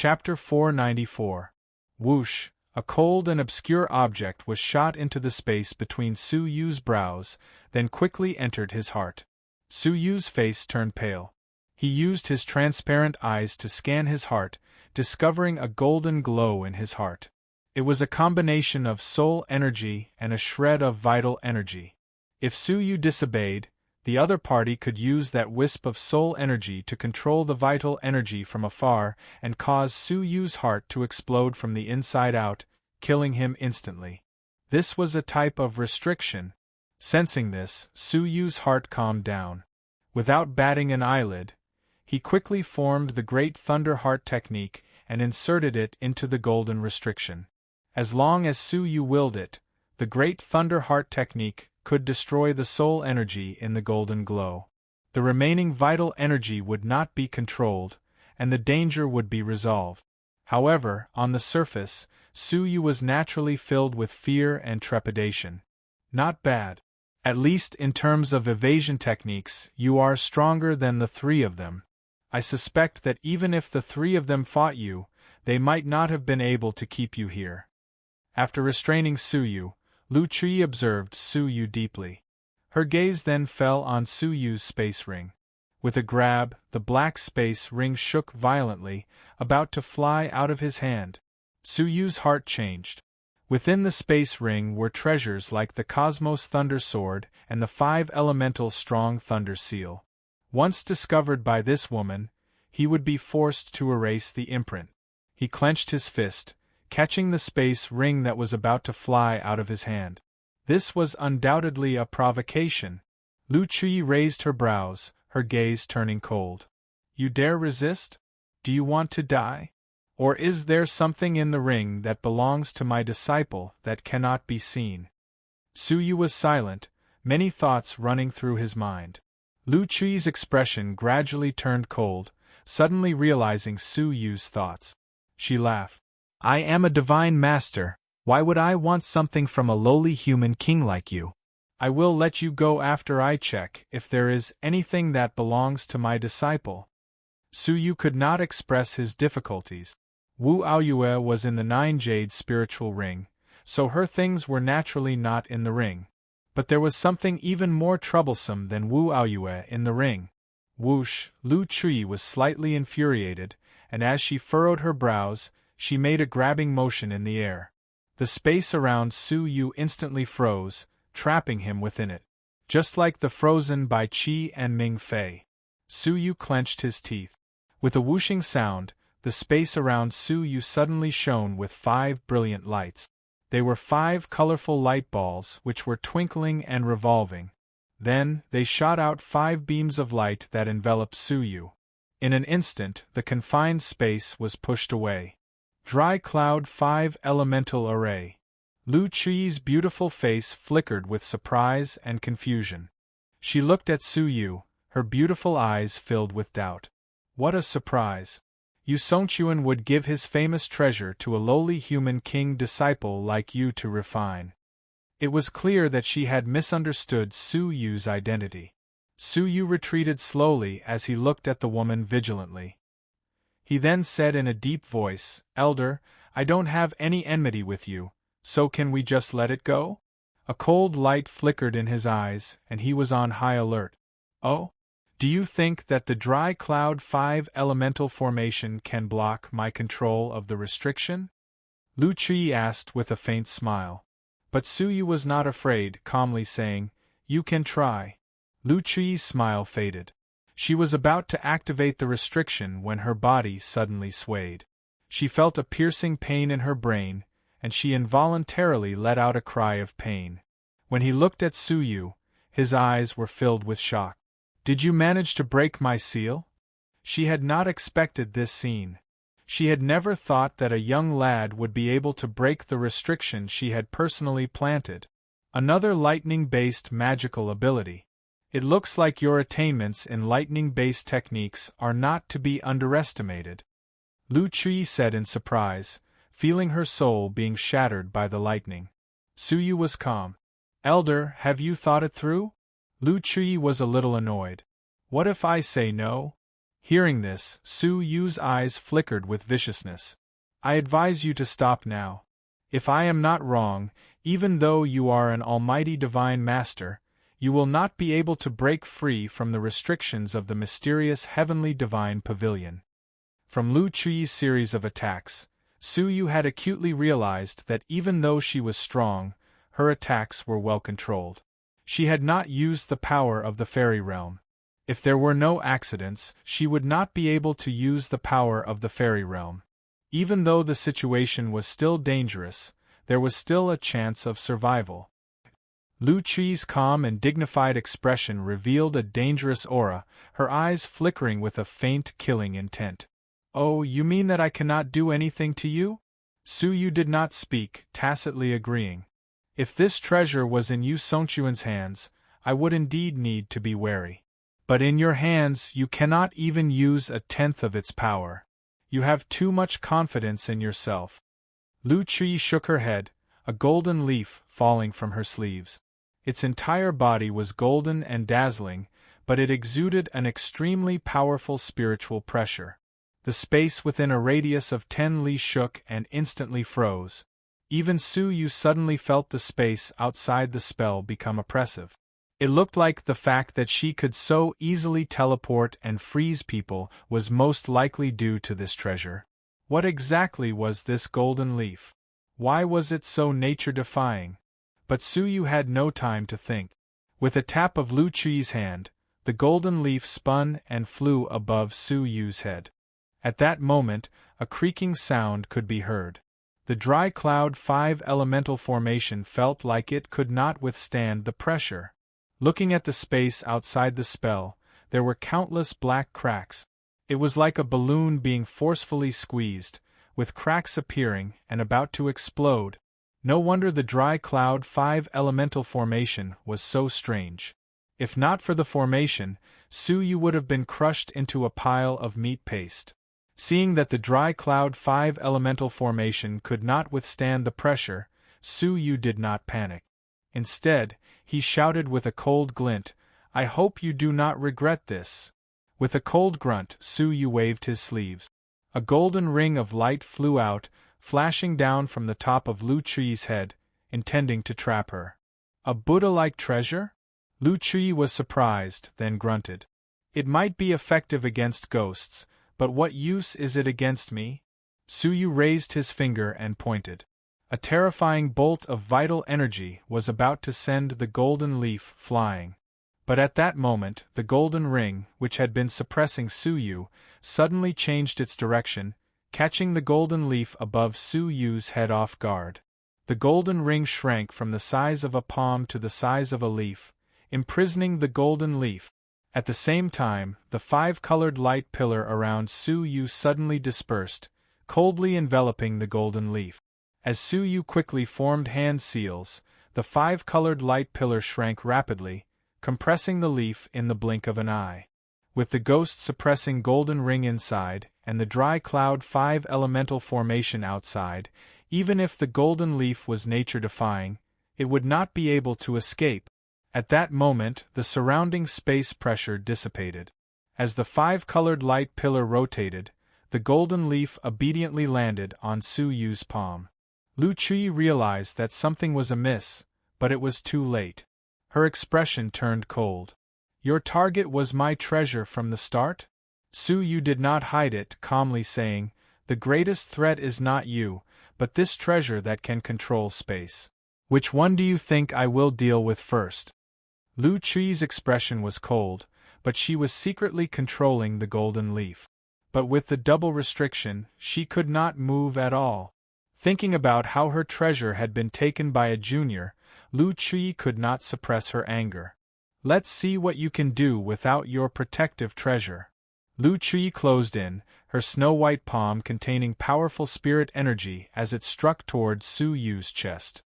Chapter 494. Whoosh! A cold and obscure object was shot into the space between Su Yu's brows, then quickly entered his heart. Su Yu's face turned pale. He used his transparent eyes to scan his heart, discovering a golden glow in his heart. It was a combination of soul energy and a shred of vital energy. If Su Yu disobeyed, the other party could use that wisp of soul energy to control the vital energy from afar and cause Su Yu's heart to explode from the inside out, killing him instantly. This was a type of restriction. Sensing this, Su Yu's heart calmed down. Without batting an eyelid, he quickly formed the Great Thunder Heart technique and inserted it into the golden restriction. As long as Su Yu willed it, the Great Thunder Heart technique could destroy the soul energy in the golden glow. The remaining vital energy would not be controlled, and the danger would be resolved. However, on the surface, Su Yu was naturally filled with fear and trepidation. Not bad. At least in terms of evasion techniques, you are stronger than the three of them. I suspect that even if the three of them fought you, they might not have been able to keep you here. After restraining Su Yu, Lu Chui observed Su Yu deeply. Her gaze then fell on Su Yu's space ring. With a grab, the black space ring shook violently, about to fly out of his hand. Su Yu's heart changed. Within the space ring were treasures like the Cosmos Thunder Sword and the 5 Elemental Strong Thunder Seal. Once discovered by this woman, he would be forced to erase the imprint. He clenched his fist, catching the space ring that was about to fly out of his hand. This was undoubtedly a provocation. Lu Chui raised her brows, her gaze turning cold. You dare resist? Do you want to die? Or is there something in the ring that belongs to my disciple that cannot be seen? Su Yu was silent, many thoughts running through his mind. Lu Chui's expression gradually turned cold, suddenly realizing Su Yu's thoughts. She laughed. I am a divine master, why would I want something from a lowly human king like you? I will let you go after I check if there is anything that belongs to my disciple. Su Yu could not express his difficulties. Wu Aoyue was in the 9 Jade spiritual ring, so her things were naturally not in the ring. But there was something even more troublesome than Wu Aoyue in the ring. Whoosh! Lu Chui was slightly infuriated, and as she furrowed her brows, she made a grabbing motion in the air. The space around Su Yu instantly froze, trapping him within it. Just like the frozen by Qi and Ming Fei. Su Yu clenched his teeth. With a whooshing sound, the space around Su Yu suddenly shone with 5 brilliant lights. They were 5 colorful light balls which were twinkling and revolving. Then, they shot out 5 beams of light that enveloped Su Yu. In an instant, the confined space was pushed away. Dry Cloud 5 Elemental Array. Lu Chui's beautiful face flickered with surprise and confusion. She looked at Su Yu, her beautiful eyes filled with doubt. What a surprise! Yu Songchuan would give his famous treasure to a lowly human king disciple like you to refine. It was clear that she had misunderstood Su Yu's identity. Su Yu retreated slowly as he looked at the woman vigilantly. He then said in a deep voice, Elder, I don't have any enmity with you, so can we just let it go? A cold light flickered in his eyes, and he was on high alert. Oh? Do you think that the Dry Cloud 5 elemental formation can block my control of the restriction? Lu Chui asked with a faint smile. But Su Yu was not afraid, calmly saying, You can try. Lu Chui's smile faded. She was about to activate the restriction when her body suddenly swayed. She felt a piercing pain in her brain, and she involuntarily let out a cry of pain. When he looked at Su Yu, his eyes were filled with shock. Did you manage to break my seal? She had not expected this scene. She had never thought that a young lad would be able to break the restriction she had personally planted. Another lightning-based magical ability. It looks like your attainments in lightning-based techniques are not to be underestimated. Lu Chui said in surprise, feeling her soul being shattered by the lightning. Su Yu was calm. Elder, have you thought it through? Lu Chui was a little annoyed. What if I say no? Hearing this, Su Yu's eyes flickered with viciousness. I advise you to stop now. If I am not wrong, even though you are an almighty divine master, you will not be able to break free from the restrictions of the mysterious heavenly divine pavilion. From Lu Chuyi's series of attacks, Su Yu had acutely realized that even though she was strong, her attacks were well controlled. She had not used the power of the fairy realm. If there were no accidents, she would not be able to use the power of the fairy realm. Even though the situation was still dangerous, there was still a chance of survival. Lu Chuyi's calm and dignified expression revealed a dangerous aura, her eyes flickering with a faint killing intent. Oh, you mean that I cannot do anything to you? Su Yu did not speak, tacitly agreeing. If this treasure was in Yu Songchuan's hands, I would indeed need to be wary. But in your hands you cannot even use a tenth of its power. You have too much confidence in yourself. Lu Chuyi shook her head, a golden leaf falling from her sleeves. Its entire body was golden and dazzling, but it exuded an extremely powerful spiritual pressure. The space within a radius of 10 li shook and instantly froze. Even Su Yu suddenly felt the space outside the spell become oppressive. It looked like the fact that she could so easily teleport and freeze people was most likely due to this treasure. What exactly was this golden leaf? Why was it so nature-defying? But Su Yu had no time to think. With a tap of Lu Chuyi's hand, the golden leaf spun and flew above Su Yu's head. At that moment, a creaking sound could be heard. The dry cloud 5 elemental formation felt like it could not withstand the pressure. Looking at the space outside the spell, there were countless black cracks. It was like a balloon being forcefully squeezed, with cracks appearing and about to explode. No wonder the dry cloud 5 elemental formation was so strange. If not for the formation, Su Yu would have been crushed into a pile of meat paste. Seeing that the dry cloud 5 elemental formation could not withstand the pressure, Su Yu did not panic. Instead, he shouted with a cold glint, I hope you do not regret this. With a cold grunt, Su Yu waved his sleeves. A golden ring of light flew out, flashing down from the top of Lu Chuyi's head, intending to trap her. A Buddha-like treasure? Lu Chuyi was surprised, then grunted. It might be effective against ghosts, but what use is it against me? Su Yu raised his finger and pointed. A terrifying bolt of vital energy was about to send the golden leaf flying. But at that moment, the golden ring, which had been suppressing Su Yu, suddenly changed its direction, catching the golden leaf above Su Yu's head off guard. The golden ring shrank from the size of a palm to the size of a leaf, imprisoning the golden leaf. At the same time, the 5-colored light pillar around Su Yu suddenly dispersed, coldly enveloping the golden leaf. As Su Yu quickly formed hand seals, the 5-colored light pillar shrank rapidly, compressing the leaf in the blink of an eye. With the ghost-suppressing golden ring inside, and the dry cloud 5 elemental formation outside, even if the golden leaf was nature-defying, it would not be able to escape. At that moment, the surrounding space pressure dissipated. As the 5-colored light pillar rotated, the golden leaf obediently landed on Su Yu's palm. Lu Chuyi realized that something was amiss, but it was too late. Her expression turned cold. Your target was my treasure from the start? Su Yu did not hide it, calmly saying, the greatest threat is not you, but this treasure that can control space. Which one do you think I will deal with first? Lu Chuyi's expression was cold, but she was secretly controlling the golden leaf. But with the double restriction, she could not move at all. Thinking about how her treasure had been taken by a junior, Lu Chuyi could not suppress her anger. Let's see what you can do without your protective treasure. Lu Chuyi closed in, her snow-white palm containing powerful spirit energy as it struck toward Su Yu's chest.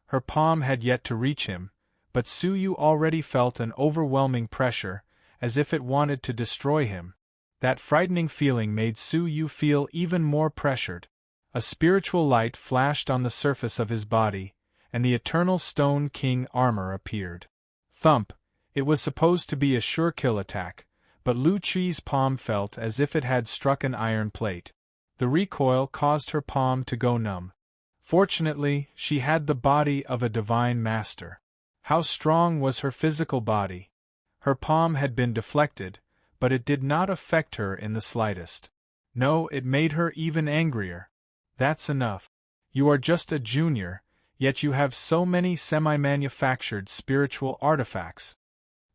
Her palm had yet to reach him, but Su Yu already felt an overwhelming pressure, as if it wanted to destroy him. That frightening feeling made Su Yu feel even more pressured. A spiritual light flashed on the surface of his body, and the eternal Stone King armor appeared. Thump! It was supposed to be a sure kill attack, but Lu Chi's palm felt as if it had struck an iron plate. The recoil caused her palm to go numb. Fortunately, she had the body of a divine master. How strong was her physical body! Her palm had been deflected, but it did not affect her in the slightest. No, it made her even angrier. That's enough. You are just a junior, yet you have so many semi-manufactured spiritual artifacts.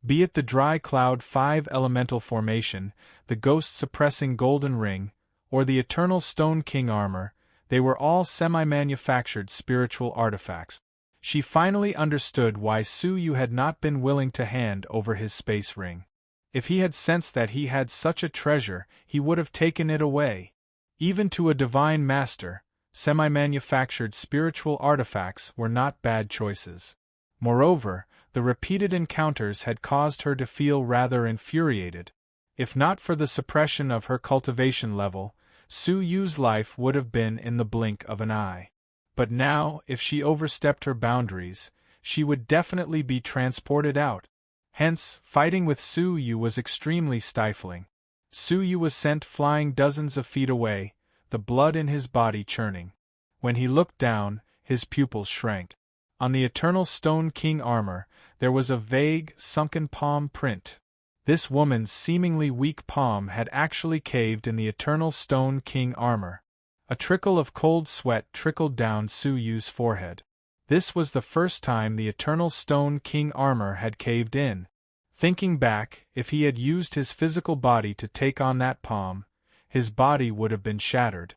Be it the dry cloud 5 elemental formation, the ghost-suppressing golden ring, or the eternal stone king armor, they were all semi-manufactured spiritual artifacts. She finally understood why Su Yu had not been willing to hand over his space ring. If he had sensed that he had such a treasure, he would have taken it away. Even to a divine master, semi-manufactured spiritual artifacts were not bad choices. Moreover, the repeated encounters had caused her to feel rather infuriated. If not for the suppression of her cultivation level, Su Yu's life would have been in the blink of an eye. But now, if she overstepped her boundaries, she would definitely be transported out. Hence, fighting with Su Yu was extremely stifling. Su Yu was sent flying dozens of feet away, the blood in his body churning. When he looked down, his pupils shrank. On the eternal stone king armor, there was a vague, sunken palm print. This woman's seemingly weak palm had actually caved in the eternal stone king armor. A trickle of cold sweat trickled down Su Yu's forehead. This was the first time the eternal stone king armor had caved in. Thinking back, if he had used his physical body to take on that palm, his body would have been shattered.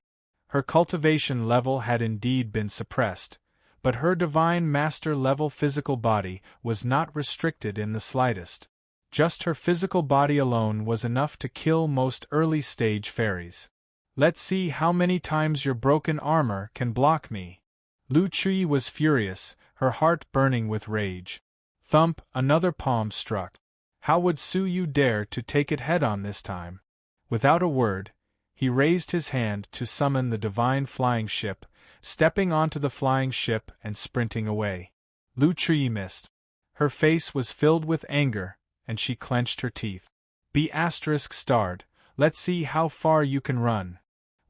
Her cultivation level had indeed been suppressed, but her divine master level physical body was not restricted in the slightest. Just her physical body alone was enough to kill most early-stage fairies. Let's see how many times your broken armor can block me. Lu Chui was furious, her heart burning with rage. Thump, another palm struck. How would Su Yu dare to take it head-on this time? Without a word, he raised his hand to summon the divine flying ship, stepping onto the flying ship and sprinting away. Lu Chui missed. Her face was filled with anger, and she clenched her teeth. Be *starred, let's see how far you can run.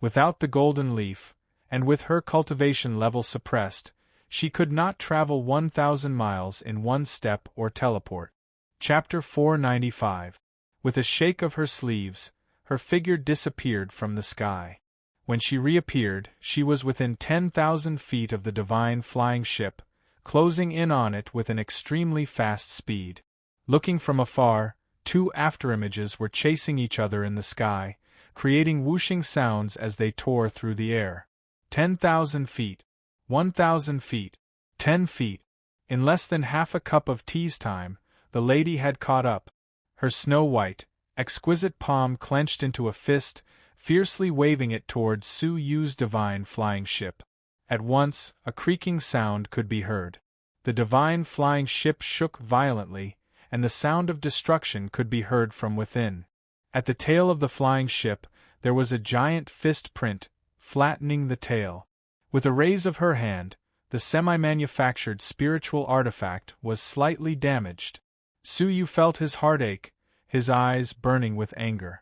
Without the golden leaf, and with her cultivation level suppressed, she could not travel 1,000 miles in one step or teleport. Chapter 495. With a shake of her sleeves, her figure disappeared from the sky. When she reappeared, she was within 10,000 feet of the divine flying ship, closing in on it with an extremely fast speed. Looking from afar, 2 afterimages were chasing each other in the sky, creating whooshing sounds as they tore through the air. 10,000 feet. 1,000 feet. 10 feet. In less than half a cup of tea's time, the lady had caught up. Her snow-white, exquisite palm clenched into a fist, fiercely waving it towards Su Yu's divine flying ship. At once, a creaking sound could be heard. The divine flying ship shook violently, and the sound of destruction could be heard from within. At the tail of the flying ship, there was a giant fist print, flattening the tail. With a raise of her hand, the semi-manufactured spiritual artifact was slightly damaged. Su Yu felt his heart ache, his eyes burning with anger.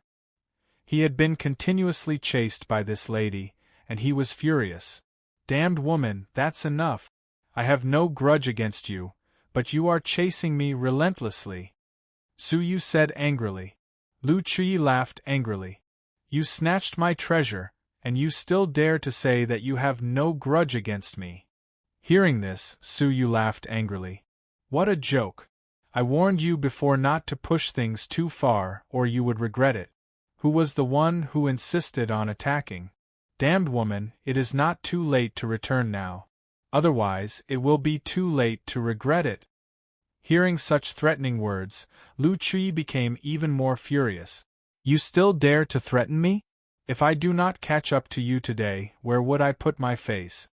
He had been continuously chased by this lady, and he was furious. Damned woman, that's enough. I have no grudge against you, but you are chasing me relentlessly. Su Yu said angrily. Lu Chui laughed angrily. You snatched my treasure, and you still dare to say that you have no grudge against me. Hearing this, Su Yu laughed angrily. What a joke. I warned you before not to push things too far or you would regret it. Who was the one who insisted on attacking? Damned woman, it is not too late to return now. Otherwise, it will be too late to regret it. Hearing such threatening words, Lu Chui became even more furious. You still dare to threaten me? If I do not catch up to you today, where would I put my face?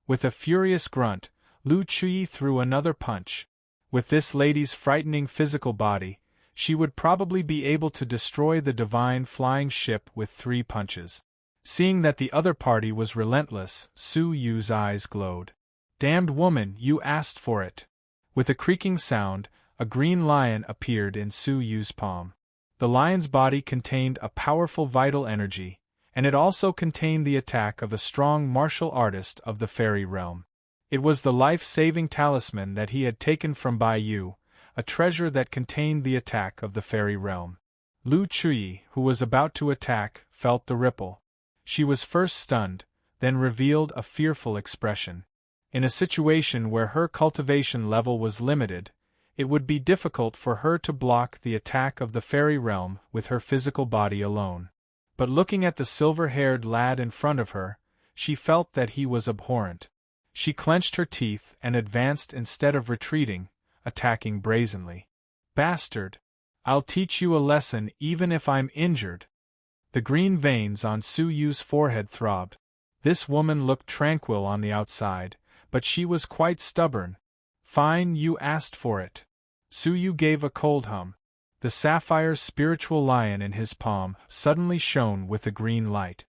With a furious grunt, Lu Chui threw another punch. With this lady's frightening physical body, she would probably be able to destroy the divine flying ship with 3 punches. Seeing that the other party was relentless, Su Yu's eyes glowed. Damned woman, you asked for it. With a creaking sound, a green lion appeared in Su Yu's palm. The lion's body contained a powerful vital energy, and it also contained the attack of a strong martial artist of the fairy realm. It was the life-saving talisman that he had taken from Bai Yu, a treasure that contained the attack of the fairy realm. Lu Chui, who was about to attack, felt the ripple. She was first stunned, then revealed a fearful expression. In a situation where her cultivation level was limited, it would be difficult for her to block the attack of the fairy realm with her physical body alone. But looking at the silver-haired lad in front of her, she felt that he was abhorrent. She clenched her teeth and advanced instead of retreating, attacking brazenly. "Bastard! I'll teach you a lesson even if I'm injured." The green veins on Su Yu's forehead throbbed. This woman looked tranquil on the outside, but she was quite stubborn. "Fine, you asked for it." Su Yu gave a cold hum. The sapphire spiritual lion in his palm suddenly shone with a green light.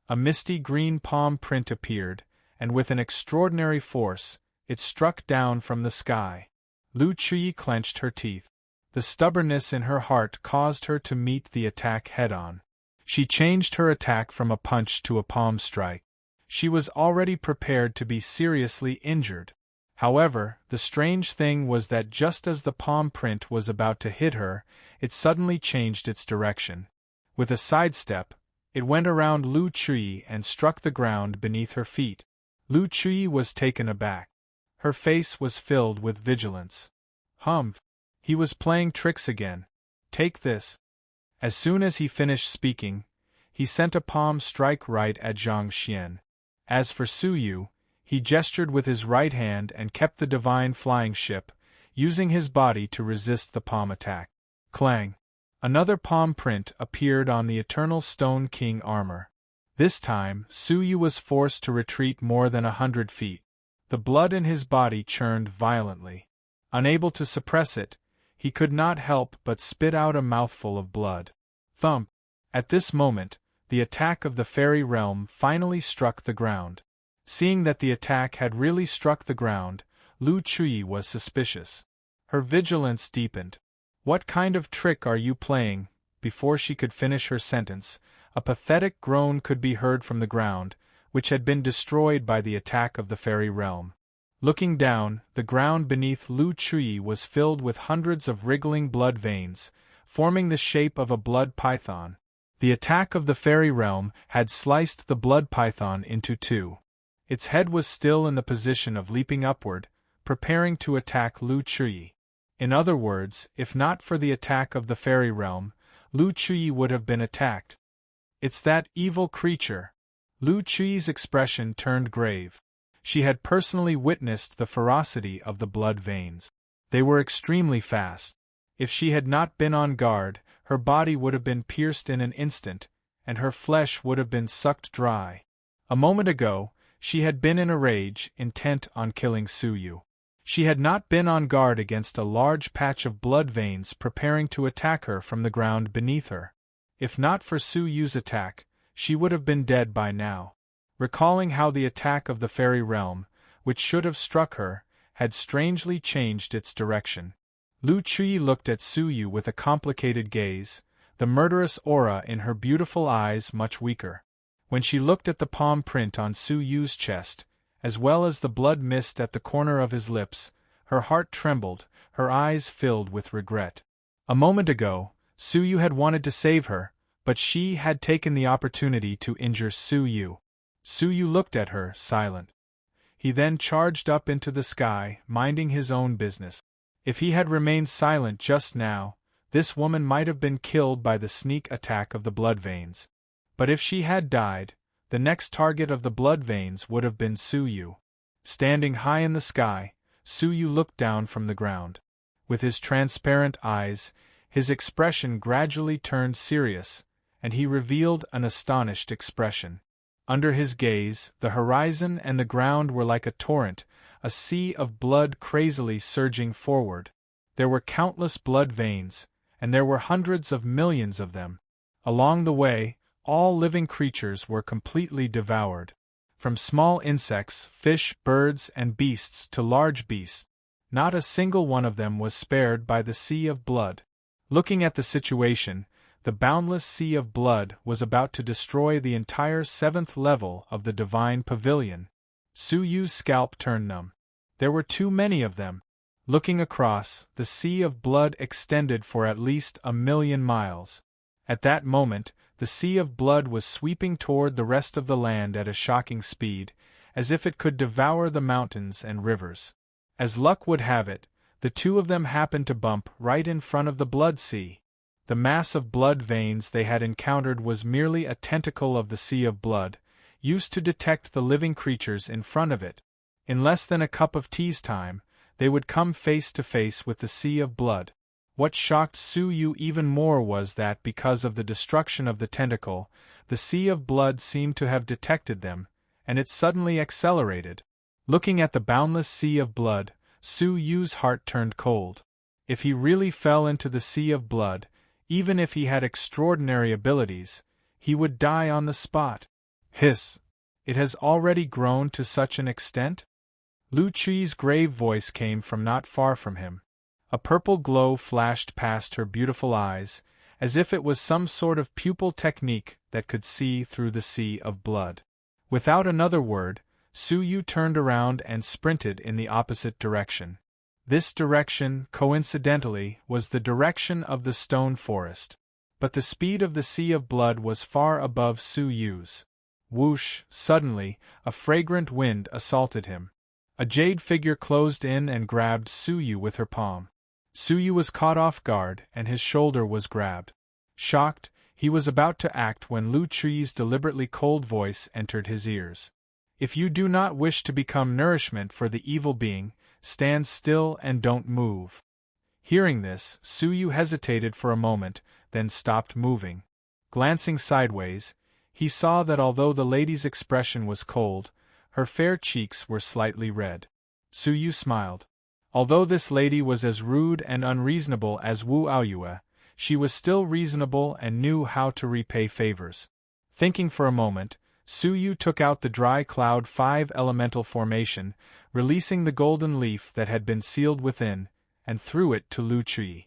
A misty green palm print appeared, and with an extraordinary force, it struck down from the sky. Lu Chui clenched her teeth. The stubbornness in her heart caused her to meet the attack head-on. She changed her attack from a punch to a palm strike. She was already prepared to be seriously injured. However, the strange thing was that just as the palm print was about to hit her, it suddenly changed its direction. With a sidestep, it went around Lu Chui and struck the ground beneath her feet. Lu Chui was taken aback. Her face was filled with vigilance. "Humph! He was playing tricks again. Take this." As soon as he finished speaking, he sent a palm strike right at Zhang Xian. As for Su Yu, he gestured with his right hand and kept the divine flying ship, using his body to resist the palm attack. Clang! Another palm print appeared on the Eternal Stone King armor. This time, Su Yu was forced to retreat more than 100 feet. The blood in his body churned violently. Unable to suppress it, he could not help but spit out a mouthful of blood. Thump! At this moment, the attack of the fairy realm finally struck the ground. Seeing that the attack had really struck the ground, Lu Chui was suspicious. Her vigilance deepened. "What kind of trick are you playing?" Before she could finish her sentence, a pathetic groan could be heard from the ground, which had been destroyed by the attack of the fairy realm. Looking down, the ground beneath Lu Chui was filled with hundreds of wriggling blood veins, forming the shape of a blood python. The attack of the fairy realm had sliced the blood python into two. Its head was still in the position of leaping upward, preparing to attack Lu Chui. In other words, if not for the attack of the fairy realm, Lu Chui would have been attacked. "It's that evil creature." Lu Chui's expression turned grave. She had personally witnessed the ferocity of the blood veins. They were extremely fast. If she had not been on guard, her body would have been pierced in an instant, and her flesh would have been sucked dry. A moment ago, she had been in a rage, intent on killing Su Yu. She had not been on guard against a large patch of blood veins preparing to attack her from the ground beneath her. If not for Su Yu's attack, she would have been dead by now. Recalling how the attack of the fairy realm, which should have struck her, had strangely changed its direction, Lu Chui looked at Su Yu with a complicated gaze, the murderous aura in her beautiful eyes much weaker. When she looked at the palm print on Su Yu's chest, as well as the blood mist at the corner of his lips, her heart trembled, her eyes filled with regret. A moment ago, Su Yu had wanted to save her, but she had taken the opportunity to injure Su Yu. Su Yu looked at her, silent. He then charged up into the sky, minding his own business. If he had remained silent just now, this woman might have been killed by the sneak attack of the blood veins. But if she had died, the next target of the blood veins would have been Su Yu. Standing high in the sky, Su Yu looked down from the ground. With his transparent eyes, his expression gradually turned serious, and he revealed an astonished expression. Under his gaze, the horizon and the ground were like a torrent, a sea of blood crazily surging forward. There were countless blood veins, and there were hundreds of millions of them. Along the way, all living creatures were completely devoured. From small insects, fish, birds, and beasts to large beasts, not a single one of them was spared by the sea of blood. Looking at the situation, The boundless sea of blood was about to destroy the entire 7th level of the divine pavilion. Su Yu's scalp turned numb. There were too many of them. Looking across, the sea of blood extended for at least 1,000,000 miles. At that moment, the sea of blood was sweeping toward the rest of the land at a shocking speed, as if it could devour the mountains and rivers. As luck would have it, the two of them happened to bump right in front of the blood sea. The mass of blood veins they had encountered was merely a tentacle of the sea of blood, used to detect the living creatures in front of it. In less than a cup of tea's time, they would come face to face with the sea of blood. What shocked Su Yu even more was that because of the destruction of the tentacle, the sea of blood seemed to have detected them, and it suddenly accelerated. Looking at the boundless sea of blood, Su Yu's heart turned cold. If he really fell into the sea of blood, even if he had extraordinary abilities, he would die on the spot. Hiss! It has already grown to such an extent? Lu Chi's grave voice came from not far from him. A purple glow flashed past her beautiful eyes, as if it was some sort of pupil technique that could see through the sea of blood. Without another word, Su Yu turned around and sprinted in the opposite direction. This direction, coincidentally, was the direction of the stone forest. But the speed of the sea of blood was far above Su Yu's. Whoosh! Suddenly, a fragrant wind assaulted him. A jade figure closed in and grabbed Su Yu with her palm. Su Yu was caught off guard, and his shoulder was grabbed. Shocked, he was about to act when Lu Chi's deliberately cold voice entered his ears. If you do not wish to become nourishment for the evil being, stand still and don't move. Hearing this, Su Yu hesitated for a moment, then stopped moving. Glancing sideways, he saw that although the lady's expression was cold, her fair cheeks were slightly red. Su Yu smiled. Although this lady was as rude and unreasonable as Wu Aoyue, she was still reasonable and knew how to repay favors. Thinking for a moment, Su Yu took out the dry cloud 5 elemental formation, releasing the golden leaf that had been sealed within, and threw it to Lu Chi.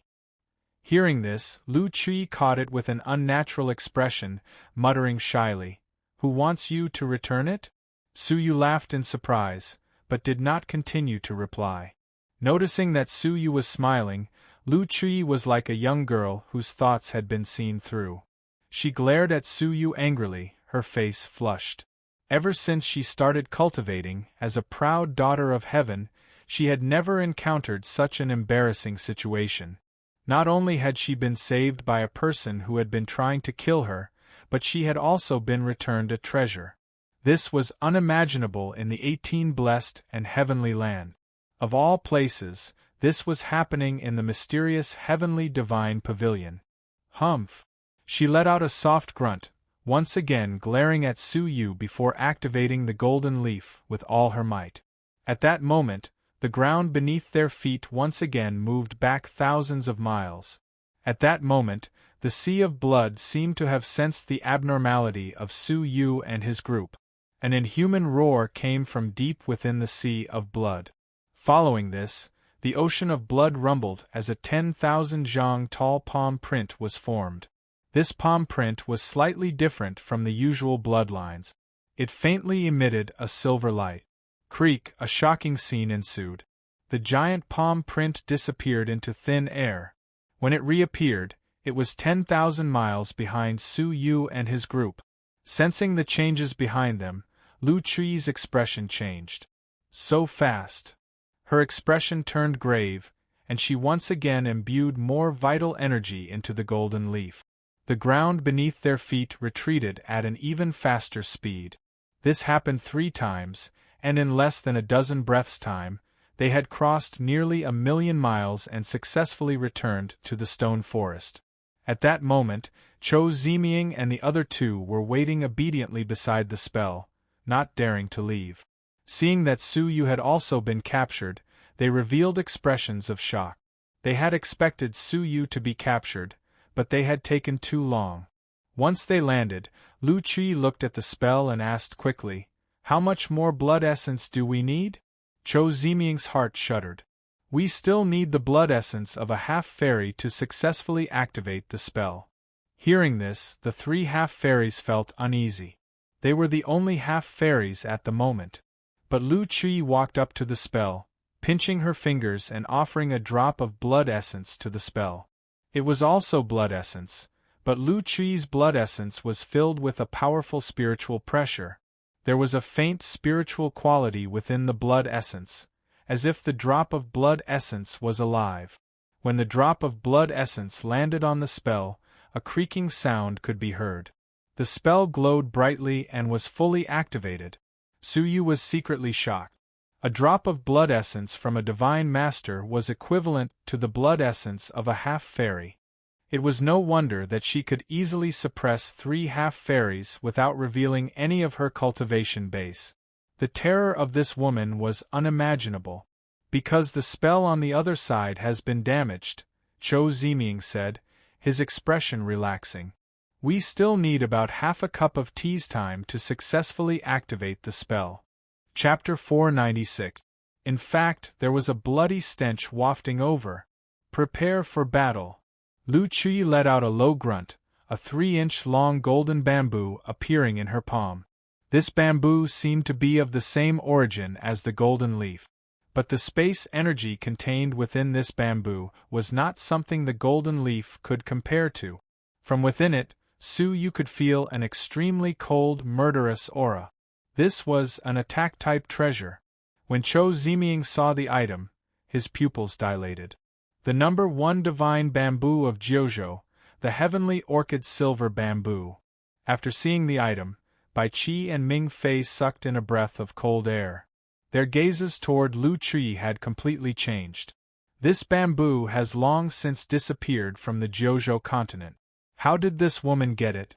Hearing this, Lu Chi caught it with an unnatural expression, muttering shyly, "Who wants you to return it?" Su Yu laughed in surprise, but did not continue to reply. Noticing that Su Yu was smiling, Lu Chi was like a young girl whose thoughts had been seen through. She glared at Su Yu angrily, her face flushed. Ever since she started cultivating, as a proud daughter of heaven, she had never encountered such an embarrassing situation. Not only had she been saved by a person who had been trying to kill her, but she had also been returned a treasure. This was unimaginable in the 18 blessed and heavenly land. Of all places, this was happening in the mysterious heavenly divine pavilion. Humph! She let out a soft grunt, once again glaring at Su Yu before activating the golden leaf with all her might. At that moment, the ground beneath their feet once again moved back thousands of miles. At that moment, the sea of blood seemed to have sensed the abnormality of Su Yu and his group. An inhuman roar came from deep within the sea of blood. Following this, the ocean of blood rumbled as a 10,000 zhang tall palm print was formed. This palm print was slightly different from the usual bloodlines. It faintly emitted a silver light. Creak! A shocking scene ensued. The giant palm print disappeared into thin air. When it reappeared, it was 10,000 miles behind Su Yu and his group. Sensing the changes behind them, Lu Chi's expression changed. So fast! Her expression turned grave, and she once again imbued more vital energy into the golden leaf. The ground beneath their feet retreated at an even faster speed. This happened 3 times, and in less than a dozen breaths' time, they had crossed nearly 1,000,000 miles and successfully returned to the stone forest. At that moment, Chou Zimiang and the other 2 were waiting obediently beside the spell, not daring to leave. Seeing that Su Yu had also been captured, they revealed expressions of shock. They had expected Su Yu to be captured, but they had taken too long. Once they landed, Lu Chi looked at the spell and asked quickly, "How much more blood essence do we need?" Chou Zimiang's heart shuddered. "We still need the blood essence of a half-fairy to successfully activate the spell." Hearing this, the 3 half-fairies felt uneasy. They were the only half-fairies at the moment. But Lu Chui walked up to the spell, pinching her fingers and offering a drop of blood essence to the spell. It was also blood essence, but Lu Chui's blood essence was filled with a powerful spiritual pressure. There was a faint spiritual quality within the blood essence, as if the drop of blood essence was alive. When the drop of blood essence landed on the spell, a creaking sound could be heard. The spell glowed brightly and was fully activated. Suyu was secretly shocked. A drop of blood essence from a divine master was equivalent to the blood essence of a half-fairy. It was no wonder that she could easily suppress 3 half-fairies without revealing any of her cultivation base. The terror of this woman was unimaginable. Because the spell on the other side has been damaged, Chou Ziming said, his expression relaxing. We still need about half a cup of tea's time to successfully activate the spell. Chapter 496. In fact, there was a bloody stench wafting over. Prepare for battle. Lu Chui let out a low grunt, a 3-inch-long golden bamboo appearing in her palm. This bamboo seemed to be of the same origin as the golden leaf. But the space energy contained within this bamboo was not something the golden leaf could compare to. From within it, Suyu could feel an extremely cold, murderous aura. This was an attack-type treasure. When Chou Ziming saw the item, his pupils dilated. The number 1 divine bamboo of Jiuzhou, the heavenly orchid silver bamboo. After seeing the item, Bai Qi and Ming Fei sucked in a breath of cold air. Their gazes toward Lu Chui had completely changed. This bamboo has long since disappeared from the Jiuzhou continent. How did this woman get it?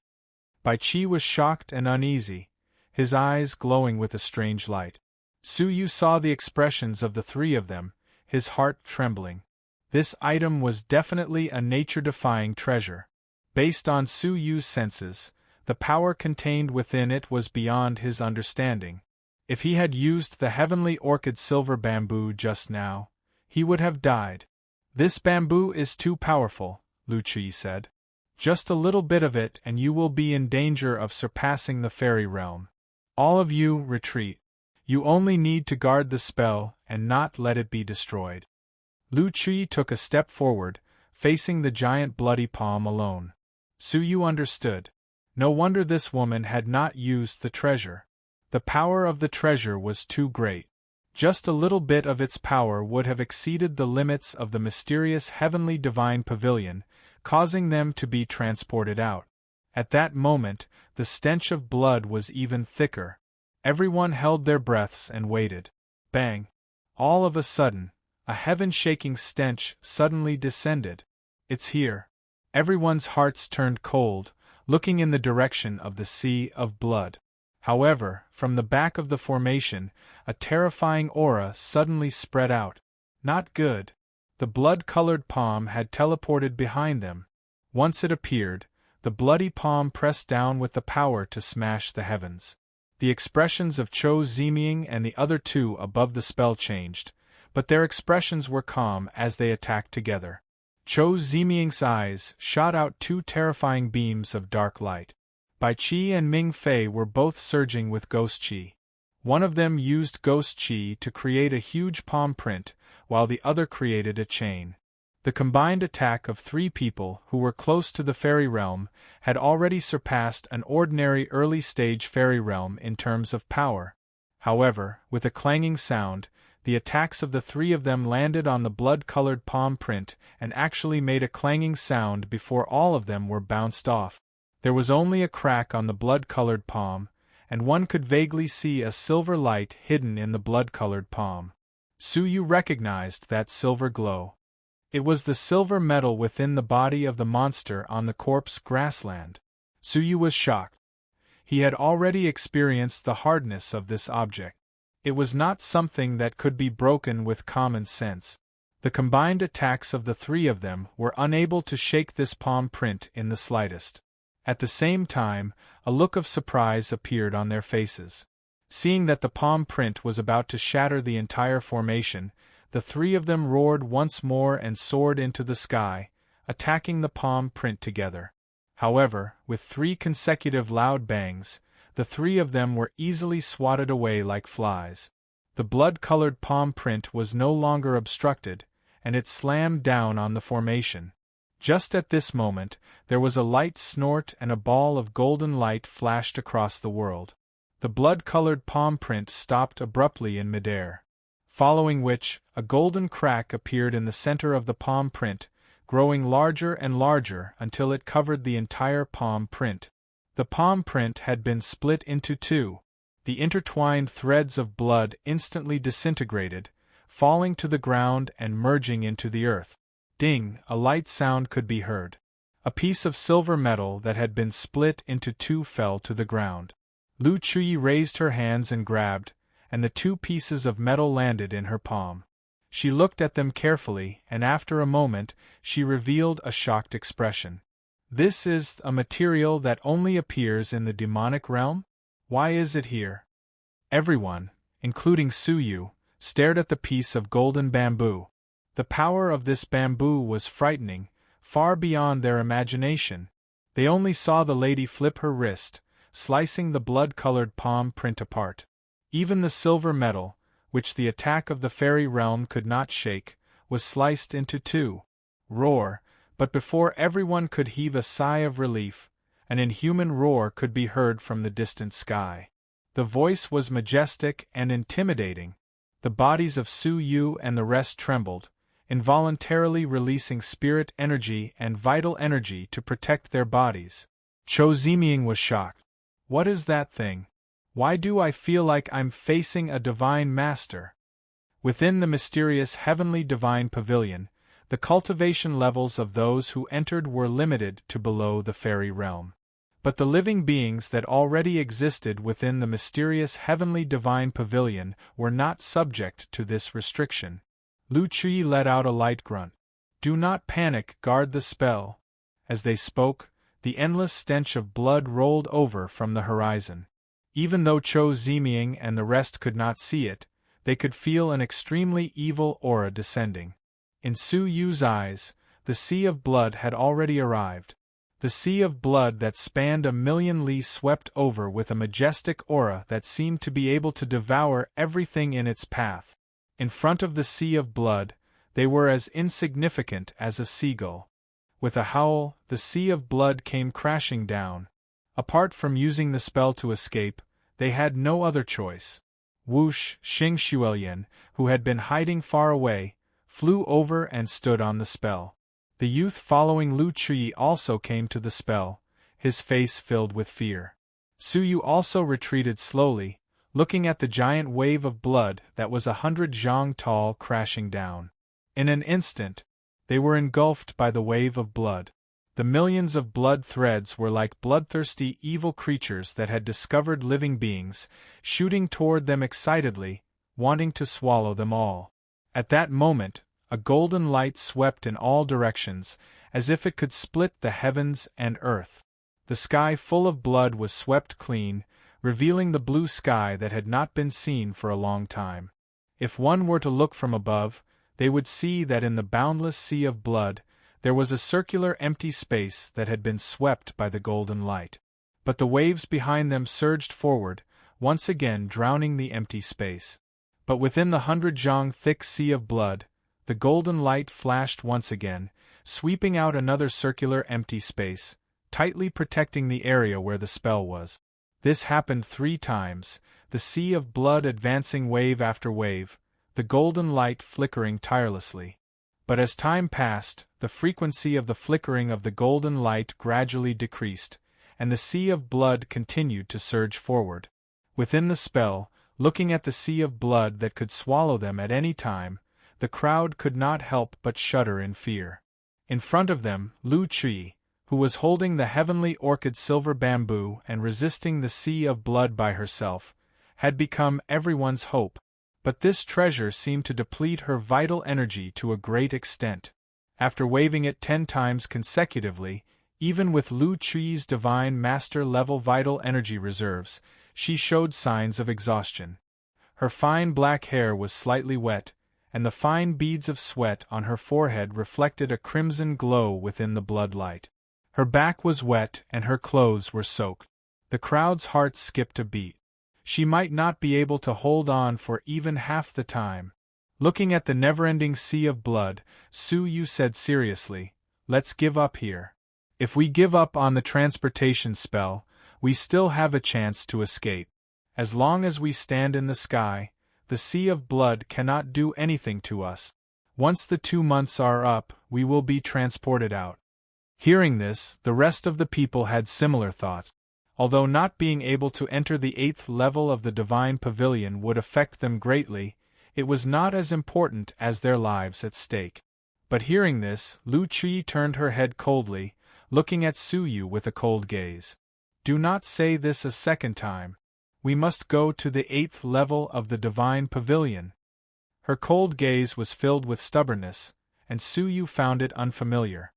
Bai Qi was shocked and uneasy, his eyes glowing with a strange light. Suyu saw the expressions of the 3 of them, his heart trembling. This item was definitely a nature-defying treasure. Based on Suyu's senses, the power contained within it was beyond his understanding. If he had used the heavenly orchid silver bamboo just now, he would have died. This bamboo is too powerful, Lu Chui said. Just a little bit of it and you will be in danger of surpassing the fairy realm. All of you, retreat. You only need to guard the spell and not let it be destroyed. Lu Chui took a step forward, facing the giant bloody palm alone. Suyu understood. No wonder this woman had not used the treasure. The power of the treasure was too great. Just a little bit of its power would have exceeded the limits of the mysterious heavenly divine pavilion, causing them to be transported out. At that moment, the stench of blood was even thicker. Everyone held their breaths and waited. Bang! All of a sudden, a heaven-shaking stench suddenly descended. It's here. Everyone's hearts turned cold, looking in the direction of the sea of blood. However, from the back of the formation, a terrifying aura suddenly spread out. Not good. The blood-colored palm had teleported behind them. Once it appeared, the bloody palm pressed down with the power to smash the heavens. The expressions of Chou Ziming and the other 2 above the spell changed, but their expressions were calm as they attacked together. Chou Ziming's eyes shot out 2 terrifying beams of dark light. Bai Qi and Ming Fei were both surging with ghost qi. One of them used ghost qi to create a huge palm print, while the other created a chain. The combined attack of 3 people who were close to the fairy realm had already surpassed an ordinary early-stage fairy realm in terms of power. However, with a clanging sound, the attacks of the 3 of them landed on the blood-colored palm print and actually made a clanging sound before all of them were bounced off. There was only a crack on the blood-colored palm, and one could vaguely see a silver light hidden in the blood-colored palm. Suyu recognized that silver glow. It was the silver metal within the body of the monster on the corpse grassland. Suyu was shocked. He had already experienced the hardness of this object. It was not something that could be broken with common sense. The combined attacks of the 3 of them were unable to shake this palm print in the slightest. At the same time, a look of surprise appeared on their faces. Seeing that the palm print was about to shatter the entire formation, the 3 of them roared once more and soared into the sky, attacking the palm print together. However, with 3 consecutive loud bangs, the 3 of them were easily swatted away like flies. The blood-colored palm print was no longer obstructed, and it slammed down on the formation. Just at this moment, there was a light snort and a ball of golden light flashed across the world. The blood-colored palm print stopped abruptly in midair. Following which, a golden crack appeared in the center of the palm print, growing larger and larger until it covered the entire palm print. The palm print had been split into 2. The intertwined threads of blood instantly disintegrated, falling to the ground and merging into the earth. Ding! A light sound could be heard. A piece of silver metal that had been split into 2 fell to the ground. Lu Chuyi raised her hands and grabbed, and the 2 pieces of metal landed in her palm. She looked at them carefully, and after a moment, she revealed a shocked expression. This is a material that only appears in the demonic realm? Why is it here? Everyone, including Suyu, stared at the piece of golden bamboo. The power of this bamboo was frightening, far beyond their imagination. They only saw the lady flip her wrist, slicing the blood-colored palm print apart. Even the silver metal, which the attack of the fairy realm could not shake, was sliced into 2. Roar! But before everyone could heave a sigh of relief, an inhuman roar could be heard from the distant sky. The voice was majestic and intimidating. The bodies of Su Yu and the rest trembled, involuntarily releasing spirit energy and vital energy to protect their bodies. Cho Zimiang was shocked. What is that thing? Why do I feel like I'm facing a divine master? Within the mysterious heavenly divine pavilion, the cultivation levels of those who entered were limited to below the fairy realm. But the living beings that already existed within the mysterious heavenly divine pavilion were not subject to this restriction. Lu Chui let out a light grunt. Do not panic, guard the spell. As they spoke, the endless stench of blood rolled over from the horizon. Even though Cho Zimiang and the rest could not see it, they could feel an extremely evil aura descending. In Su Yu's eyes, the sea of blood had already arrived. The sea of blood that spanned 1,000,000 li swept over with a majestic aura that seemed to be able to devour everything in its path. In front of the sea of blood, they were as insignificant as a seagull. With a howl, the sea of blood came crashing down. Apart from using the spell to escape, they had no other choice. Whoosh! Xing Xuelian, who had been hiding far away, flew over and stood on the spell. The youth following Lu Chui also came to the spell, his face filled with fear. Suyu also retreated slowly, looking at the giant wave of blood that was 100 zhang tall crashing down. In an instant, they were engulfed by the wave of blood. The millions of blood threads were like bloodthirsty evil creatures that had discovered living beings, shooting toward them excitedly, wanting to swallow them all. At that moment, a golden light swept in all directions, as if it could split the heavens and earth. The sky full of blood was swept clean, revealing the blue sky that had not been seen for a long time. If one were to look from above, they would see that in the boundless sea of blood, there was a circular empty space that had been swept by the golden light. But the waves behind them surged forward, once again drowning the empty space. But within the 100 zhang thick sea of blood, the golden light flashed once again, sweeping out another circular empty space, tightly protecting the area where the spell was. This happened 3 times, the sea of blood advancing wave after wave, the golden light flickering tirelessly. But as time passed, the frequency of the flickering of the golden light gradually decreased, and the sea of blood continued to surge forward. Within the spell, looking at the sea of blood that could swallow them at any time, the crowd could not help but shudder in fear. In front of them, Lu Chui, who was holding the heavenly orchid silver bamboo and resisting the sea of blood by herself, had become everyone's hope. But this treasure seemed to deplete her vital energy to a great extent. After waving it 10 times consecutively, even with Lu Chui's divine master-level vital energy reserves, she showed signs of exhaustion. Her fine black hair was slightly wet, and the fine beads of sweat on her forehead reflected a crimson glow within the blood light. Her back was wet and her clothes were soaked. The crowd's hearts skipped a beat. She might not be able to hold on for even half the time. Looking at the never-ending sea of blood, Su Yu said seriously, "Let's give up here. If we give up on the transportation spell, we still have a chance to escape. As long as we stand in the sky, the sea of blood cannot do anything to us. Once the 2 months are up, we will be transported out." Hearing this, the rest of the people had similar thoughts. Although not being able to enter the 8th level of the Divine Pavilion would affect them greatly, it was not as important as their lives at stake. But hearing this, Lu Qi turned her head coldly, looking at Su Yu with a cold gaze. "Do not say this a second time. We must go to the 8th level of the Divine Pavilion." Her cold gaze was filled with stubbornness, and Su Yu found it unfamiliar.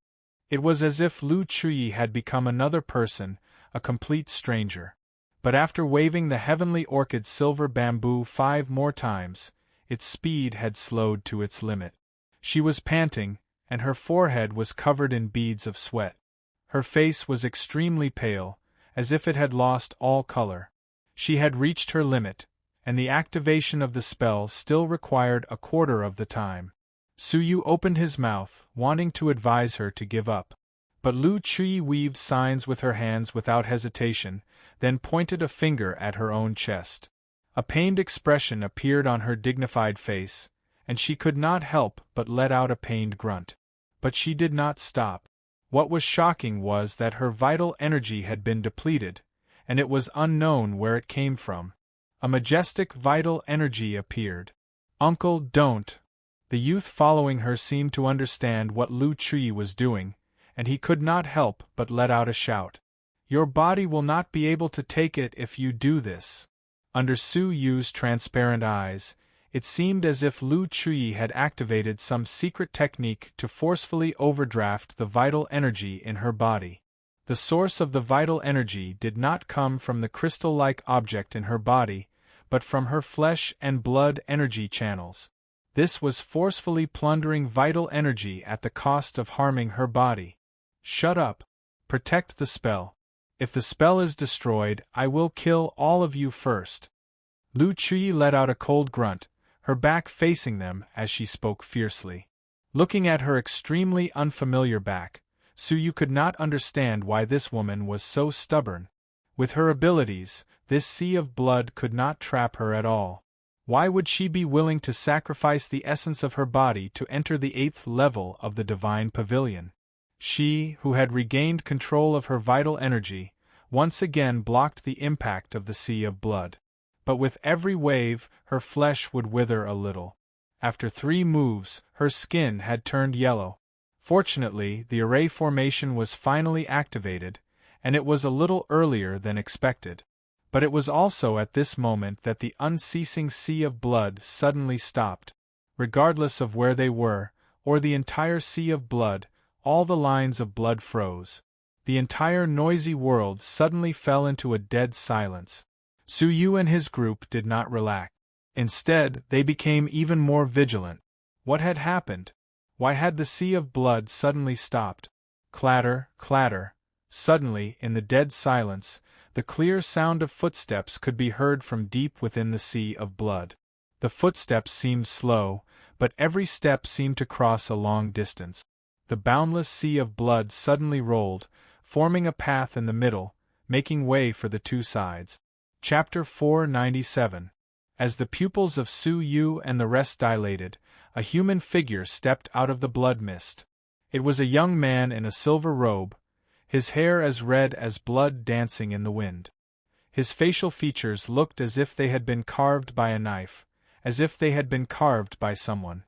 It was as if Lu Qi had become another person, a complete stranger. But after waving the heavenly orchid silver bamboo 5 more times, its speed had slowed to its limit. She was panting, and her forehead was covered in beads of sweat. Her face was extremely pale, as if it had lost all color. She had reached her limit, and the activation of the spell still required a quarter of the time. Su Yu opened his mouth, wanting to advise her to give up. But Lu Qi weaved signs with her hands without hesitation, then pointed a finger at her own chest. A pained expression appeared on her dignified face, and she could not help but let out a pained grunt. But she did not stop. What was shocking was that her vital energy had been depleted, and it was unknown where it came from. A majestic vital energy appeared. "Uncle, don't!" The youth following her seemed to understand what Lu Qi was doing, and he could not help but let out a shout. "Your body will not be able to take it if you do this." Under Su Yu's transparent eyes, it seemed as if Lu Qi had activated some secret technique to forcefully overdraft the vital energy in her body. The source of the vital energy did not come from the crystal-like object in her body, but from her flesh and blood energy channels. This was forcefully plundering vital energy at the cost of harming her body. "Shut up. Protect the spell. If the spell is destroyed, I will kill all of you first." Lu Qi let out a cold grunt, her back facing them as she spoke fiercely. Looking at her extremely unfamiliar back, Su Yu could not understand why this woman was so stubborn. With her abilities, this sea of blood could not trap her at all. Why would she be willing to sacrifice the essence of her body to enter the 8th level of the Divine Pavilion? She, who had regained control of her vital energy, once again blocked the impact of the sea of blood. But with every wave, her flesh would wither a little. After 3 moves, her skin had turned yellow. Fortunately, the array formation was finally activated, and it was a little earlier than expected. But it was also at this moment that the unceasing sea of blood suddenly stopped. Regardless of where they were, or the entire sea of blood, all the lines of blood froze. The entire noisy world suddenly fell into a dead silence. Su Yu and his group did not relax. Instead, they became even more vigilant. What had happened? Why had the sea of blood suddenly stopped? Clatter, clatter. Suddenly, in the dead silence, the clear sound of footsteps could be heard from deep within the sea of blood. The footsteps seemed slow, but every step seemed to cross a long distance. The boundless sea of blood suddenly rolled, forming a path in the middle, making way for the 2 sides. Chapter 497. As the pupils of Su Yu and the rest dilated, a human figure stepped out of the blood mist. It was a young man in a silver robe, his hair as red as blood dancing in the wind. His facial features looked as if they had been carved by a knife, as if they had been carved by someone.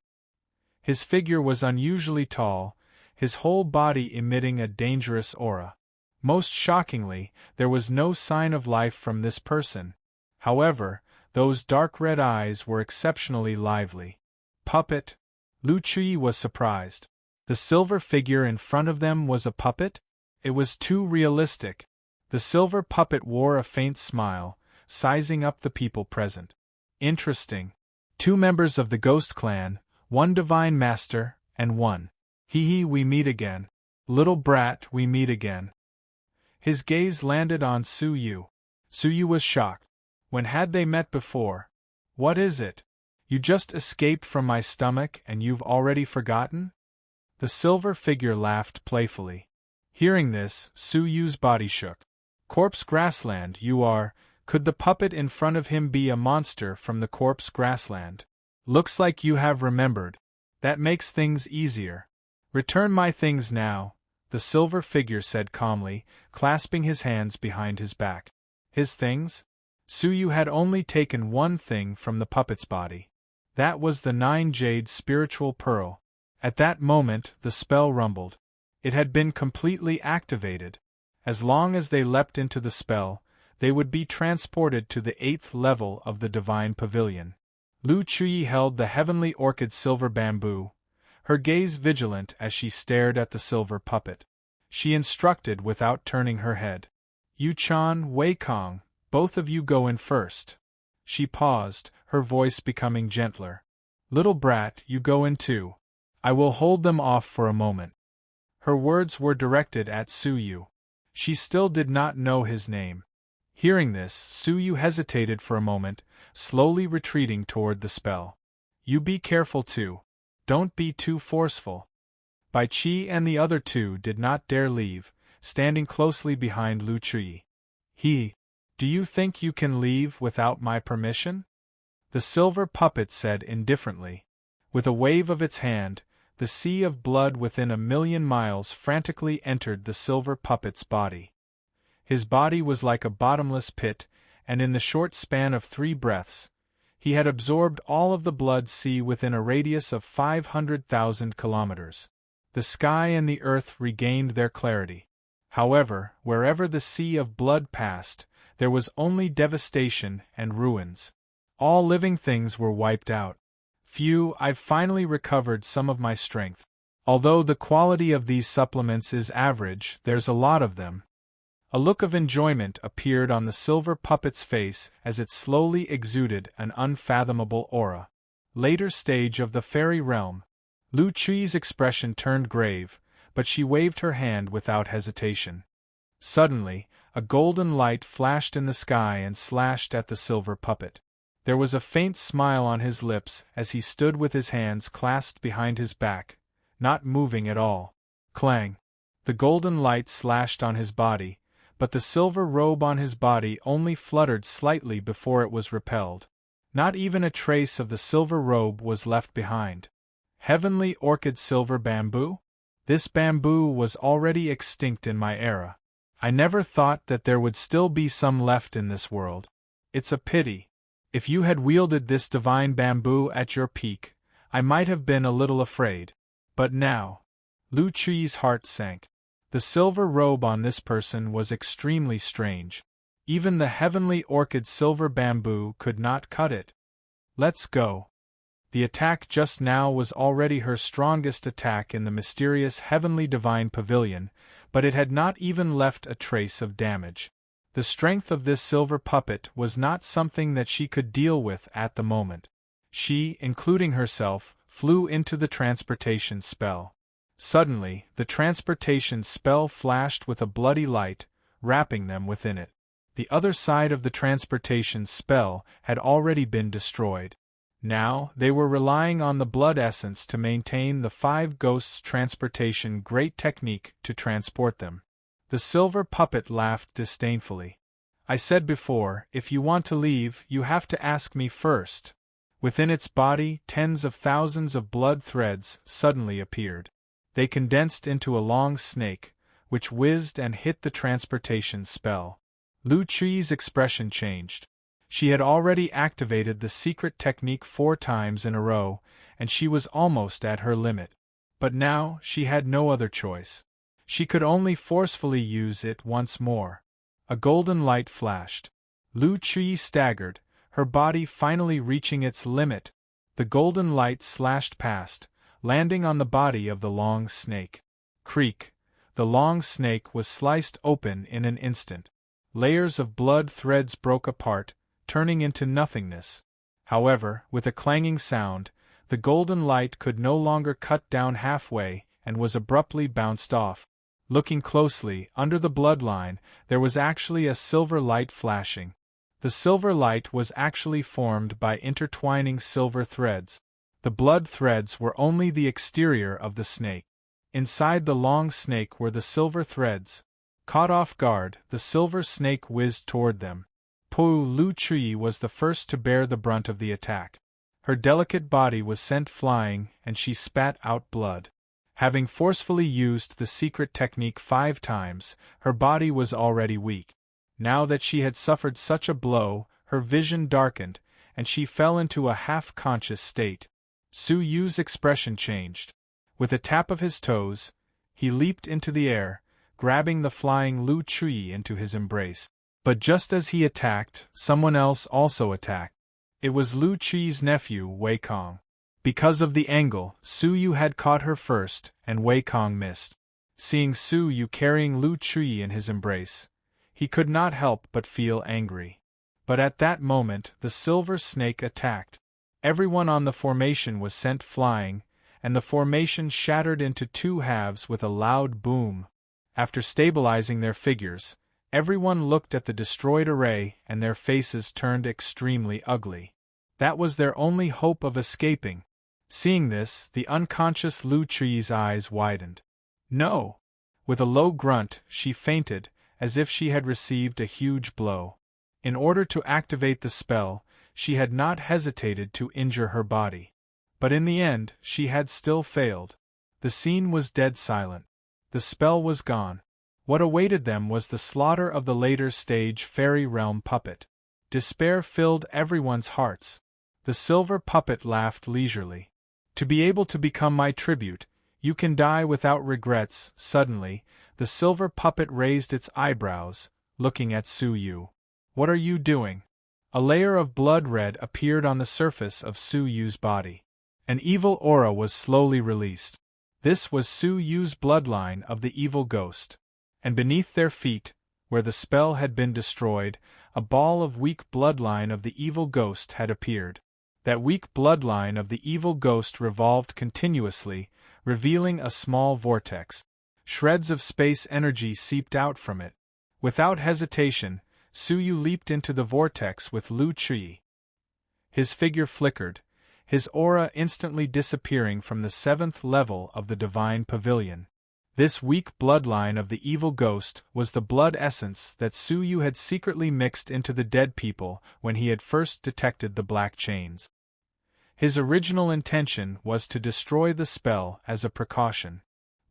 His figure was unusually tall, his whole body emitting a dangerous aura. Most shockingly, there was no sign of life from this person. However, those dark red eyes were exceptionally lively. Puppet? Lu Qi was surprised. The silver figure in front of them was a puppet? It was too realistic. The silver puppet wore a faint smile, sizing up the people present. Interesting. 2 members of the Ghost Clan, 1 Divine Master, and 1. Hee hee, we meet again. Little brat, we meet again. His gaze landed on Su Yu. Su Yu was shocked. When had they met before? What is it? You just escaped from my stomach and you've already forgotten? The silver figure laughed playfully. Hearing this, Su Yu's body shook. Corpse Grassland, you are. Could the puppet in front of him be a monster from the Corpse Grassland? Looks like you have remembered. That makes things easier. Return my things now, the silver figure said calmly, clasping his hands behind his back. His things? Su Yu had only taken one thing from the puppet's body. That was the 9-jade spiritual pearl. At that moment, the spell rumbled. It had been completely activated. As long as they leapt into the spell, they would be transported to the 8th level of the Divine Pavilion. Lu Chuyi held the heavenly orchid silver bamboo, her gaze vigilant as she stared at the silver puppet. She instructed without turning her head. Yu-chan, Wei-kong, both of you go in first. She paused, her voice becoming gentler. Little brat, you go in too. I will hold them off for a moment. Her words were directed at Su Yu. She still did not know his name. Hearing this, Su Yu hesitated for a moment, slowly retreating toward the spell. You be careful too. Don't be too forceful. Bai Qi and the other two did not dare leave, standing closely behind Lu Chuyi. Do you think you can leave without my permission? The silver puppet said indifferently. With a wave of its hand, the sea of blood within 1,000,000 miles frantically entered the silver puppet's body. His body was like a bottomless pit, and in the short span of 3 breaths, he had absorbed all of the blood sea within a radius of 500,000 kilometers. The sky and the earth regained their clarity. However, wherever the sea of blood passed, there was only devastation and ruins. All living things were wiped out. Phew, I've finally recovered some of my strength. Although the quality of these supplements is average, there's a lot of them. A look of enjoyment appeared on the silver puppet's face as it slowly exuded an unfathomable aura. Later stage of the fairy realm. Lu Chuyi's expression turned grave, but she waved her hand without hesitation. Suddenly, a golden light flashed in the sky and slashed at the silver puppet. There was a faint smile on his lips as he stood with his hands clasped behind his back, not moving at all. Clang! The golden light slashed on his body, but the silver robe on his body only fluttered slightly before it was repelled. Not even a trace of the silver robe was left behind. Heavenly orchid silver bamboo? This bamboo was already extinct in my era. I never thought that there would still be some left in this world. It's a pity. If you had wielded this divine bamboo at your peak, I might have been a little afraid. But now... Lu Chuyi's heart sank. The silver robe on this person was extremely strange. Even the heavenly orchid silver bamboo could not cut it. Let's go. The attack just now was already her strongest attack in the mysterious heavenly divine pavilion, but it had not even left a trace of damage. The strength of this silver puppet was not something that she could deal with at the moment. She, including herself, flew into the transportation spell. Suddenly, the transportation spell flashed with a bloody light, wrapping them within it. The other side of the transportation spell had already been destroyed. Now, they were relying on the blood essence to maintain the 5 ghosts' transportation great technique to transport them. The silver puppet laughed disdainfully. I said before, if you want to leave, you have to ask me first. Within its body, tens of thousands of blood threads suddenly appeared. They condensed into a long snake, which whizzed and hit the transportation spell. Lu Chuyi's expression changed. She had already activated the secret technique 4 times in a row, and she was almost at her limit. But now, she had no other choice. She could only forcefully use it once more. A golden light flashed. Lu Chuyi staggered, her body finally reaching its limit. The golden light slashed past, landing on the body of the long snake. Creak! The long snake was sliced open in an instant. Layers of blood threads broke apart, turning into nothingness. However, with a clanging sound, the golden light could no longer cut down halfway and was abruptly bounced off. Looking closely, under the bloodline, there was actually a silver light flashing. The silver light was actually formed by intertwining silver threads. The blood threads were only the exterior of the snake. Inside the long snake were the silver threads. Caught off guard, the silver snake whizzed toward them. Po Lu Chui was the first to bear the brunt of the attack. Her delicate body was sent flying, and she spat out blood. Having forcefully used the secret technique 5 times, her body was already weak. Now that she had suffered such a blow, her vision darkened, and she fell into a half-conscious state. Su Yu's expression changed. With a tap of his toes, he leaped into the air, grabbing the flying Lu Chui into his embrace. But just as he attacked, someone else also attacked. It was Lu Chui's nephew, Wei Kong. Because of the angle, Su Yu had caught her first, and Wei Kong missed. Seeing Su Yu carrying Lu Chui in his embrace, he could not help but feel angry. But at that moment, the silver snake attacked. Everyone on the formation was sent flying, and the formation shattered into 2 halves with a loud boom. After stabilizing their figures, everyone looked at the destroyed array and their faces turned extremely ugly. That was their only hope of escaping. Seeing this, the unconscious Lu Chui's eyes widened. No! With a low grunt, she fainted, as if she had received a huge blow. In order to activate the spell, she had not hesitated to injure her body. But in the end, she had still failed. The scene was dead silent. The spell was gone. What awaited them was the slaughter of the later stage fairy realm puppet. Despair filled everyone's hearts. The silver puppet laughed leisurely. To be able to become my tribute, you can die without regrets. Suddenly, the silver puppet raised its eyebrows, looking at Su Yu. What are you doing? A layer of blood red appeared on the surface of Su Yu's body. An evil aura was slowly released. This was Su Yu's bloodline of the evil ghost. And beneath their feet, where the spell had been destroyed, a ball of weak bloodline of the evil ghost had appeared. That weak bloodline of the evil ghost revolved continuously, revealing a small vortex. Shreds of space energy seeped out from it. Without hesitation, Su Yu leaped into the vortex with Lu Chui. His figure flickered, his aura instantly disappearing from the 7th level of the divine pavilion. This weak bloodline of the evil ghost was the blood essence that Su Yu had secretly mixed into the dead people when he had first detected the black chains. His original intention was to destroy the spell as a precaution.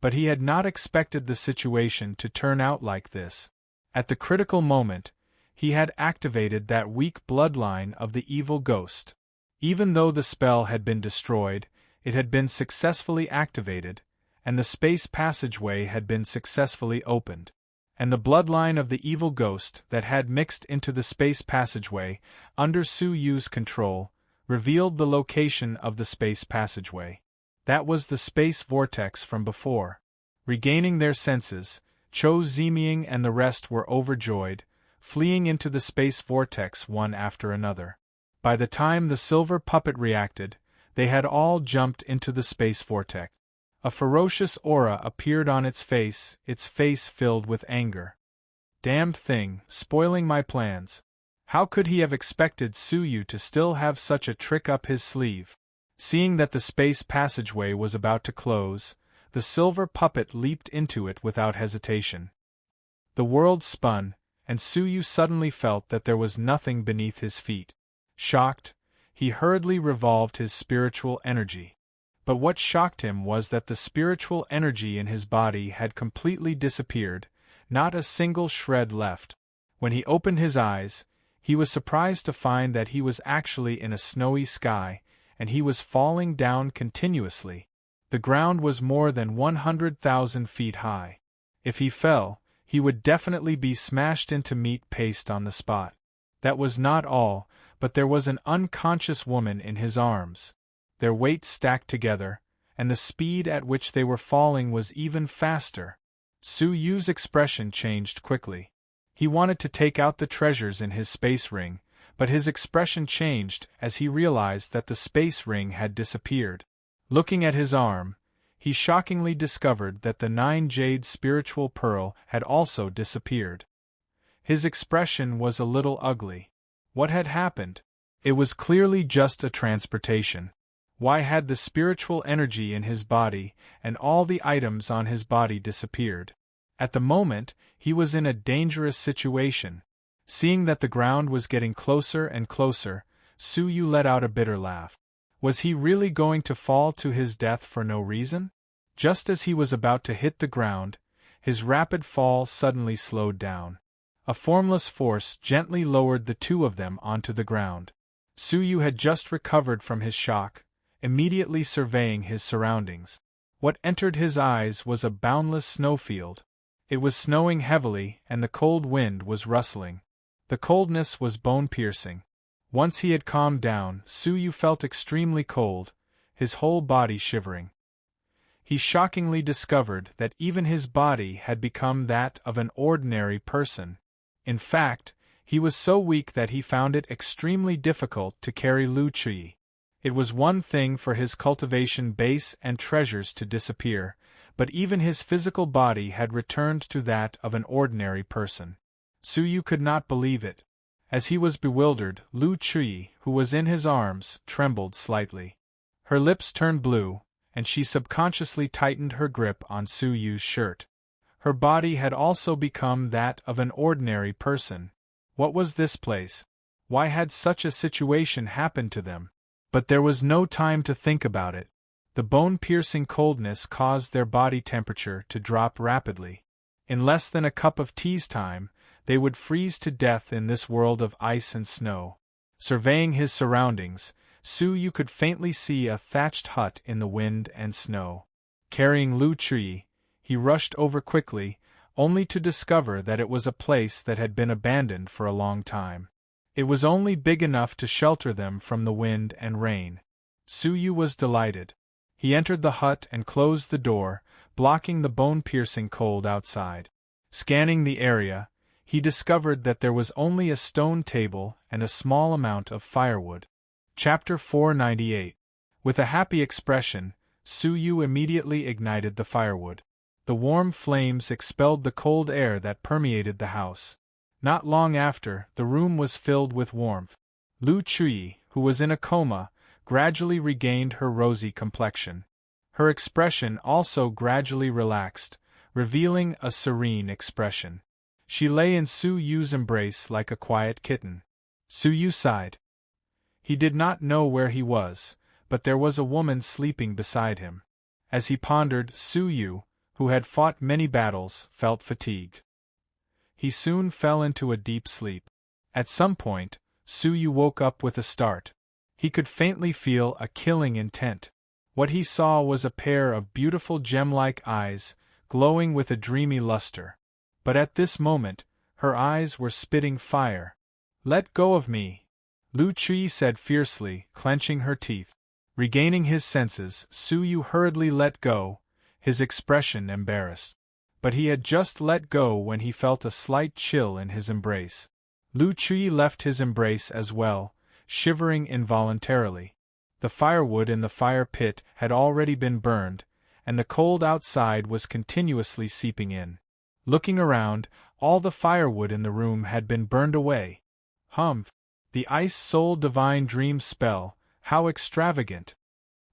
But he had not expected the situation to turn out like this. At the critical moment, he had activated that weak bloodline of the evil ghost. Even though the spell had been destroyed, it had been successfully activated, and the space passageway had been successfully opened. And the bloodline of the evil ghost that had mixed into the space passageway, under Su Yu's control, revealed the location of the space passageway. That was the space vortex from before. Regaining their senses, Cho Ziming and the rest were overjoyed, fleeing into the space vortex one after another. By the time the silver puppet reacted, they had all jumped into the space vortex. A ferocious aura appeared on its face filled with anger. Damned thing, spoiling my plans. How could he have expected Su Yu to still have such a trick up his sleeve? Seeing that the space passageway was about to close, the silver puppet leaped into it without hesitation. The world spun, and Su Yu suddenly felt that there was nothing beneath his feet. Shocked, he hurriedly revolved his spiritual energy. But what shocked him was that the spiritual energy in his body had completely disappeared, not a single shred left. When he opened his eyes, he was surprised to find that he was actually in a snowy sky, and he was falling down continuously. The ground was more than 100,000 feet high. If he fell, he would definitely be smashed into meat paste on the spot. That was not all, but there was an unconscious woman in his arms. Their weight stacked together, and the speed at which they were falling was even faster. Su Yu's expression changed quickly. He wanted to take out the treasures in his space ring, but his expression changed as he realized that the space ring had disappeared. Looking at his arm, he shockingly discovered that the 9-jade spiritual pearl had also disappeared. His expression was a little ugly. What had happened? It was clearly just a transportation. Why had the spiritual energy in his body and all the items on his body disappeared? At the moment, he was in a dangerous situation. Seeing that the ground was getting closer and closer, Suyu let out a bitter laugh. Was he really going to fall to his death for no reason? Just as he was about to hit the ground, his rapid fall suddenly slowed down. A formless force gently lowered the two of them onto the ground. Suyu had just recovered from his shock, immediately surveying his surroundings. What entered his eyes was a boundless snowfield. It was snowing heavily and the cold wind was rustling. The coldness was bone-piercing. Once he had calmed down, Suyu felt extremely cold, his whole body shivering. He shockingly discovered that even his body had become that of an ordinary person. In fact, he was so weak that he found it extremely difficult to carry Lu Chui. It was one thing for his cultivation base and treasures to disappear, but even his physical body had returned to that of an ordinary person. Suyu could not believe it. As he was bewildered, Lu Chui, who was in his arms, trembled slightly. Her lips turned blue, and she subconsciously tightened her grip on Suyu's shirt. Her body had also become that of an ordinary person. What was this place? Why had such a situation happened to them? But there was no time to think about it. The bone-piercing coldness caused their body temperature to drop rapidly. In less than a cup of tea's time, they would freeze to death in this world of ice and snow. Surveying his surroundings, Suyu could faintly see a thatched hut in the wind and snow. Carrying Lu Chui, he rushed over quickly, only to discover that it was a place that had been abandoned for a long time. It was only big enough to shelter them from the wind and rain. Suyu was delighted. He entered the hut and closed the door, blocking the bone-piercing cold outside. Scanning the area, he discovered that there was only a stone table and a small amount of firewood. Chapter 498. With a happy expression, Suyu immediately ignited the firewood. The warm flames expelled the cold air that permeated the house. Not long after, the room was filled with warmth. Lu Chui, who was in a coma, gradually regained her rosy complexion. Her expression also gradually relaxed, revealing a serene expression. She lay in Suyu's embrace like a quiet kitten. Suyu sighed. He did not know where he was, but there was a woman sleeping beside him. As he pondered, Suyu, who had fought many battles, felt fatigued. He soon fell into a deep sleep. At some point, Suyu woke up with a start. He could faintly feel a killing intent. What he saw was a pair of beautiful gem-like eyes, glowing with a dreamy luster. But at this moment, her eyes were spitting fire. "Let go of me," Lu Chui said fiercely, clenching her teeth. Regaining his senses, Suyu hurriedly let go, his expression embarrassed. But he had just let go when he felt a slight chill in his embrace. Lu Chui left his embrace as well, shivering involuntarily. The firewood in the fire pit had already been burned, and the cold outside was continuously seeping in. Looking around, all the firewood in the room had been burned away. Humph! The Ice Soul Divine Dream spell, how extravagant!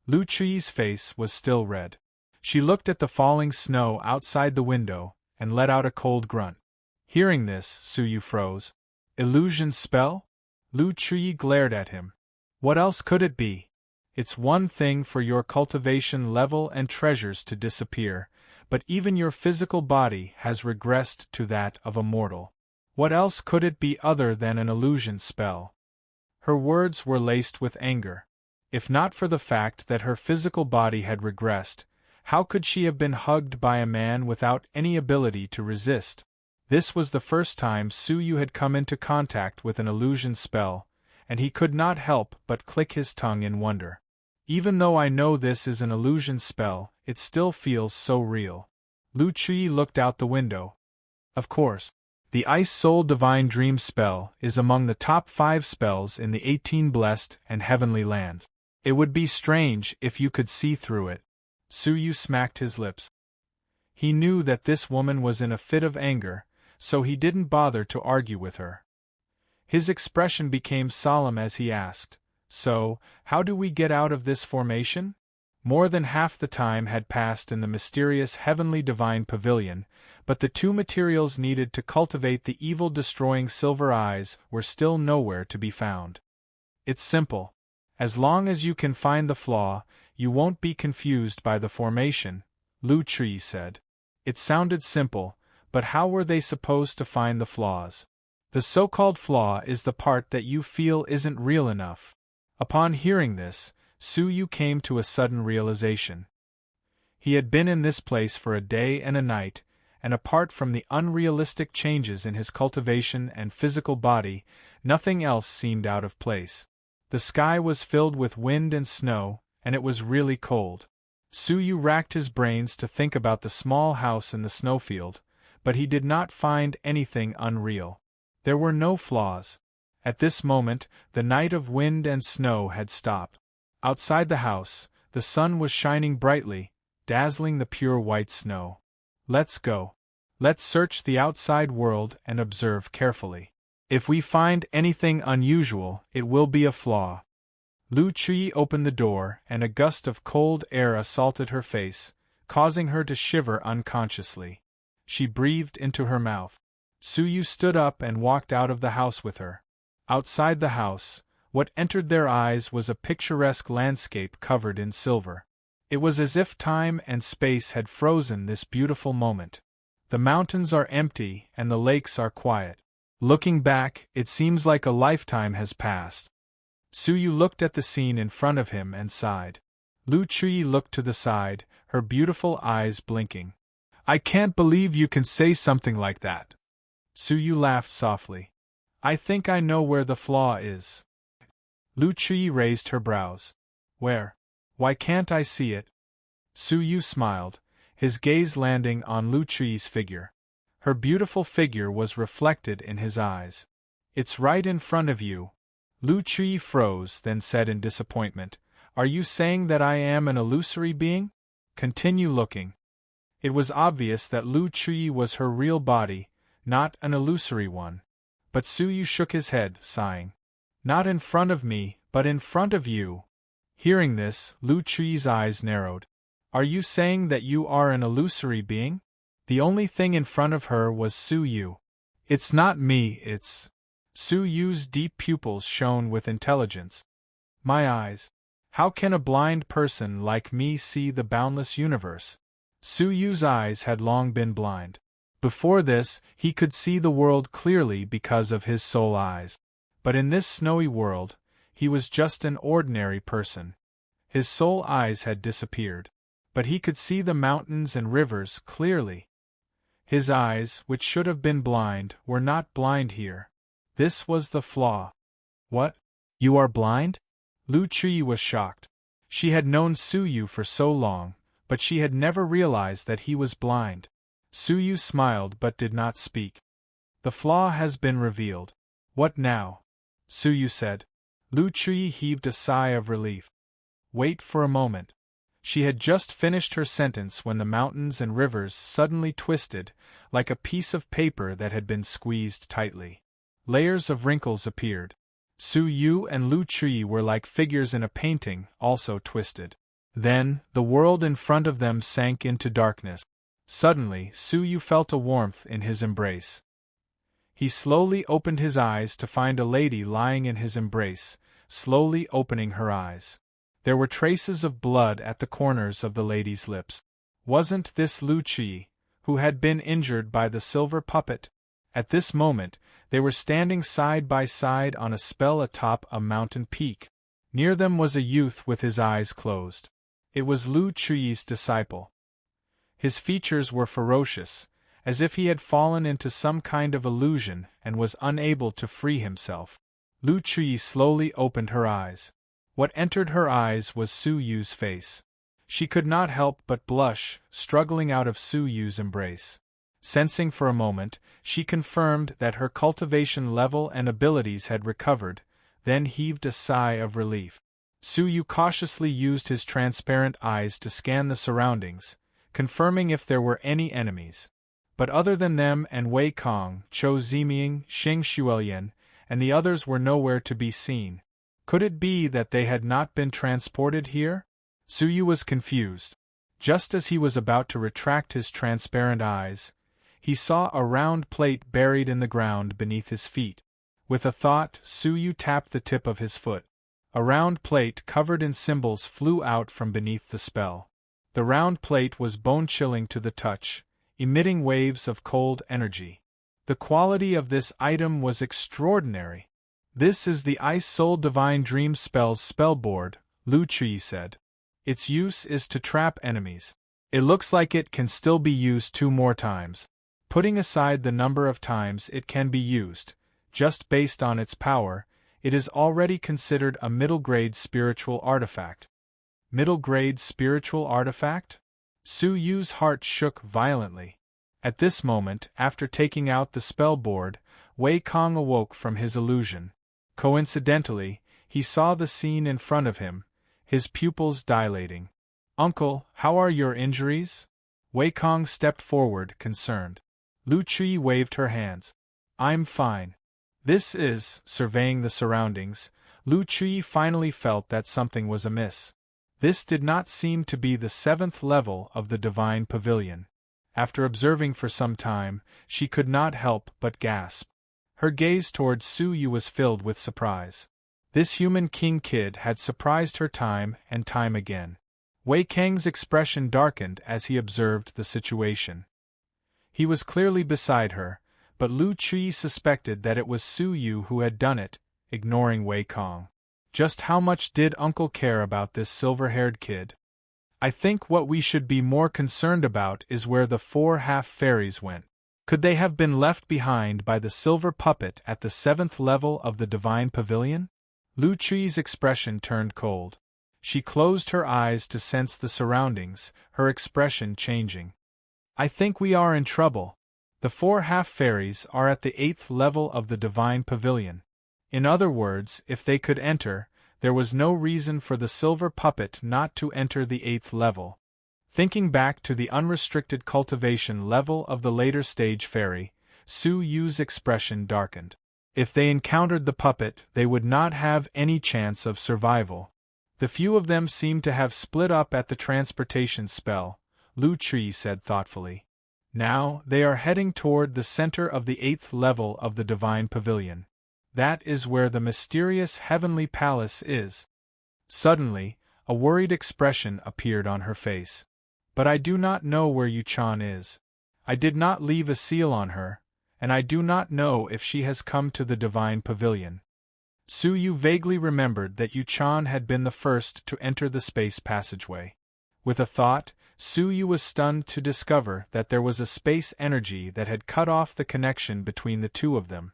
Lu Chui's face was still red. She looked at the falling snow outside the window, and let out a cold grunt. Hearing this, Suyu froze. Illusion spell? Lu Chui glared at him. What else could it be? It's one thing for your cultivation level and treasures to disappear, but even your physical body has regressed to that of a mortal. What else could it be other than an illusion spell? Her words were laced with anger. If not for the fact that her physical body had regressed, how could she have been hugged by a man without any ability to resist? This was the first time Suyu had come into contact with an illusion spell, and he could not help but click his tongue in wonder. Even though I know this is an illusion spell, it still feels so real. Lu Chui looked out the window. Of course, the Ice Soul Divine Dream spell is among the top 5 spells in the 18 Blessed and Heavenly Lands. It would be strange if you could see through it. Su Yu smacked his lips. He knew that this woman was in a fit of anger, so he didn't bother to argue with her. His expression became solemn as he asked, "So, how do we get out of this formation?" More than half the time had passed in the mysterious heavenly divine pavilion, but the two materials needed to cultivate the evil-destroying silver eyes were still nowhere to be found. "It's simple. As long as you can find the flaw, you won't be confused by the formation," Lu Chui said. It sounded simple, but how were they supposed to find the flaws? The so-called flaw is the part that you feel isn't real enough. Upon hearing this, Su Yu came to a sudden realization. He had been in this place for a day and a night, and apart from the unrealistic changes in his cultivation and physical body, nothing else seemed out of place. The sky was filled with wind and snow, and it was really cold. Su Yu racked his brains to think about the small house in the snowfield, but he did not find anything unreal. There were no flaws. At this moment, the night of wind and snow had stopped. Outside the house, the sun was shining brightly, dazzling the pure white snow. "Let's go. Let's search the outside world and observe carefully. If we find anything unusual, it will be a flaw." Lu Chui opened the door, and a gust of cold air assaulted her face, causing her to shiver unconsciously. She breathed into her mouth. Su Yu stood up and walked out of the house with her. Outside the house, what entered their eyes was a picturesque landscape covered in silver. It was as if time and space had frozen this beautiful moment. The mountains are empty and the lakes are quiet. Looking back, it seems like a lifetime has passed. Su Yu looked at the scene in front of him and sighed. Lu Chui looked to the side, her beautiful eyes blinking. "I can't believe you can say something like that." Su Yu laughed softly. "I think I know where the flaw is." Lu Chui raised her brows. "Where? Why can't I see it?" Su Yu smiled, his gaze landing on Lu Chui's figure. Her beautiful figure was reflected in his eyes. "It's right in front of you." Lu Chui froze, then said in disappointment, "Are you saying that I am an illusory being? Continue looking." It was obvious that Lu Chui was her real body, not an illusory one. But Su Yu shook his head, sighing. "Not in front of me, but in front of you." Hearing this, Lu Chui's eyes narrowed. "Are you saying that you are an illusory being?" The only thing in front of her was Su Yu. "It's not me, it's—" Su Yu's deep pupils shone with intelligence. "My eyes. How can a blind person like me see the boundless universe?" Su Yu's eyes had long been blind. Before this, he could see the world clearly because of his soul eyes. But in this snowy world, he was just an ordinary person. His soul eyes had disappeared. But he could see the mountains and rivers clearly. His eyes, which should have been blind, were not blind here. This was the flaw. "What? You are blind?" Lu Chui was shocked. She had known Su Yu for so long, but she had never realized that he was blind. Su Yu smiled but did not speak. "The flaw has been revealed. What now?" Su Yu said. Lu Chui heaved a sigh of relief. "Wait for a moment." She had just finished her sentence when the mountains and rivers suddenly twisted, like a piece of paper that had been squeezed tightly. Layers of wrinkles appeared. Su Yu and Lu Chui were like figures in a painting, also twisted. Then, the world in front of them sank into darkness. Suddenly, Su Yu felt a warmth in his embrace. He slowly opened his eyes to find a lady lying in his embrace, slowly opening her eyes. There were traces of blood at the corners of the lady's lips. Wasn't this Lu Chui, who had been injured by the silver puppet? At this moment, they were standing side by side on a spell atop a mountain peak. Near them was a youth with his eyes closed. It was Lu Chui's disciple. His features were ferocious, as if he had fallen into some kind of illusion and was unable to free himself. Lu Chui slowly opened her eyes. What entered her eyes was Su Yu's face. She could not help but blush, struggling out of Su Yu's embrace. Sensing for a moment, she confirmed that her cultivation level and abilities had recovered, then heaved a sigh of relief. Su Yu cautiously used his transparent eyes to scan the surroundings, confirming if there were any enemies. But other than them and Wei Kong, Chou Ziming, Xing Xuelian, and the others were nowhere to be seen. Could it be that they had not been transported here? Su Yu was confused. Just as he was about to retract his transparent eyes, he saw a round plate buried in the ground beneath his feet. With a thought, Su Yu tapped the tip of his foot. A round plate covered in symbols flew out from beneath the spell. The round plate was bone-chilling to the touch, emitting waves of cold energy. The quality of this item was extraordinary. "This is the Ice Soul Divine Dream Spells spellboard," Lu Chui said. "Its use is to trap enemies. It looks like it can still be used 2 more times. Putting aside the number of times it can be used, just based on its power, it is already considered a middle-grade spiritual artifact." Middle-grade spiritual artifact? Su Yu's heart shook violently. At this moment, after taking out the spellboard, Wei Kong awoke from his illusion. Coincidentally, he saw the scene in front of him, his pupils dilating. "Uncle, how are your injuries?" Wei Kong stepped forward, concerned. Lu Chui waved her hands. "I'm fine." This is, surveying the surroundings, Lu Chui finally felt that something was amiss. This did not seem to be the 7th level of the Divine Pavilion. After observing for some time, she could not help but gasp. Her gaze toward Su Yu was filled with surprise. This human king kid had surprised her time and time again. Wei Kang's expression darkened as he observed the situation. He was clearly beside her, but Lu Chui suspected that it was Su Yu who had done it, ignoring Wei Kong. Just how much did Uncle care about this silver-haired kid? "I think what we should be more concerned about is where the 4 half-fairies went. Could they have been left behind by the silver puppet at the 7th level of the Divine Pavilion?" Lu Chui's expression turned cold. She closed her eyes to sense the surroundings, her expression changing. "I think we are in trouble. The 4 half-fairies are at the 8th level of the Divine Pavilion. In other words, if they could enter, there was no reason for the silver puppet not to enter the 8th level." Thinking back to the unrestricted cultivation level of the later stage fairy, Su Yu's expression darkened. If they encountered the puppet, they would not have any chance of survival. "The few of them seem to have split up at the transportation spell," Lu Chui said thoughtfully. "Now, they are heading toward the center of the 8th level of the Divine Pavilion. That is where the mysterious Heavenly Palace is." Suddenly, a worried expression appeared on her face. "But I do not know where Yu-chan is. I did not leave a seal on her, and I do not know if she has come to the Divine Pavilion." Su Yu vaguely remembered that Yu-chan had been the first to enter the space passageway. With a thought, Su Yu was stunned to discover that there was a space energy that had cut off the connection between the two of them.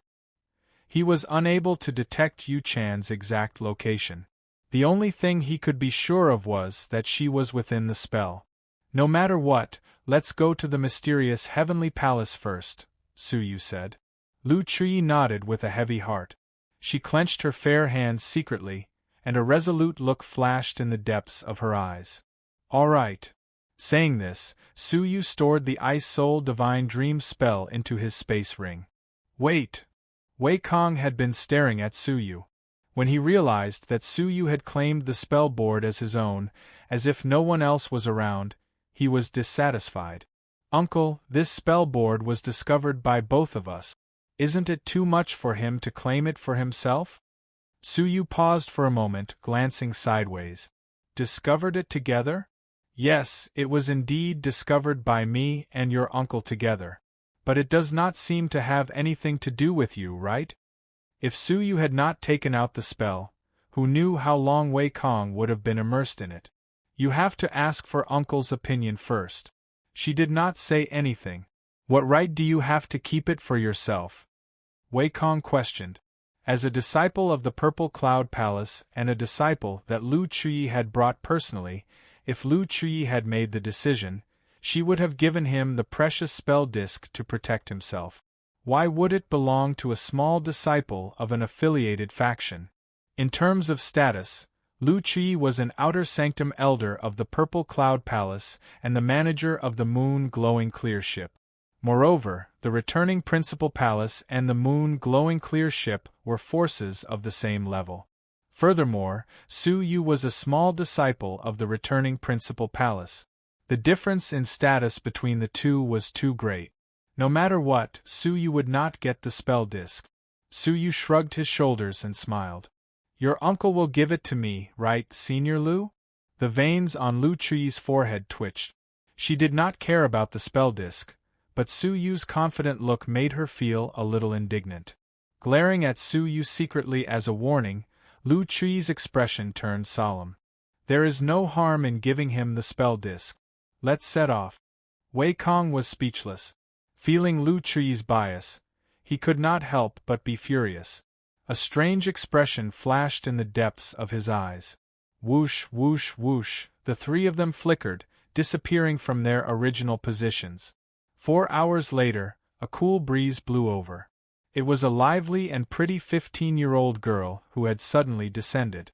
He was unable to detect Yu-chan's exact location. The only thing he could be sure of was that she was within the spell. "No matter what, let's go to the mysterious Heavenly Palace first," Su Yu said. Lu Chui nodded with a heavy heart. She clenched her fair hands secretly, and a resolute look flashed in the depths of her eyes. "All right." Saying this, Su Yu stored the Ice Soul Divine Dream spell into his space ring. "Wait!" Wei Kong had been staring at Su Yu. When he realized that Su Yu had claimed the spell board as his own, as if no one else was around, he was dissatisfied. "Uncle, this spell board was discovered by both of us. Isn't it too much for him to claim it for himself?" Su Yu paused for a moment, glancing sideways. "Discovered it together?" "Yes, it was indeed discovered by me and your uncle together. But it does not seem to have anything to do with you, right?" If Su Yu had not taken out the spell, who knew how long Wei Kong would have been immersed in it? "You have to ask for Uncle's opinion first." She did not say anything. "What right do you have to keep it for yourself?" Wei Kong questioned. As a disciple of the Purple Cloud Palace and a disciple that Lu Chui had brought personally, if Lu Chui had made the decision, she would have given him the precious spell disc to protect himself. Why would it belong to a small disciple of an affiliated faction? In terms of status, Lu Qi was an outer sanctum elder of the Purple Cloud Palace and the manager of the Moon Glowing Clear ship. Moreover, the returning Principal Palace and the Moon Glowing Clear ship were forces of the same level. Furthermore, Su Yu was a small disciple of the returning Principal Palace. The difference in status between the two was too great. No matter what, Su Yu would not get the spell disc. Su Yu shrugged his shoulders and smiled. Your uncle will give it to me, right, Senior Lu? The veins on Lu Qi's forehead twitched. She did not care about the spell disc, but Su Yu's confident look made her feel a little indignant. Glaring at Su Yu secretly as a warning, Lu Qi's expression turned solemn. There is no harm in giving him the spell disc. Let's set off. Wei Kong was speechless. Feeling Lu Qi's bias, he could not help but be furious. A strange expression flashed in the depths of his eyes. Whoosh, whoosh, whoosh, the three of them flickered, disappearing from their original positions. 4 hours later, a cool breeze blew over. It was a lively and pretty 15-year-old girl who had suddenly descended.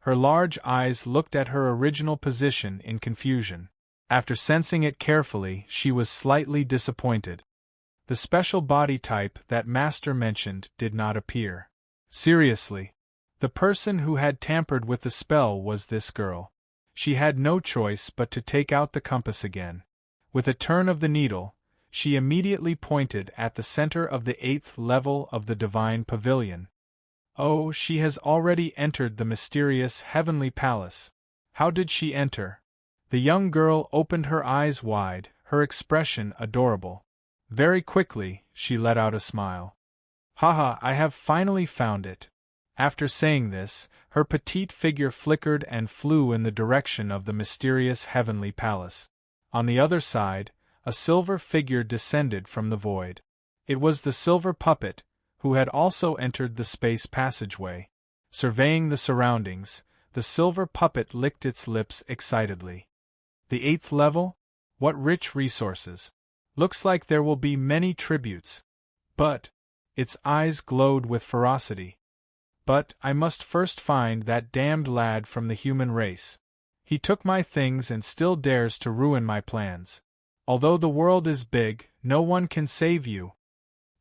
Her large eyes looked at her original position in confusion. After sensing it carefully, she was slightly disappointed. The special body type that Master mentioned did not appear. Seriously. The person who had tampered with the spell was this girl. She had no choice but to take out the compass again. With a turn of the needle, she immediately pointed at the center of the 8th level of the Divine Pavilion. Oh, she has already entered the mysterious Heavenly Palace. How did she enter? The young girl opened her eyes wide, her expression adorable. Very quickly, she let out a smile. Haha, I have finally found it. After saying this, her petite figure flickered and flew in the direction of the mysterious Heavenly Palace. On the other side, a silver figure descended from the void. It was the silver puppet, who had also entered the space passageway. Surveying the surroundings, the silver puppet licked its lips excitedly. The 8th level? What rich resources! Looks like there will be many tributes. But its eyes glowed with ferocity. But I must first find that damned lad from the human race. He took my things and still dares to ruin my plans. Although the world is big, no one can save you.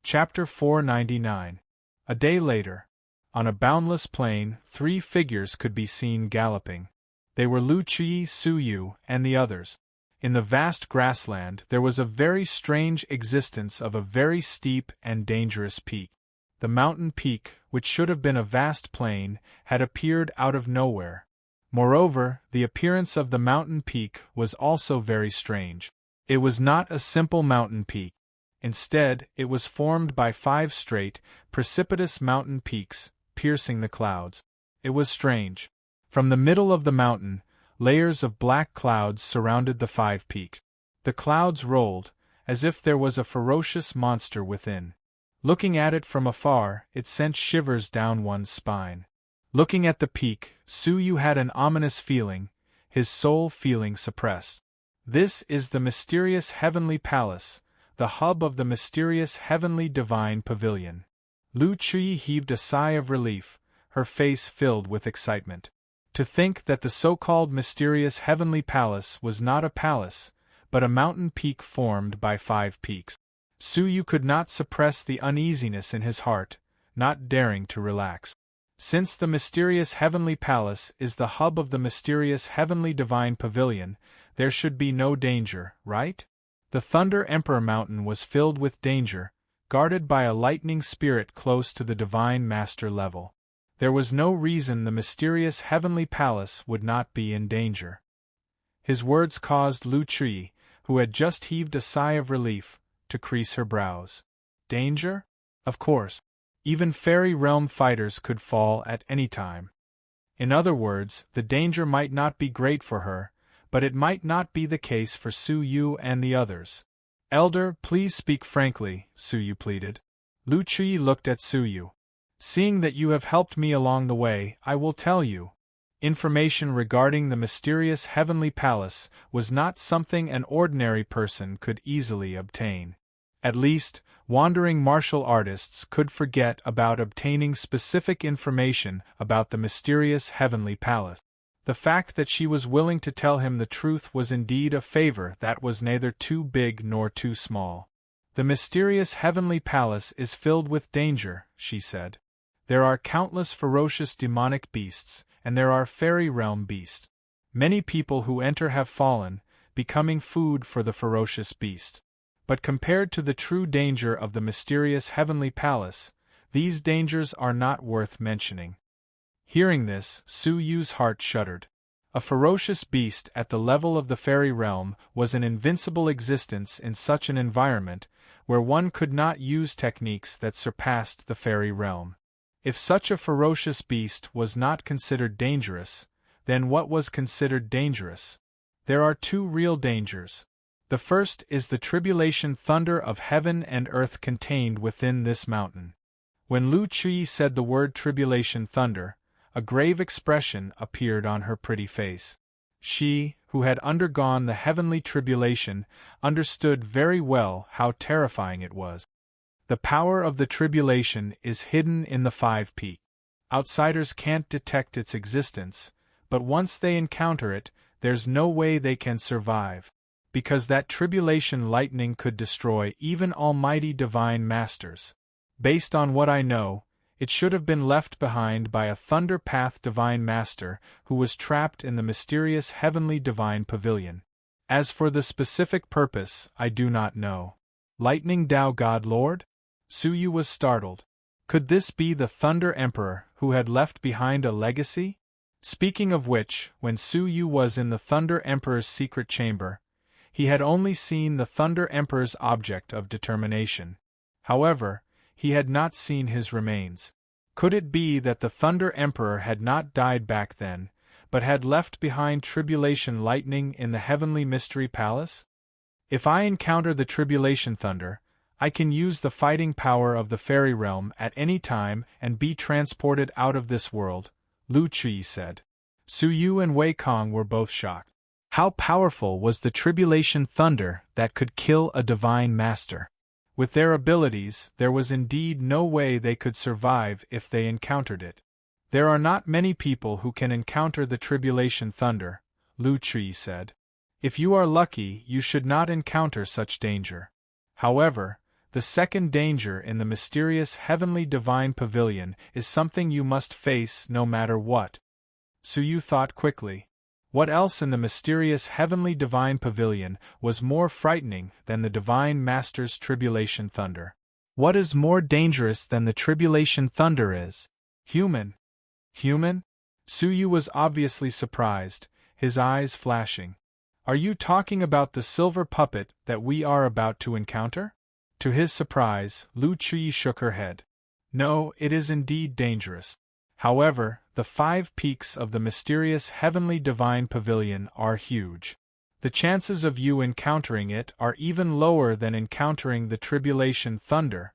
Chapter 499. A day later. On a boundless plain, 3 figures could be seen galloping. They were Lu Qi, Su Yu, and the others. In the vast grassland there was a very strange existence of a very steep and dangerous peak. The mountain peak, which should have been a vast plain, had appeared out of nowhere. Moreover, the appearance of the mountain peak was also very strange. It was not a simple mountain peak. Instead, it was formed by 5 straight, precipitous mountain peaks, piercing the clouds. It was strange. From the middle of the mountain, layers of black clouds surrounded the 5 peaks. The clouds rolled, as if there was a ferocious monster within. Looking at it from afar, it sent shivers down one's spine. Looking at the peak, Su Yu had an ominous feeling, his soul feeling suppressed. This is the mysterious Heavenly Palace, the hub of the mysterious Heavenly Divine Pavilion. Lu Qi heaved a sigh of relief, her face filled with excitement. To think that the so-called mysterious Heavenly Palace was not a palace, but a mountain peak formed by 5 peaks. Su Yu could not suppress the uneasiness in his heart, not daring to relax. Since the mysterious Heavenly Palace is the hub of the mysterious Heavenly Divine Pavilion, there should be no danger, right? The Thunder Emperor Mountain was filled with danger, guarded by a lightning spirit close to the Divine Master level. There was no reason the mysterious Heavenly Palace would not be in danger. His words caused Lu Qi, who had just heaved a sigh of relief, to crease her brows. Danger? Of course. Even Fairy Realm fighters could fall at any time. In other words, the danger might not be great for her, but it might not be the case for Su Yu and the others. Elder, please speak frankly, Su Yu pleaded. Lu Qi looked at Su Yu. Seeing that you have helped me along the way, I will tell you. Information regarding the mysterious Heavenly Palace was not something an ordinary person could easily obtain. At least, wandering martial artists could forget about obtaining specific information about the mysterious Heavenly Palace. The fact that she was willing to tell him the truth was indeed a favor that was neither too big nor too small. "The mysterious heavenly palace is filled with danger," she said. "There are countless ferocious demonic beasts, and there are fairy realm beasts. Many people who enter have fallen, becoming food for the ferocious beast. But compared to the true danger of the mysterious heavenly palace, these dangers are not worth mentioning." Hearing this, Su Yu's heart shuddered. A ferocious beast at the level of the fairy realm was an invincible existence in such an environment, where one could not use techniques that surpassed the fairy realm. If such a ferocious beast was not considered dangerous, then what was considered dangerous? There are two real dangers. The first is the tribulation thunder of heaven and earth contained within this mountain. When Lu Chui said the word tribulation thunder, a grave expression appeared on her pretty face. She, who had undergone the heavenly tribulation, understood very well how terrifying it was. The power of the tribulation is hidden in the 5 peaks. Outsiders can't detect its existence, but once they encounter it, there's no way they can survive. Because that tribulation lightning could destroy even almighty divine masters. Based on what I know, it should have been left behind by a Thunder Path Divine Master who was trapped in the mysterious Heavenly Divine Pavilion. As for the specific purpose, I do not know. Lightning Dao God Lord? Su Yu was startled. Could this be the Thunder Emperor who had left behind a legacy? Speaking of which, when Su Yu was in the Thunder Emperor's secret chamber, he had only seen the Thunder Emperor's object of determination. However, he had not seen his remains. Could it be that the Thunder Emperor had not died back then, but had left behind tribulation lightning in the Heavenly Mystery Palace? If I encounter the tribulation thunder, I can use the fighting power of the fairy realm at any time and be transported out of this world, Lu Chui said. Su Yu and Wei Kong were both shocked. How powerful was the tribulation thunder that could kill a divine master? With their abilities, there was indeed no way they could survive if they encountered it. There are not many people who can encounter the tribulation thunder, Lu Chui said. If you are lucky, you should not encounter such danger. However, the second danger in the mysterious Heavenly Divine Pavilion is something you must face no matter what. Su Yu thought quickly. What else in the mysterious Heavenly Divine Pavilion was more frightening than the Divine Master's tribulation thunder? What is more dangerous than the tribulation thunder is? Human. Human? Su Yu was obviously surprised, his eyes flashing. Are you talking about the silver puppet that we are about to encounter? To his surprise, Lu Chui shook her head. No, it is indeed dangerous. However, the 5 peaks of the mysterious Heavenly Divine Pavilion are huge. The chances of you encountering it are even lower than encountering the tribulation thunder.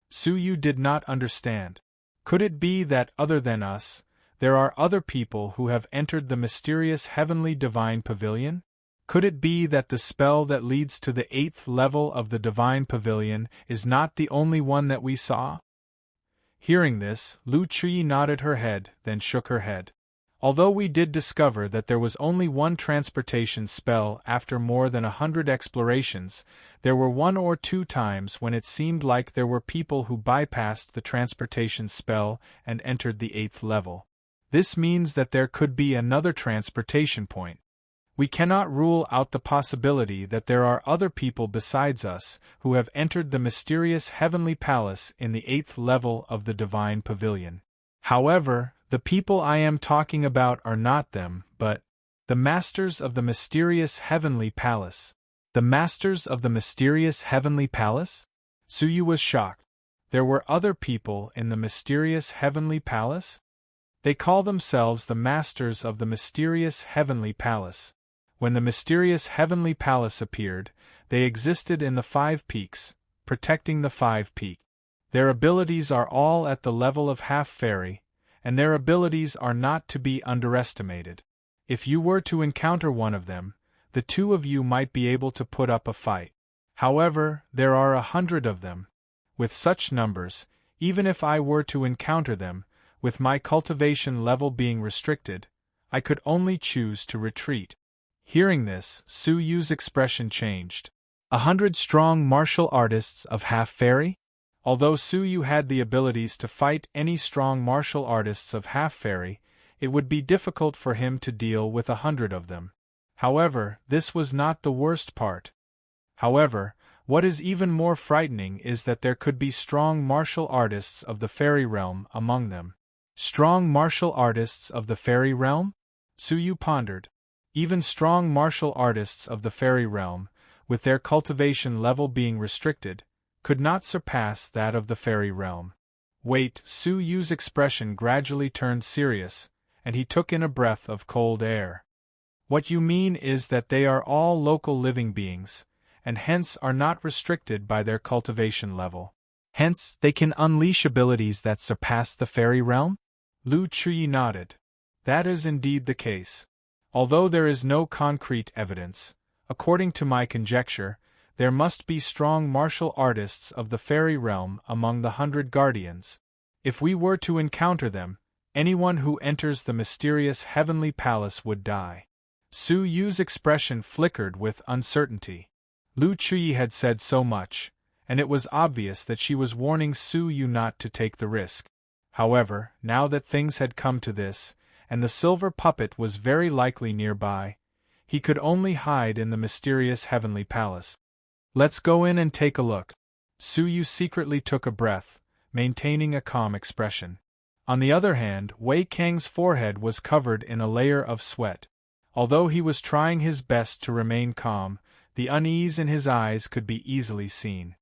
Su Yu did not understand. Could it be that, other than us, there are other people who have entered the mysterious Heavenly Divine Pavilion? Could it be that the spell that leads to the 8th level of the Divine Pavilion is not the only one that we saw? Hearing this, Lu Chui nodded her head, then shook her head. Although we did discover that there was only one transportation spell after more than 100 explorations, there were 1 or 2 times when it seemed like there were people who bypassed the transportation spell and entered the 8th level. This means that there could be another transportation point. We cannot rule out the possibility that there are other people besides us who have entered the mysterious Heavenly Palace in the 8th level of the Divine Pavilion. However, the people I am talking about are not them, but the Masters of the Mysterious Heavenly Palace. The Masters of the Mysterious Heavenly Palace? Su Yu was shocked. There were other people in the Mysterious Heavenly Palace? They call themselves the Masters of the Mysterious Heavenly Palace. When the mysterious Heavenly Palace appeared, they existed in the 5 peaks, protecting the 5 peaks. Their abilities are all at the level of half-fairy, and their abilities are not to be underestimated. If you were to encounter one of them, the 2 of you might be able to put up a fight. However, there are 100 of them. With such numbers, even if I were to encounter them, with my cultivation level being restricted, I could only choose to retreat. Hearing this, Su Yu's expression changed. 100 strong martial artists of half-fairy? Although Su Yu had the abilities to fight any strong martial artists of half-fairy, it would be difficult for him to deal with 100 of them. However, this was not the worst part. However, what is even more frightening is that there could be strong martial artists of the fairy realm among them. Strong martial artists of the fairy realm? Su Yu pondered. Even strong martial artists of the fairy realm, with their cultivation level being restricted, could not surpass that of the fairy realm. Wait, Su Yu's expression gradually turned serious, and he took in a breath of cold air. What you mean is that they are all local living beings, and hence are not restricted by their cultivation level. Hence, they can unleash abilities that surpass the fairy realm? Lu Chuyi nodded. That is indeed the case. Although there is no concrete evidence, according to my conjecture, there must be strong martial artists of the fairy realm among the 100 guardians. If we were to encounter them, anyone who enters the mysterious heavenly palace would die. Su Yu's expression flickered with uncertainty. Lu Chuyi had said so much, and it was obvious that she was warning Su Yu not to take the risk. However, now that things had come to this, and the silver puppet was very likely nearby, he could only hide in the mysterious heavenly palace. Let's go in and take a look. Su Yu secretly took a breath, maintaining a calm expression. On the other hand, Wei Kang's forehead was covered in a layer of sweat. Although he was trying his best to remain calm, the unease in his eyes could be easily seen.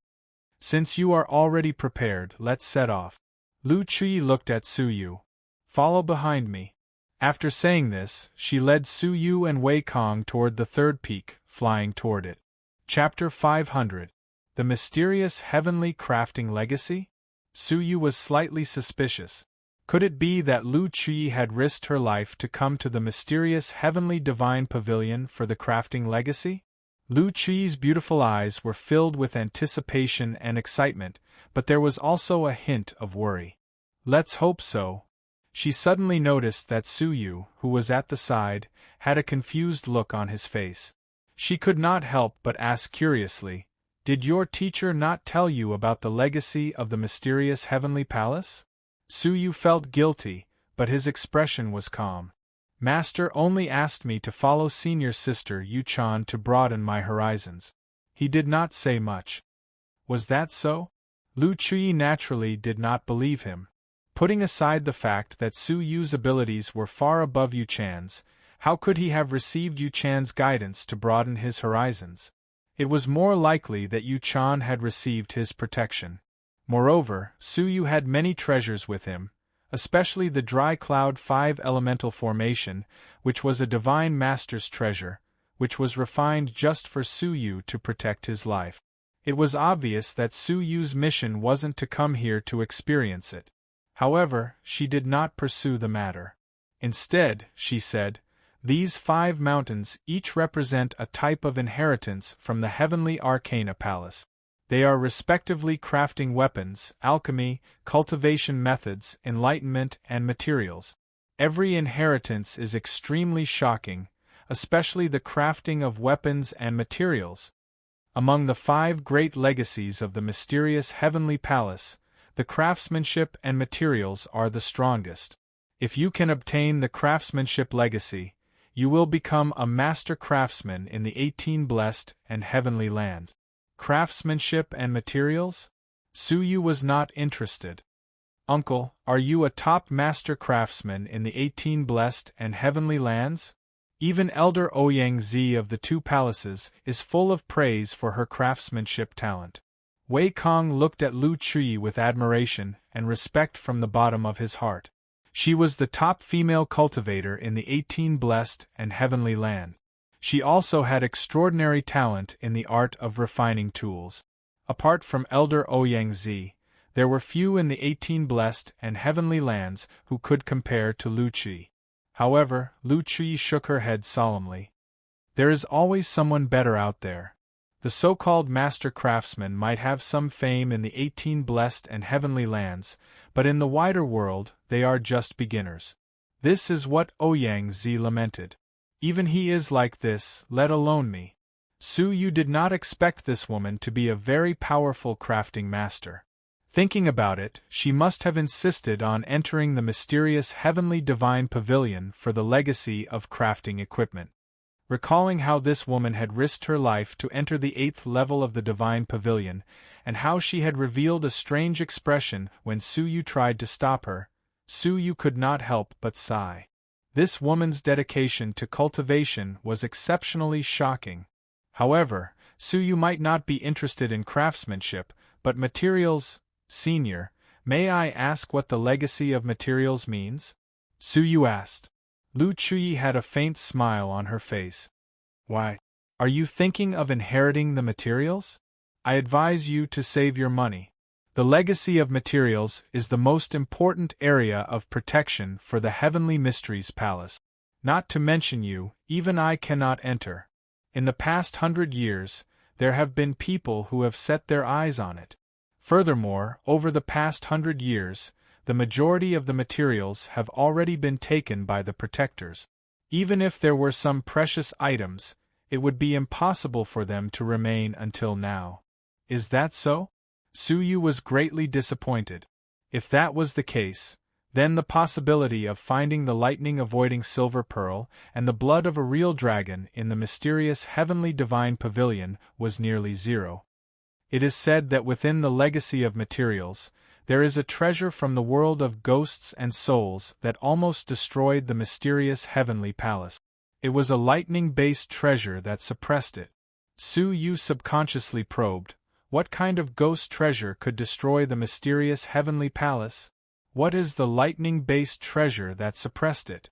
Since you are already prepared, let's set off. Lu Chuyi looked at Su Yu. Follow behind me. After saying this, she led Su Yu and Wei Kang toward the third peak, flying toward it. Chapter 500. The Mysterious Heavenly Crafting Legacy? Su Yu was slightly suspicious. Could it be that Lu Chuyi had risked her life to come to the mysterious Heavenly Divine Pavilion for the crafting legacy? Lu Chuyi's beautiful eyes were filled with anticipation and excitement, but there was also a hint of worry. Let's hope so. She suddenly noticed that Su Yu, who was at the side, had a confused look on his face. She could not help but ask curiously, "Did your teacher not tell you about the legacy of the mysterious heavenly palace?" Su Yu felt guilty, but his expression was calm. "Master only asked me to follow senior sister Yu-chan to broaden my horizons. He did not say much." Was that so? Lu Chuyi naturally did not believe him. Putting aside the fact that Su Yu's abilities were far above Yu-chan's, how could he have received Yu-chan's guidance to broaden his horizons? It was more likely that Yu-chan had received his protection. Moreover, Su Yu had many treasures with him, especially the Dry Cloud 5 elemental formation, which was a divine master's treasure, which was refined just for Su Yu to protect his life. It was obvious that Su Yu's mission wasn't to come here to experience it. However, she did not pursue the matter. Instead, she said, "These 5 mountains each represent a type of inheritance from the Heavenly Arcana Palace. They are respectively crafting weapons, alchemy, cultivation methods, enlightenment, and materials. Every inheritance is extremely shocking, especially the crafting of weapons and materials. Among the 5 great legacies of the mysterious Heavenly Palace, the craftsmanship and materials are the strongest. If you can obtain the craftsmanship legacy, you will become a master craftsman in the 18 blessed and heavenly land." Craftsmanship and materials? Su Yu was not interested. "Uncle, are you a top master craftsman in the 18 blessed and heavenly lands? Even Elder Ouyang Zi of the 2 palaces is full of praise for her craftsmanship talent." Wei Kang looked at Lu Chuyi with admiration and respect from the bottom of his heart. She was the top female cultivator in the 18 blessed and heavenly land. She also had extraordinary talent in the art of refining tools. Apart from Elder Ouyang Zi, there were few in the 18 blessed and heavenly lands who could compare to Lu Chuyi. However, Lu Chuyi shook her head solemnly. "There is always someone better out there. The so-called master craftsmen might have some fame in the 18 blessed and heavenly lands, but in the wider world, they are just beginners. This is what Ouyang Zi lamented. Even he is like this, let alone me. Su Yu did not expect this woman to be a very powerful crafting master. Thinking about it, she must have insisted on entering the mysterious heavenly divine pavilion for the legacy of crafting equipment. Recalling how this woman had risked her life to enter the 8th level of the divine pavilion, and how she had revealed a strange expression when Su Yu tried to stop her, Su Yu could not help but sigh. This woman's dedication to cultivation was exceptionally shocking. However, Su Yu might not be interested in craftsmanship, but materials. Senior, may I ask what the legacy of materials means? Su Yu asked. Lu Chuyi had a faint smile on her face. Why? Are you thinking of inheriting the materials? I advise you to save your money. The legacy of materials is the most important area of protection for the Heavenly Mysteries Palace. Not to mention you, even I cannot enter. In the past 100 years, there have been people who have set their eyes on it. Furthermore, over the past 100 years, the majority of the materials have already been taken by the protectors. Even if there were some precious items, it would be impossible for them to remain until now. Is that so? Su Yu was greatly disappointed. If that was the case, then the possibility of finding the lightning-avoiding silver pearl and the blood of a real dragon in the mysterious heavenly divine pavilion was nearly zero. It is said that within the legacy of materials, there is a treasure from the world of ghosts and souls that almost destroyed the mysterious heavenly palace. It was a lightning-based treasure that suppressed it. Su Yu subconsciously probed, what kind of ghost treasure could destroy the mysterious heavenly palace? What is the lightning-based treasure that suppressed it?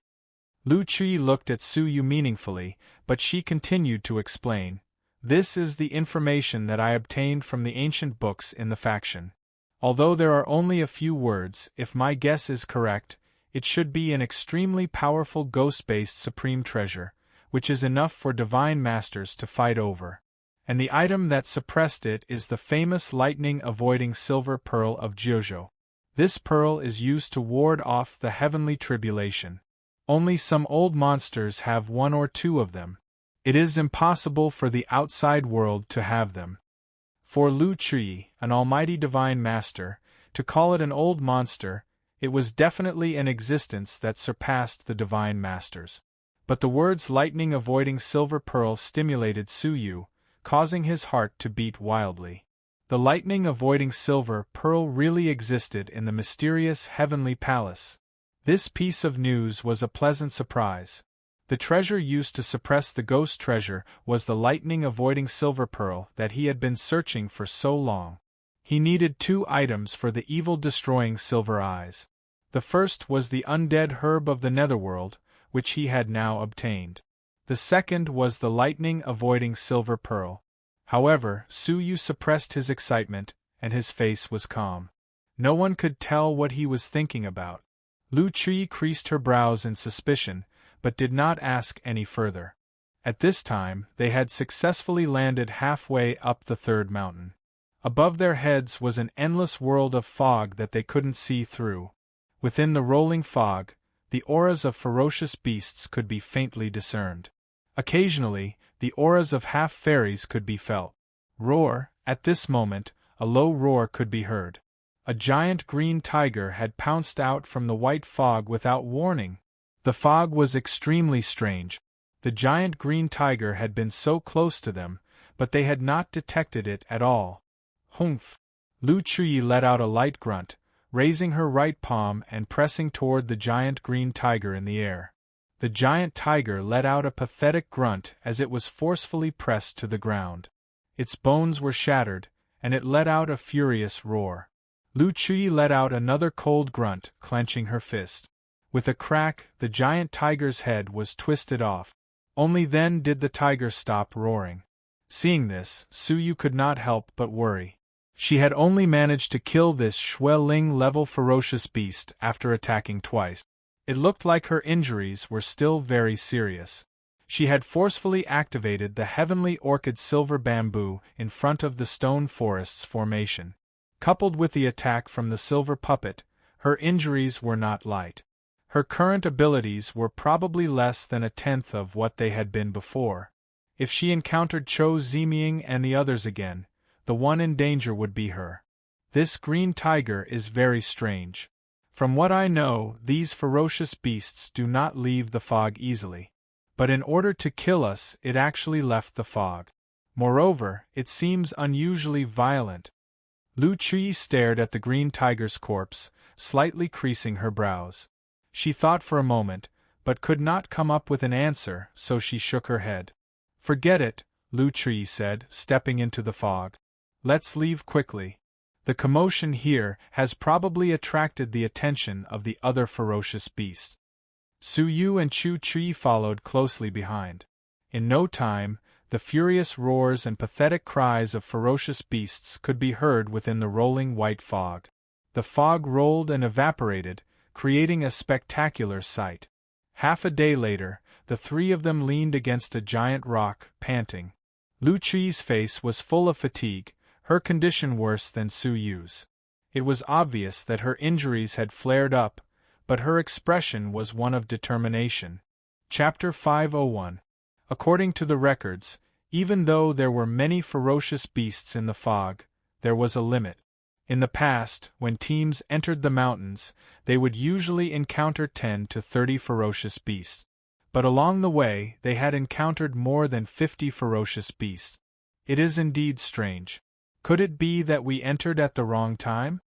Lu Chui looked at Su Yu meaningfully, but she continued to explain. This is the information that I obtained from the ancient books in the faction. Although there are only a few words, if my guess is correct, it should be an extremely powerful ghost-based supreme treasure, which is enough for divine masters to fight over. And the item that suppressed it is the famous lightning-avoiding silver pearl of Jiuzhou. This pearl is used to ward off the heavenly tribulation. Only some old monsters have one or two of them. It is impossible for the outside world to have them. For Lu Chui, an almighty divine master, to call it an old monster, it was definitely an existence that surpassed the divine masters. But the words lightning-avoiding silver pearl stimulated Su Yu, causing his heart to beat wildly. The lightning-avoiding silver pearl really existed in the mysterious heavenly palace. This piece of news was a pleasant surprise. The treasure used to suppress the ghost treasure was the lightning-avoiding silver pearl that he had been searching for so long. He needed 2 items for the evil-destroying silver eyes. The first was the undead herb of the netherworld, which he had now obtained. The second was the lightning-avoiding silver pearl. However, Su Yu suppressed his excitement, and his face was calm. No one could tell what he was thinking about. Lu Chui creased her brows in suspicion, but did not ask any further. At this time, they had successfully landed halfway up the 3rd mountain. Above their heads was an endless world of fog that they couldn't see through. Within the rolling fog, the auras of ferocious beasts could be faintly discerned. Occasionally, the auras of half-fairies could be felt. Roar, at this moment, a low roar could be heard. A giant green tiger had pounced out from the white fog without warning. The fog was extremely strange. The giant green tiger had been so close to them, but they had not detected it at all. Humph! Lu Chui let out a light grunt, raising her right palm and pressing toward the giant green tiger in the air. The giant tiger let out a pathetic grunt as it was forcefully pressed to the ground. Its bones were shattered, and it let out a furious roar. Lu Chui let out another cold grunt, clenching her fist. With a crack, the giant tiger's head was twisted off. Only then did the tiger stop roaring. Seeing this, Su Yu could not help but worry. She had only managed to kill this Xueling-level ferocious beast after attacking twice. It looked like her injuries were still very serious. She had forcefully activated the heavenly orchid silver bamboo in front of the stone forest's formation. Coupled with the attack from the silver puppet, her injuries were not light. Her current abilities were probably less than a tenth of what they had been before. If she encountered Cho Ziming and the others again, the one in danger would be her. This green tiger is very strange. From what I know, these ferocious beasts do not leave the fog easily. But in order to kill us, it actually left the fog. Moreover, it seems unusually violent. Lu Qi stared at the green tiger's corpse, slightly creasing her brows. She thought for a moment, but could not come up with an answer, so she shook her head. "Forget it," Lu Qi said, stepping into the fog. "Let's leave quickly. The commotion here has probably attracted the attention of the other ferocious beasts." Su Yu and Chu Chi followed closely behind. In no time, the furious roars and pathetic cries of ferocious beasts could be heard within the rolling white fog. The fog rolled and evaporated, creating a spectacular sight. Half a day later, the three of them leaned against a giant rock, panting. Lu Qi's face was full of fatigue, her condition worse than Su Yu's. It was obvious that her injuries had flared up, but her expression was one of determination. Chapter 501. According to the records, even though there were many ferocious beasts in the fog, there was a limit. In the past, when teams entered the mountains, they would usually encounter 10 to 30 ferocious beasts. But along the way, they had encountered more than 50 ferocious beasts. It is indeed strange. Could it be that we entered at the wrong time?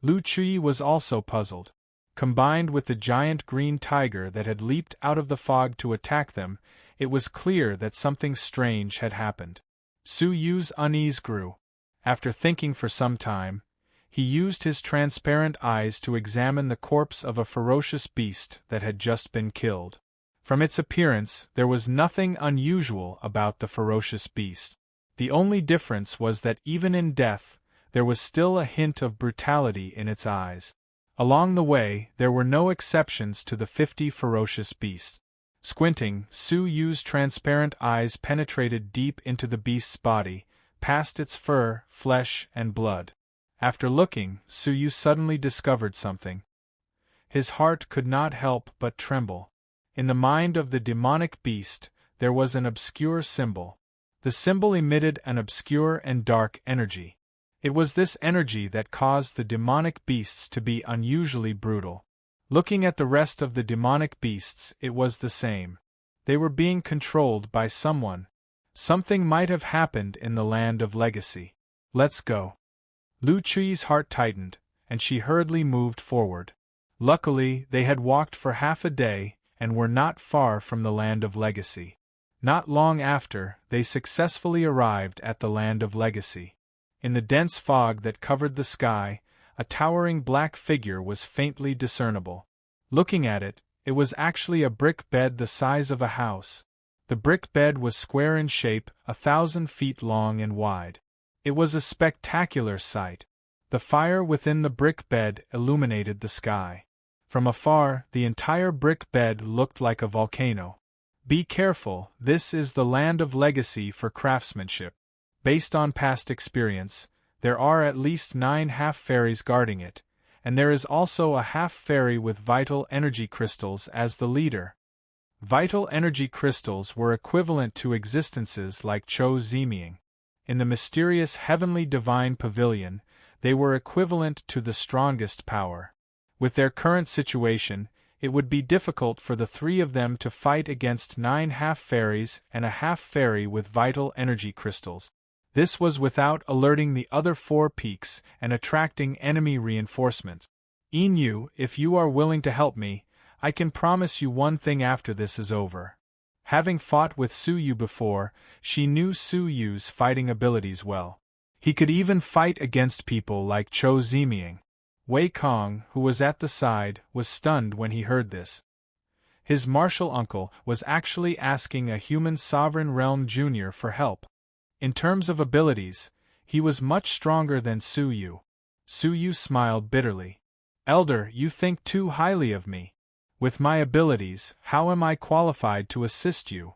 Lu Qi was also puzzled. Combined with the giant green tiger that had leaped out of the fog to attack them, it was clear that something strange had happened. Su Yu's unease grew. After thinking for some time, he used his transparent eyes to examine the corpse of a ferocious beast that had just been killed. From its appearance, there was nothing unusual about the ferocious beast. The only difference was that even in death, there was still a hint of brutality in its eyes. Along the way, there were no exceptions to the 50 ferocious beasts. Squinting, Su Yu's transparent eyes penetrated deep into the beast's body, past its fur, flesh, and blood. After looking, Su Yu suddenly discovered something. His heart could not help but tremble. In the mind of the demonic beast, there was an obscure symbol. The symbol emitted an obscure and dark energy. It was this energy that caused the demonic beasts to be unusually brutal. Looking at the rest of the demonic beasts, it was the same. They were being controlled by someone. Something might have happened in the land of legacy. "Let's go." Lu Qi's heart tightened, and she hurriedly moved forward. Luckily, they had walked for half a day, and were not far from the land of legacy. Not long after, they successfully arrived at the land of legacy. In the dense fog that covered the sky, a towering black figure was faintly discernible. Looking at it, it was actually a brick bed the size of a house. The brick bed was square in shape, 1,000 feet long and wide. It was a spectacular sight. The fire within the brick bed illuminated the sky. From afar, the entire brick bed looked like a volcano. Be careful, this is the land of legacy for craftsmanship. Based on past experience, there are at least 9 half-fairies guarding it, and there is also a half-fairy with vital energy crystals as the leader. Vital energy crystals were equivalent to existences like Cho Ziming. In the mysterious heavenly divine pavilion, they were equivalent to the strongest power. With their current situation, it would be difficult for the three of them to fight against 9 half-fairies and a half-fairy with vital energy crystals. This was without alerting the other 4 peaks and attracting enemy reinforcements. "Inu, if you are willing to help me, I can promise you one thing after this is over." Having fought with Su Yu before, she knew Su Yu's fighting abilities well. He could even fight against people like Cho Ziming. Wei Kong, who was at the side, was stunned when he heard this. His martial uncle was actually asking a human sovereign realm junior for help. In terms of abilities, he was much stronger than Su Yu. Su Yu smiled bitterly. "Elder, you think too highly of me. With my abilities, how am I qualified to assist you?"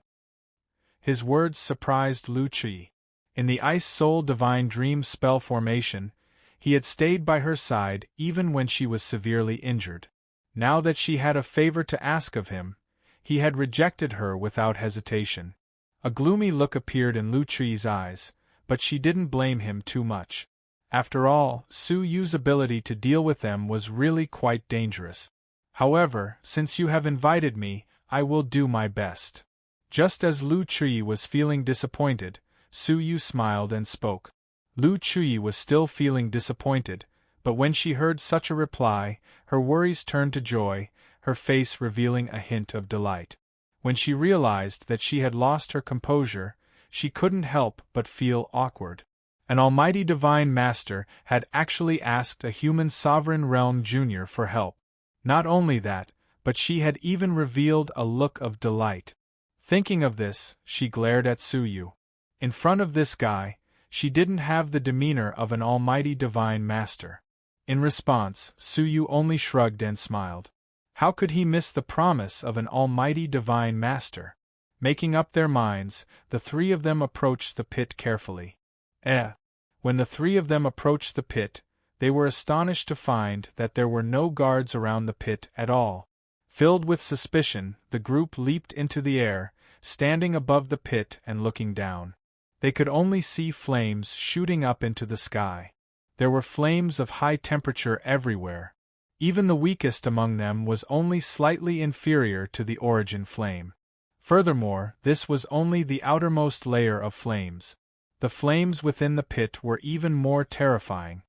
His words surprised Lu Qi. In the Ice Soul Divine Dream spell formation, he had stayed by her side even when she was severely injured. Now that she had a favor to ask of him, he had rejected her without hesitation. A gloomy look appeared in Lu Chuyi's eyes, but she didn't blame him too much. After all, Su Yu's ability to deal with them was really quite dangerous. However, since you have invited me, I will do my best. Just as Lu Chuyi was feeling disappointed, Su Yu smiled and spoke. Lu Chuyi was still feeling disappointed, but when she heard such a reply, her worries turned to joy, her face revealing a hint of delight. When she realized that she had lost her composure, she couldn't help but feel awkward. An almighty divine master had actually asked a human sovereign realm junior for help. Not only that, but she had even revealed a look of delight. Thinking of this, she glared at Su Yu. In front of this guy, she didn't have the demeanor of an almighty divine master. In response, Su Yu only shrugged and smiled. How could he miss the promise of an almighty divine master? Making up their minds, the three of them approached the pit carefully. When the three of them approached the pit, they were astonished to find that there were no guards around the pit at all. Filled with suspicion, the group leaped into the air, standing above the pit and looking down. They could only see flames shooting up into the sky. There were flames of high temperature everywhere. Even the weakest among them was only slightly inferior to the origin flame. Furthermore, this was only the outermost layer of flames. The flames within the pit were even more terrifying.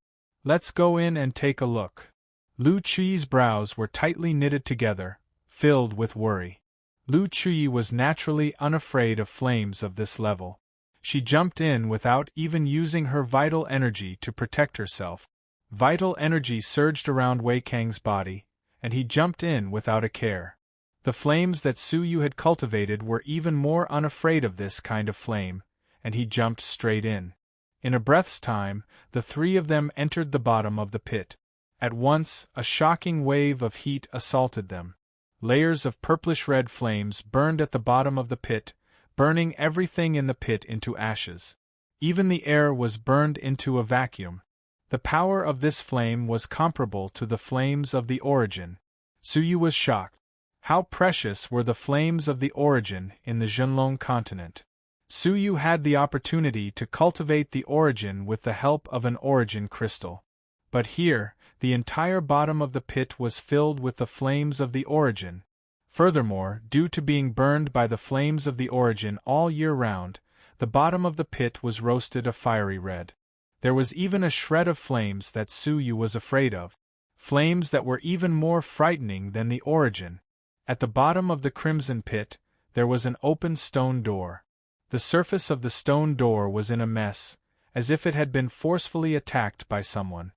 Let's go in and take a look. Lu Chuyi's brows were tightly knitted together, filled with worry. Lu Chuyi was naturally unafraid of flames of this level. She jumped in without even using her vital energy to protect herself. Vital energy surged around Wei Kang's body, and he jumped in without a care. The flames that Su Yu had cultivated were even more unafraid of this kind of flame, and he jumped straight in. In a breath's time, the three of them entered the bottom of the pit. At once, a shocking wave of heat assaulted them. Layers of purplish-red flames burned at the bottom of the pit, burning everything in the pit into ashes. Even the air was burned into a vacuum. The power of this flame was comparable to the flames of the origin. Su Yu was shocked. How precious were the flames of the origin in the Zhenlong continent. Su Yu had the opportunity to cultivate the origin with the help of an origin crystal. But here, the entire bottom of the pit was filled with the flames of the origin. Furthermore, due to being burned by the flames of the origin all year round, the bottom of the pit was roasted a fiery red. There was even a shred of flames that Su Yu was afraid of. Flames that were even more frightening than the origin. At the bottom of the crimson pit, there was an open stone door. The surface of the stone door was in a mess, as if it had been forcefully attacked by someone.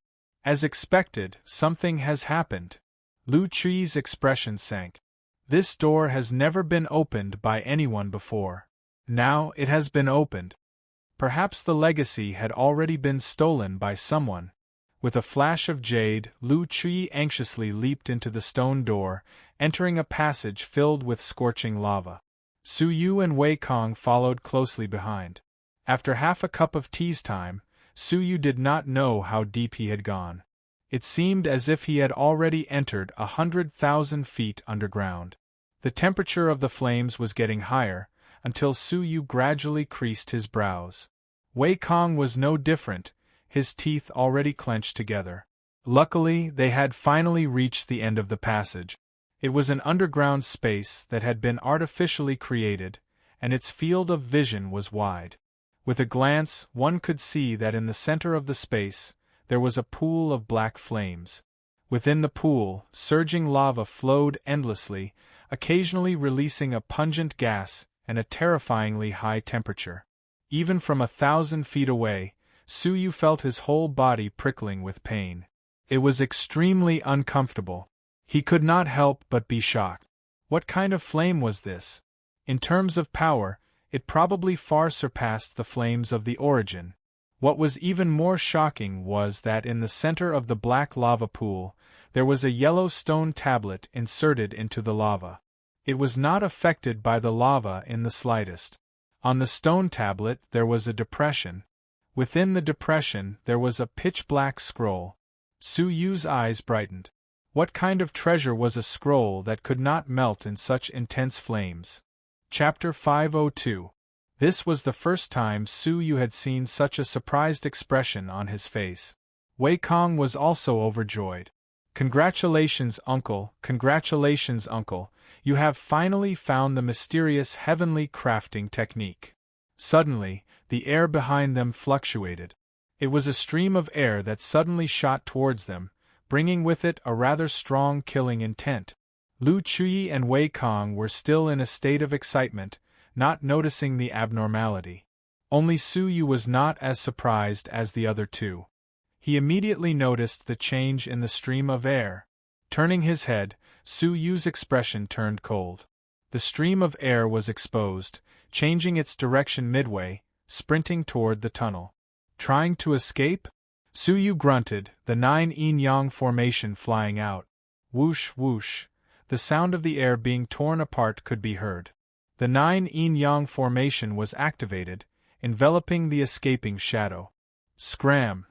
As expected, something has happened. Lu Chuyi's expression sank. This door has never been opened by anyone before. Now it has been opened. Perhaps the legacy had already been stolen by someone. With a flash of jade, Lu Chuyi anxiously leaped into the stone door, entering a passage filled with scorching lava. Su Yu and Wei Kang followed closely behind. After half a cup of tea's time, Su Yu did not know how deep he had gone. It seemed as if he had already entered 100,000 feet underground. The temperature of the flames was getting higher, until Su Yu gradually creased his brows. Wei Kang was no different, his teeth already clenched together. Luckily, they had finally reached the end of the passage. It was an underground space that had been artificially created, and its field of vision was wide. With a glance, one could see that in the center of the space, there was a pool of black flames. Within the pool, surging lava flowed endlessly, occasionally releasing a pungent gas and a terrifyingly high temperature. Even from 1,000 feet away, Su Yu felt his whole body prickling with pain. It was extremely uncomfortable. He could not help but be shocked. What kind of flame was this? In terms of power, it probably far surpassed the flames of the origin. What was even more shocking was that in the center of the black lava pool, there was a yellow stone tablet inserted into the lava. It was not affected by the lava in the slightest. On the stone tablet there was a depression. Within the depression there was a pitch-black scroll. Su Yu's eyes brightened. What kind of treasure was a scroll that could not melt in such intense flames? Chapter 502. This was the first time Su Yu had seen such a surprised expression on his face. Wei Kong was also overjoyed. Congratulations, uncle, you have finally found the mysterious heavenly crafting technique. Suddenly, the air behind them fluctuated. It was a stream of air that suddenly shot towards them, bringing with it a rather strong killing intent. Lu Chuyi and Wei Kong were still in a state of excitement, not noticing the abnormality. Only Su Yu was not as surprised as the other two. He immediately noticed the change in the stream of air. Turning his head, Su Yu's expression turned cold. The stream of air was exposed, changing its direction midway, sprinting toward the tunnel. Trying to escape? Su Yu grunted, the 9 yin-yang formation flying out. Whoosh whoosh. The sound of the air being torn apart could be heard. The 9 yin-yang formation was activated, enveloping the escaping shadow. Scram!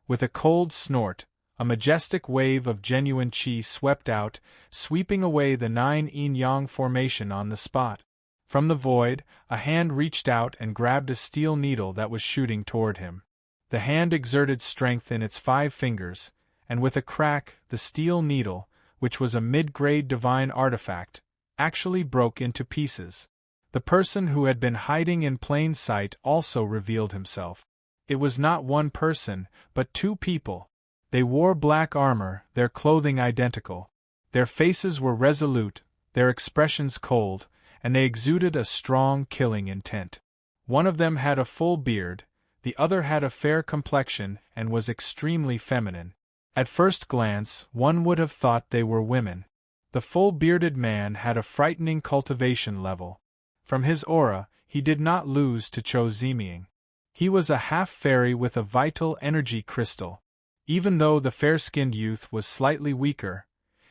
With a cold snort, a majestic wave of genuine qi swept out, sweeping away the 9 yin-yang formation on the spot. From the void, a hand reached out and grabbed a steel needle that was shooting toward him. The hand exerted strength in its 5 fingers, and with a crack, the steel needle, which was a mid-grade divine artifact, actually broke into pieces. The person who had been hiding in plain sight also revealed himself. It was not one person, but 2 people. They wore black armor, their clothing identical. Their faces were resolute, their expressions cold, and they exuded a strong killing intent. One of them had a full beard, the other had a fair complexion and was extremely feminine. At first glance, one would have thought they were women. The full-bearded man had a frightening cultivation level. From his aura, he did not lose to Cho Ziming. He was a half-fairy with a vital energy crystal. Even though the fair-skinned youth was slightly weaker,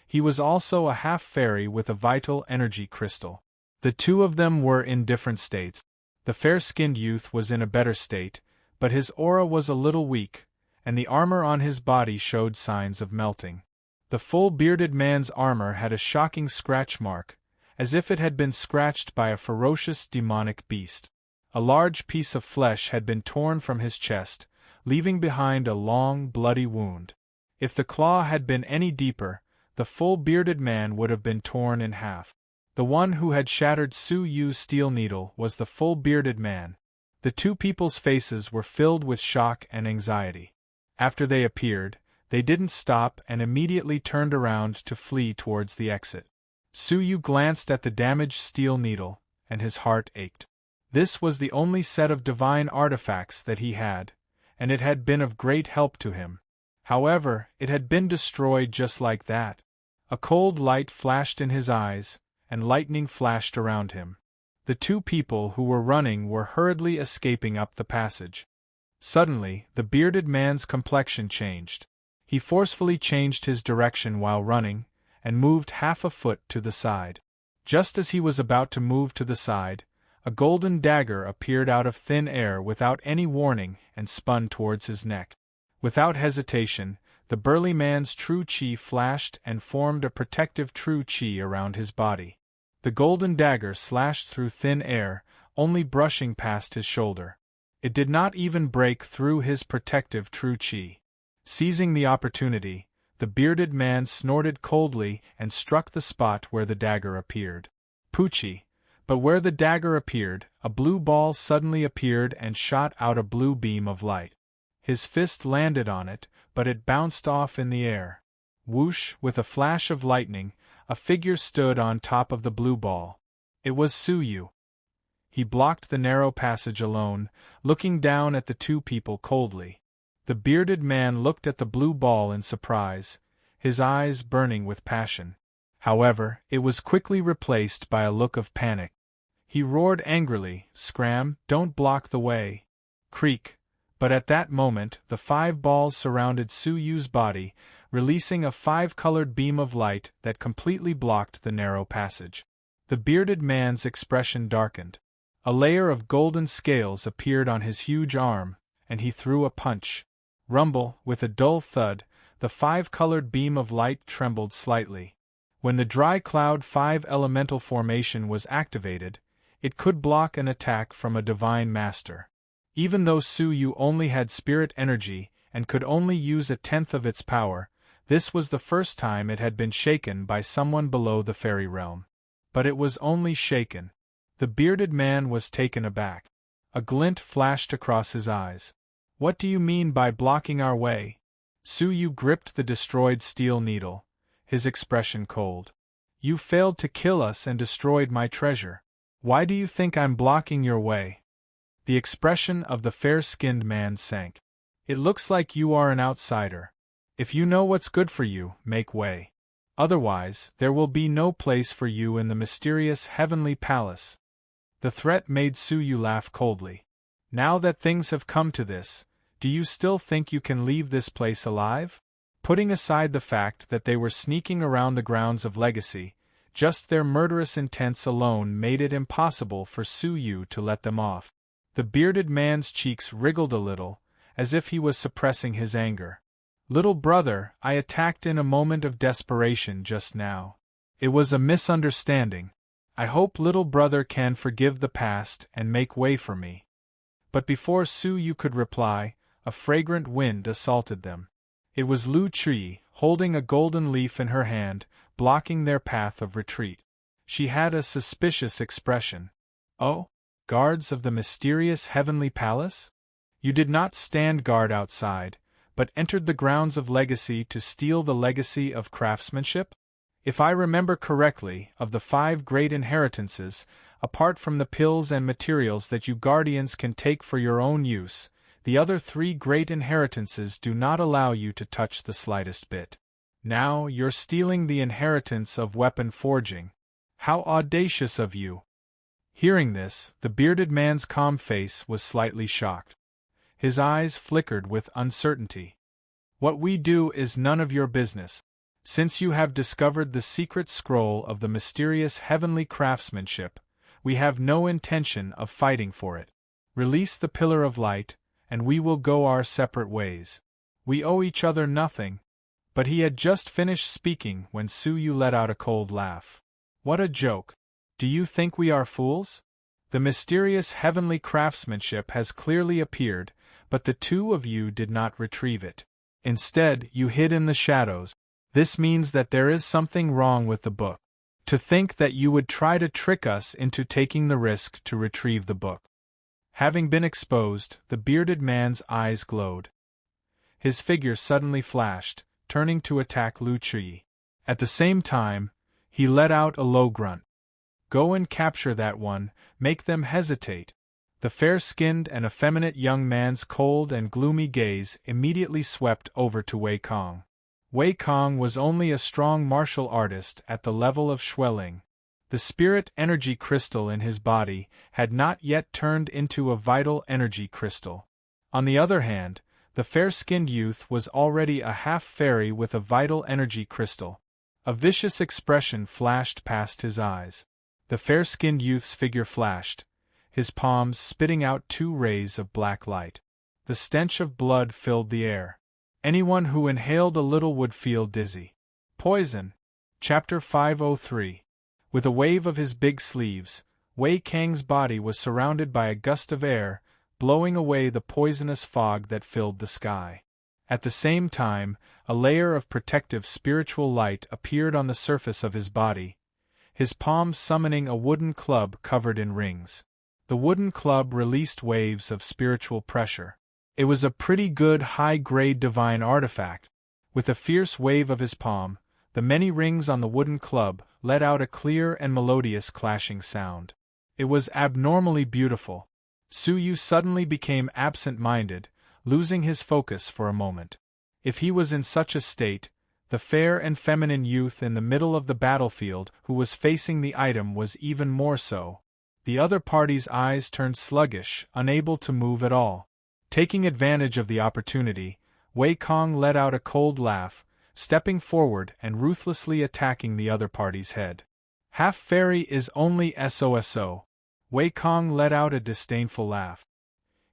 he was also a half-fairy with a vital energy crystal. The two of them were in different states. The fair-skinned youth was in a better state, but his aura was a little weak, and the armor on his body showed signs of melting. The full-bearded man's armor had a shocking scratch mark, as if it had been scratched by a ferocious demonic beast. A large piece of flesh had been torn from his chest, leaving behind a long, bloody wound. If the claw had been any deeper, the full-bearded man would have been torn in half. The one who had shattered Su Yu's steel needle was the full-bearded man. The 2 people's faces were filled with shock and anxiety. After they appeared, they didn't stop and immediately turned around to flee towards the exit. Su Yu glanced at the damaged steel needle, and his heart ached. This was the only set of divine artifacts that he had, and it had been of great help to him. However, it had been destroyed just like that. A cold light flashed in his eyes, and lightning flashed around him. The 2 people who were running were hurriedly escaping up the passage. Suddenly, the bearded man's complexion changed. He forcefully changed his direction while running, and moved half a foot to the side. Just as he was about to move to the side, a golden dagger appeared out of thin air without any warning and spun towards his neck. Without hesitation, the burly man's true qi flashed and formed a protective true qi around his body. The golden dagger slashed through thin air, only brushing past his shoulder. It did not even break through his protective true qi. Seizing the opportunity, the bearded man snorted coldly and struck the spot where the dagger appeared. Poochie! But where the dagger appeared, a blue ball suddenly appeared and shot out a blue beam of light. His fist landed on it, but it bounced off in the air. Whoosh! With a flash of lightning, a figure stood on top of the blue ball. It was Su Yu. He blocked the narrow passage alone, looking down at the 2 people coldly. The bearded man looked at the blue ball in surprise, his eyes burning with passion. However, it was quickly replaced by a look of panic. He roared angrily, "Scram, don't block the way." Creak! But at that moment, the 5 balls surrounded Su Yu's body, releasing a 5-colored beam of light that completely blocked the narrow passage. The bearded man's expression darkened. A layer of golden scales appeared on his huge arm, and he threw a punch. Rumble! With a dull thud, the five-colored beam of light trembled slightly. When the dry cloud 5 elemental formation was activated, it could block an attack from a divine master. Even though Su-Yu only had spirit energy and could only use 1/10 of its power, this was the first time it had been shaken by someone below the fairy realm. But it was only shaken. The bearded man was taken aback. A glint flashed across his eyes. "What do you mean by blocking our way?" Su-Yu gripped the destroyed steel needle, his expression cold. "You failed to kill us and destroyed my treasure. Why do you think I'm blocking your way?" The expression of the fair-skinned man sank. "It looks like you are an outsider. If you know what's good for you, make way. Otherwise, there will be no place for you in the mysterious heavenly palace." The threat made Su-Yu laugh coldly. "Now that things have come to this, do you still think you can leave this place alive?" Putting aside the fact that they were sneaking around the grounds of Legacy, just their murderous intents alone made it impossible for Su-Yu to let them off. The bearded man's cheeks wriggled a little, as if he was suppressing his anger. "Little brother, I attacked in a moment of desperation just now. It was a misunderstanding. I hope little brother can forgive the past and make way for me." But before Su-Yu could reply, a fragrant wind assaulted them. It was Lu Chi, holding a golden leaf in her hand, blocking their path of retreat. She had a suspicious expression. "Oh? Guards of the mysterious heavenly palace? You did not stand guard outside, but entered the grounds of Legacy to steal the legacy of craftsmanship? If I remember correctly, of the 5 great inheritances, apart from the pills and materials that you guardians can take for your own use, the other 3 great inheritances do not allow you to touch the slightest bit. Now you're stealing the inheritance of weapon forging. How audacious of you!" Hearing this, the bearded man's calm face was slightly shocked. His eyes flickered with uncertainty. "What we do is none of your business. Since you have discovered the secret scroll of the mysterious heavenly craftsmanship, we have no intention of fighting for it. Release the Pillar of Light, and we will go our separate ways. We owe each other nothing." But he had just finished speaking when Su-Yu let out a cold laugh. "What a joke! Do you think we are fools? The mysterious heavenly craftsmanship has clearly appeared, but the 2 of you did not retrieve it. Instead, you hid in the shadows. This means that there is something wrong with the book. To think that you would try to trick us into taking the risk to retrieve the book." Having been exposed, the bearded man's eyes glowed. His figure suddenly flashed, turning to attack Lu Chi. At the same time, he let out a low grunt. "Go and capture that one, make them hesitate." The fair-skinned and effeminate young man's cold and gloomy gaze immediately swept over to Wei Kong. Wei Kong was only a strong martial artist at the level of Xueling. The spirit energy crystal in his body had not yet turned into a vital energy crystal. On the other hand, the fair-skinned youth was already a half-fairy with a vital energy crystal. A vicious expression flashed past his eyes. The fair-skinned youth's figure flashed, his palms spitting out 2 rays of black light. The stench of blood filled the air. Anyone who inhaled a little would feel dizzy. Poison. Chapter 503. With a wave of his big sleeves, Wei Kang's body was surrounded by a gust of air, blowing away the poisonous fog that filled the sky. At the same time, a layer of protective spiritual light appeared on the surface of his body, his palm summoning a wooden club covered in rings. The wooden club released waves of spiritual pressure. It was a pretty good high-grade divine artifact. With a fierce wave of his palm, the many rings on the wooden club let out a clear and melodious clashing sound. It was abnormally beautiful. Su-Yu suddenly became absent-minded, losing his focus for a moment. If he was in such a state, the fair and feminine youth in the middle of the battlefield who was facing the item was even more so. The other party's eyes turned sluggish, unable to move at all. Taking advantage of the opportunity, Wei Kong let out a cold laugh, stepping forward and ruthlessly attacking the other party's head. "Half-fairy is only SOSO. Wei Kong let out a disdainful laugh.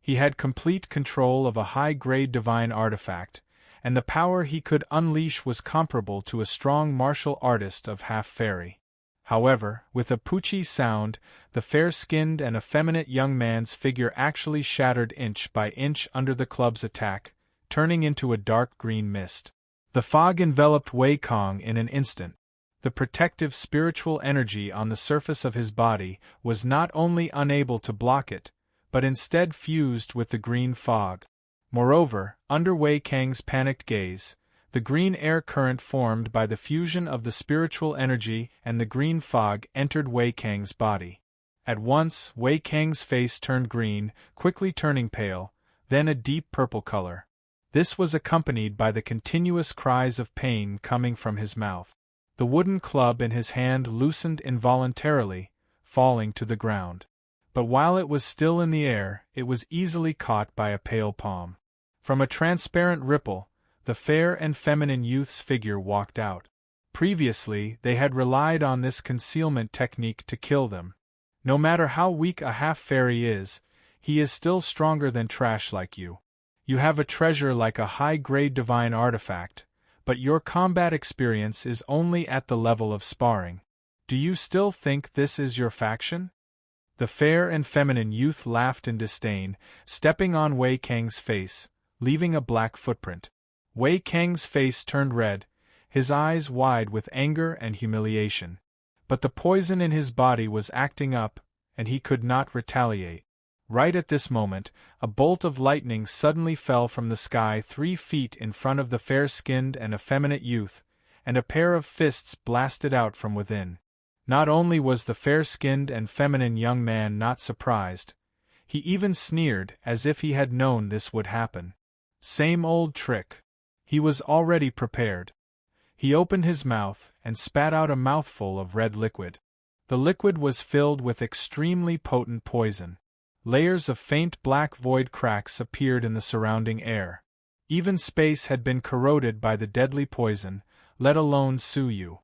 He had complete control of a high-grade divine artifact, and the power he could unleash was comparable to a strong martial artist of half-fairy. However, with a poochie sound, the fair-skinned and effeminate young man's figure actually shattered inch by inch under the club's attack, turning into a dark green mist. The fog enveloped Wei Kong in an instant. The protective spiritual energy on the surface of his body was not only unable to block it, but instead fused with the green fog. Moreover, under Wei Kang's panicked gaze, the green air current formed by the fusion of the spiritual energy and the green fog entered Wei Kang's body. At once, Wei Kang's face turned green, quickly turning pale, then a deep purple color. This was accompanied by the continuous cries of pain coming from his mouth. The wooden club in his hand loosened involuntarily, falling to the ground. But while it was still in the air, it was easily caught by a pale palm. From a transparent ripple, the fair and feminine youth's figure walked out. Previously, they had relied on this concealment technique to kill them. No matter how weak a half-fairy is, he is still stronger than trash like you. You have a treasure like a high-grade divine artifact, but your combat experience is only at the level of sparring. Do you still think this is your faction? The fair and feminine youth laughed in disdain, stepping on Wei Kang's face, leaving a black footprint. Wei Kang's face turned red, his eyes wide with anger and humiliation. But the poison in his body was acting up, and he could not retaliate. Right at this moment, a bolt of lightning suddenly fell from the sky 3 feet in front of the fair-skinned and effeminate youth, and a pair of fists blasted out from within. Not only was the fair-skinned and feminine young man not surprised, he even sneered as if he had known this would happen. Same old trick. He was already prepared. He opened his mouth and spat out a mouthful of red liquid. The liquid was filled with extremely potent poison. Layers of faint black void cracks appeared in the surrounding air. Even space had been corroded by the deadly poison, let alone Suyu.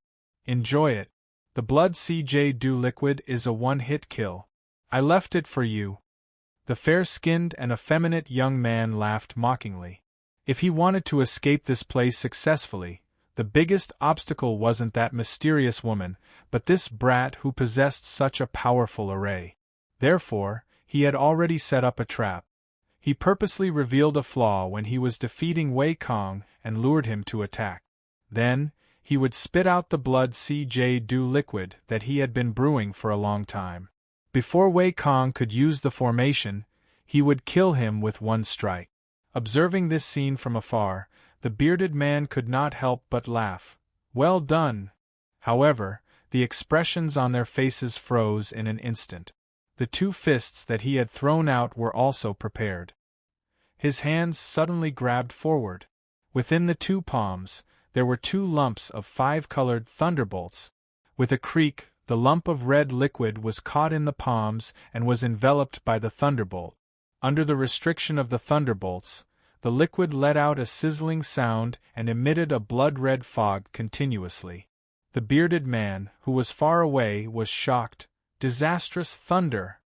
Enjoy it. The blood CJ Dew liquid is a one-hit kill. I left it for you. The fair-skinned and effeminate young man laughed mockingly. If he wanted to escape this place successfully, the biggest obstacle wasn't that mysterious woman, but this brat who possessed such a powerful array. Therefore, he had already set up a trap. He purposely revealed a flaw when he was defeating Wei Kong and lured him to attack. Then, he would spit out the blood CJ Dew liquid that he had been brewing for a long time. Before Wei Kong could use the formation, he would kill him with one strike. Observing this scene from afar, the bearded man could not help but laugh. Well done! However, the expressions on their faces froze in an instant. The 2 fists that he had thrown out were also prepared. His hands suddenly grabbed forward. Within the 2 palms, there were 2 lumps of 5-colored thunderbolts. With a creak, the lump of red liquid was caught in the palms and was enveloped by the thunderbolt. Under the restriction of the thunderbolts, the liquid let out a sizzling sound and emitted a blood-red fog continuously. The bearded man, who was far away, was shocked. Disastrous thunder!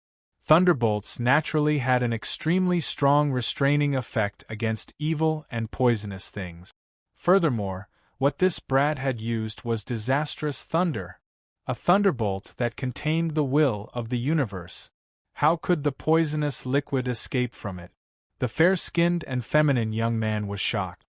Thunderbolts naturally had an extremely strong restraining effect against evil and poisonous things. Furthermore, what this brat had used was disastrous thunder. A thunderbolt that contained the will of the universe. How could the poisonous liquid escape from it? The fair-skinned and feminine young man was shocked.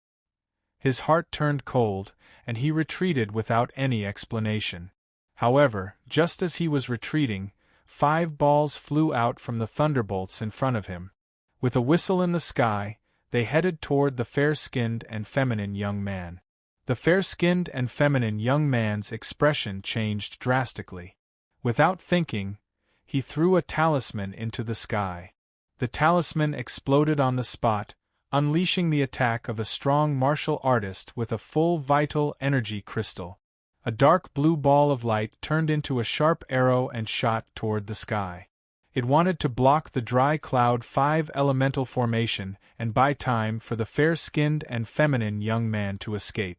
His heart turned cold, and he retreated without any explanation. However, just as he was retreating, 5 balls flew out from the thunderbolts in front of him. With a whistle in the sky, they headed toward the fair-skinned and feminine young man. The fair-skinned and feminine young man's expression changed drastically. Without thinking, he threw a talisman into the sky. The talisman exploded on the spot, unleashing the attack of a strong martial artist with a full vital energy crystal. A dark blue ball of light turned into a sharp arrow and shot toward the sky. It wanted to block the dry cloud 5 elemental formation and buy time for the fair-skinned and feminine young man to escape.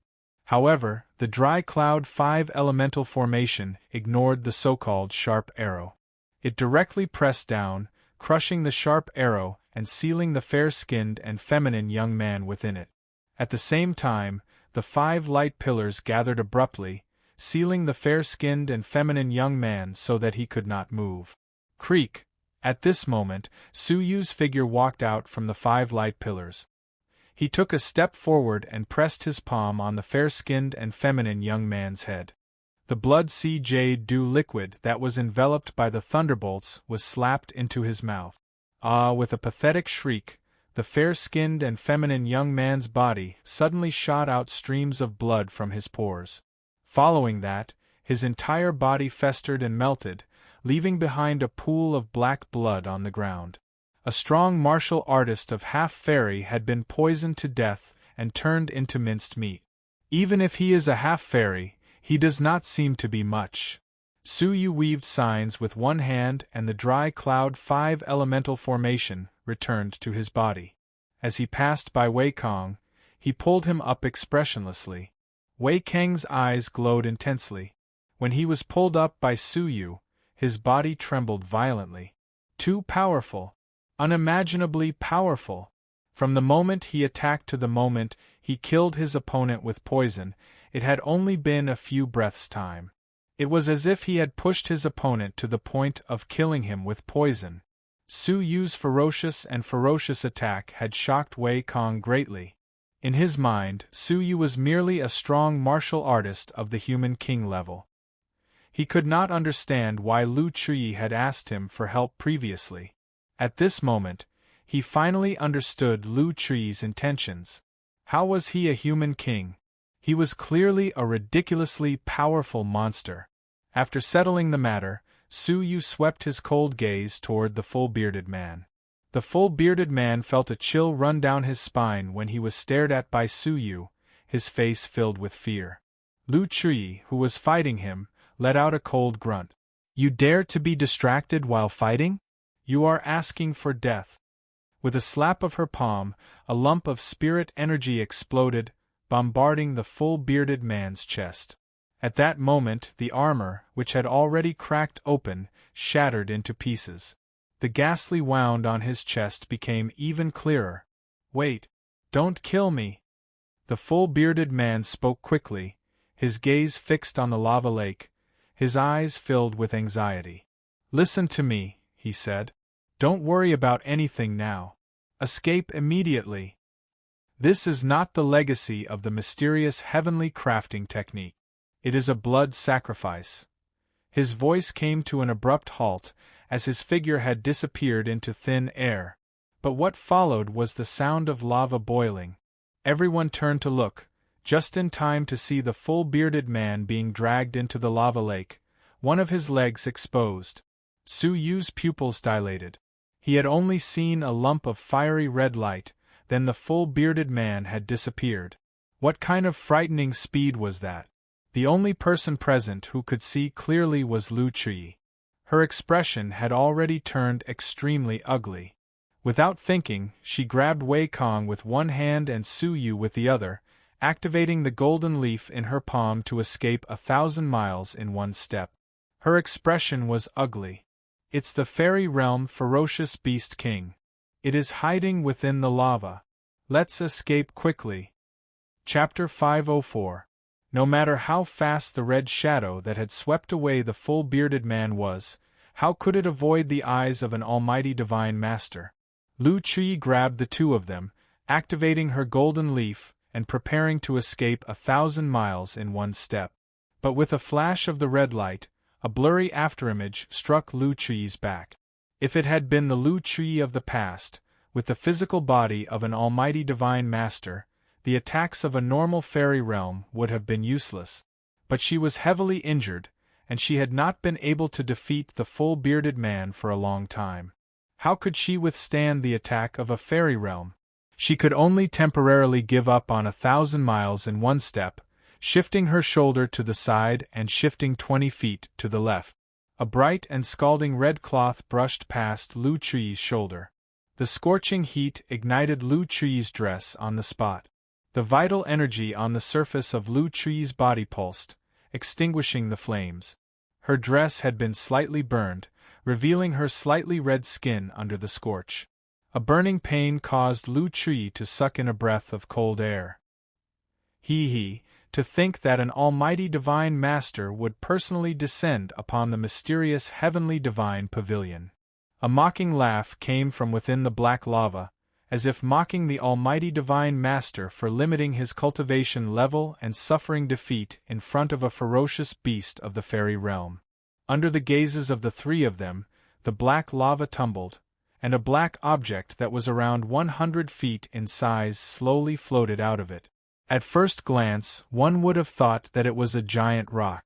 However, the dry cloud 5 elemental formation ignored the so-called sharp arrow. It directly pressed down, crushing the sharp arrow and sealing the fair-skinned and feminine young man within it. At the same time, the 5 light pillars gathered abruptly, sealing the fair-skinned and feminine young man so that he could not move. Creak! At this moment, Su Yu's figure walked out from the 5 light pillars. He took a step forward and pressed his palm on the fair-skinned and feminine young man's head. The blood sea jade dew liquid that was enveloped by the thunderbolts was slapped into his mouth. Ah! With a pathetic shriek, the fair-skinned and feminine young man's body suddenly shot out streams of blood from his pores. Following that, his entire body festered and melted, leaving behind a pool of black blood on the ground. A strong martial artist of half-fairy had been poisoned to death and turned into minced meat. Even if he is a half-fairy, he does not seem to be much. Su Yu weaved signs with one hand and the dry cloud 5 elemental formation returned to his body. As he passed by Wei Kong, he pulled him up expressionlessly. Wei Kang's eyes glowed intensely. When he was pulled up by Su Yu, his body trembled violently. Too powerful. Unimaginably powerful. From the moment he attacked to the moment he killed his opponent with poison, it had only been a few breaths' time. It was as if he had pushed his opponent to the point of killing him with poison. Su Yu's ferocious attack had shocked Wei Kong greatly. In his mind, Su Yu was merely a strong martial artist of the human king level. He could not understand why Lu Chuyi had asked him for help previously. At this moment, he finally understood Lu Chuyi's intentions. How was he a human king? He was clearly a ridiculously powerful monster. After settling the matter, Su Yu swept his cold gaze toward the full-bearded man. The full-bearded man felt a chill run down his spine when he was stared at by Su Yu, his face filled with fear. Lu Chuyi, who was fighting him, let out a cold grunt. "You dare to be distracted while fighting? You are asking for death." With a slap of her palm, a lump of spirit energy exploded, bombarding the full-bearded man's chest. At that moment the armor, which had already cracked open, shattered into pieces. The ghastly wound on his chest became even clearer. "Wait! Don't kill me!" The full-bearded man spoke quickly, his gaze fixed on the lava lake, his eyes filled with anxiety. "Listen to me," he said. "Don't worry about anything now. Escape immediately. This is not the legacy of the mysterious heavenly crafting technique. It is a blood sacrifice." His voice came to an abrupt halt, as his figure had disappeared into thin air. But what followed was the sound of lava boiling. Everyone turned to look, just in time to see the full-bearded man being dragged into the lava lake, one of his legs exposed. Su Yu's pupils dilated. He had only seen a lump of fiery red light, then the full-bearded man had disappeared. What kind of frightening speed was that? The only person present who could see clearly was Lu Chuyi. Her expression had already turned extremely ugly. Without thinking, she grabbed Wei Kong with one hand and Su Yu with the other, activating the golden leaf in her palm to escape 1,000 miles in one step. Her expression was ugly. "It's the fairy realm ferocious beast king. It is hiding within the lava. Let's escape quickly." Chapter 504. No matter how fast the red shadow that had swept away the full-bearded man was, how could it avoid the eyes of an almighty divine master? Lu Chuyi grabbed the two of them, activating her golden leaf and preparing to escape 1,000 miles in one step. But with a flash of the red light, a blurry afterimage struck Lu Chuyi's back. If it had been the Lu Chuyi of the past, with the physical body of an almighty divine master, the attacks of a normal fairy realm would have been useless. But she was heavily injured, and she had not been able to defeat the full-bearded man for a long time. How could she withstand the attack of a fairy realm? She could only temporarily give up on 1,000 miles in one step, shifting her shoulder to the side and shifting 20 feet to the left. A bright and scalding red cloth brushed past Lu Chuyi's shoulder. The scorching heat ignited Lu Chuyi's dress on the spot. The vital energy on the surface of Lu Chuyi's body pulsed, extinguishing the flames. Her dress had been slightly burned, revealing her slightly red skin under the scorch. A burning pain caused Lu Chuyi to suck in a breath of cold air. To think that an almighty divine master would personally descend upon the mysterious heavenly divine pavilion. A mocking laugh came from within the black lava, as if mocking the almighty divine master for limiting his cultivation level and suffering defeat in front of a ferocious beast of the fairy realm. Under the gazes of the three of them, the black lava tumbled, and a black object that was around 100 feet in size slowly floated out of it. At first glance, one would have thought that it was a giant rock.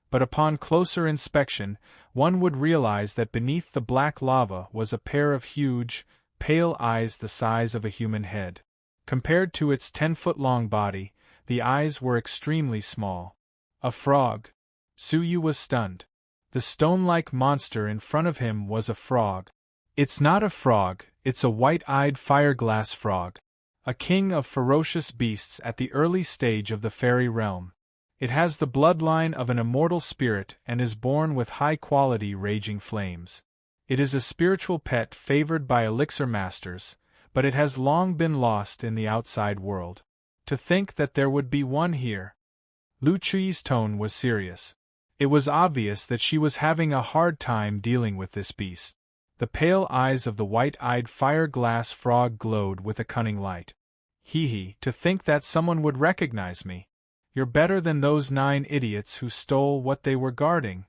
But upon closer inspection, one would realize that beneath the black lava was a pair of huge, pale eyes the size of a human head. Compared to its 10-foot-long body, the eyes were extremely small. A frog. Suyu was stunned. The stone-like monster in front of him was a frog. It's not a frog, it's a white-eyed fireglass frog. A king of ferocious beasts at the early stage of the fairy realm. It has the bloodline of an immortal spirit and is born with high-quality raging flames. It is a spiritual pet favored by elixir masters, but it has long been lost in the outside world. To think that there would be one here. Lu Chuyi's tone was serious. It was obvious that she was having a hard time dealing with this beast. The pale eyes of the white-eyed fire-glass frog glowed with a cunning light. To think that someone would recognize me. You're better than those 9 idiots who stole what they were guarding.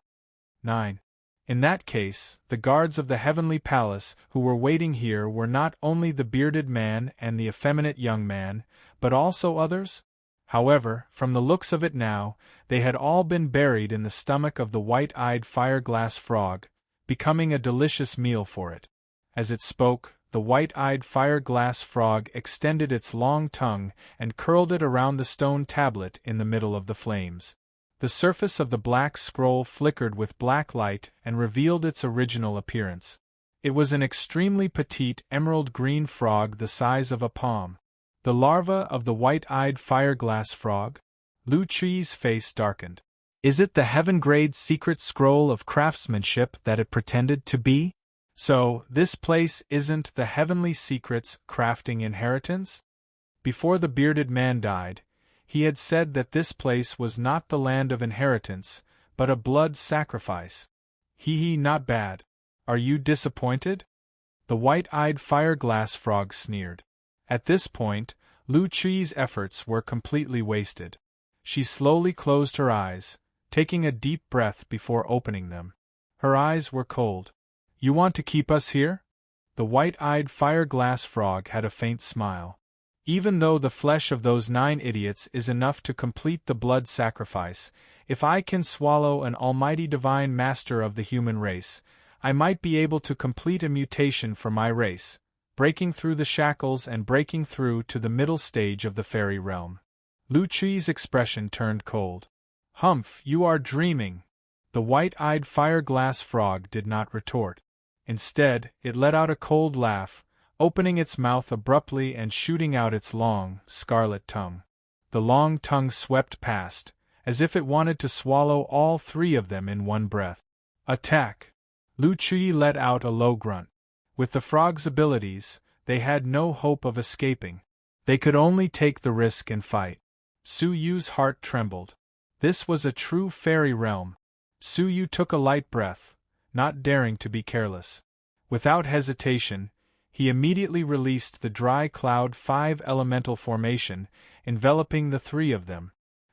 9. In that case, the guards of the heavenly palace who were waiting here were not only the bearded man and the effeminate young man, but also others? However, from the looks of it now, they had all been buried in the stomach of the white-eyed fire-glass frog, becoming a delicious meal for it. As it spoke, the white-eyed fire-glass frog extended its long tongue and curled it around the stone tablet in the middle of the flames. The surface of the black scroll flickered with black light and revealed its original appearance. It was an extremely petite emerald-green frog the size of a palm. The larva of the white-eyed fire-glass frog? Lu Chuyi's face darkened. Is it the heaven-grade secret scroll of craftsmanship that it pretended to be? So, this place isn't the heavenly secrets crafting inheritance? Before the bearded man died, he had said that this place was not the land of inheritance, but a blood sacrifice. Not bad. Are you disappointed? The white-eyed fire-glass frog sneered. At this point, Lu Chuyi's efforts were completely wasted. She slowly closed her eyes, taking a deep breath before opening them. Her eyes were cold. You want to keep us here? The white-eyed fire-glass frog had a faint smile. Even though the flesh of those 9 idiots is enough to complete the blood sacrifice, if I can swallow an almighty divine master of the human race, I might be able to complete a mutation for my race, breaking through the shackles and breaking through to the middle stage of the fairy realm. Lu Chuyi's expression turned cold. Humph, you are dreaming. The white-eyed fire-glass frog did not retort. Instead, it let out a cold laugh, opening its mouth abruptly and shooting out its long, scarlet tongue. The long tongue swept past, as if it wanted to swallow all 3 of them in one breath. Attack! Lu Chuyi let out a low grunt. With the frog's abilities, they had no hope of escaping. They could only take the risk and fight. Suyu's heart trembled. This was a true fairy realm. Suyu took a light breath, not daring to be careless. Without hesitation, he immediately released the dry cloud 5 elemental formation, enveloping the 3 of them.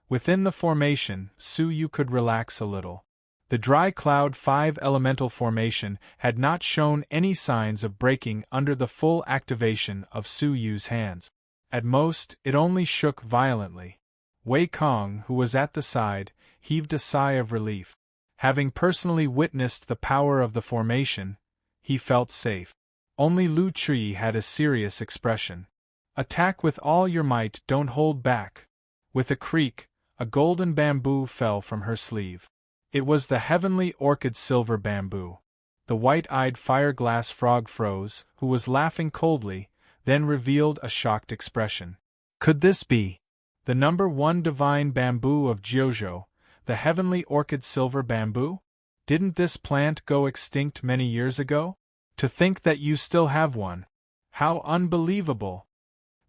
Within the formation, Suyu could relax a little. The dry cloud 5 elemental formation had not shown any signs of breaking under the full activation of Suyu's hands. At most, it only shook violently. Wei Kong, who was at the side, heaved a sigh of relief. Having personally witnessed the power of the formation, he felt safe. Only Lu Chuyi had a serious expression. Attack with all your might, don't hold back. With a creak, a golden bamboo fell from her sleeve. It was the heavenly orchid silver bamboo. The white-eyed fire-glass frog froze, who was laughing coldly, then revealed a shocked expression. Could this be the number 1 divine bamboo of Jiuzhou, the heavenly orchid silver bamboo? Didn't this plant go extinct many years ago? To think that you still have one. How unbelievable!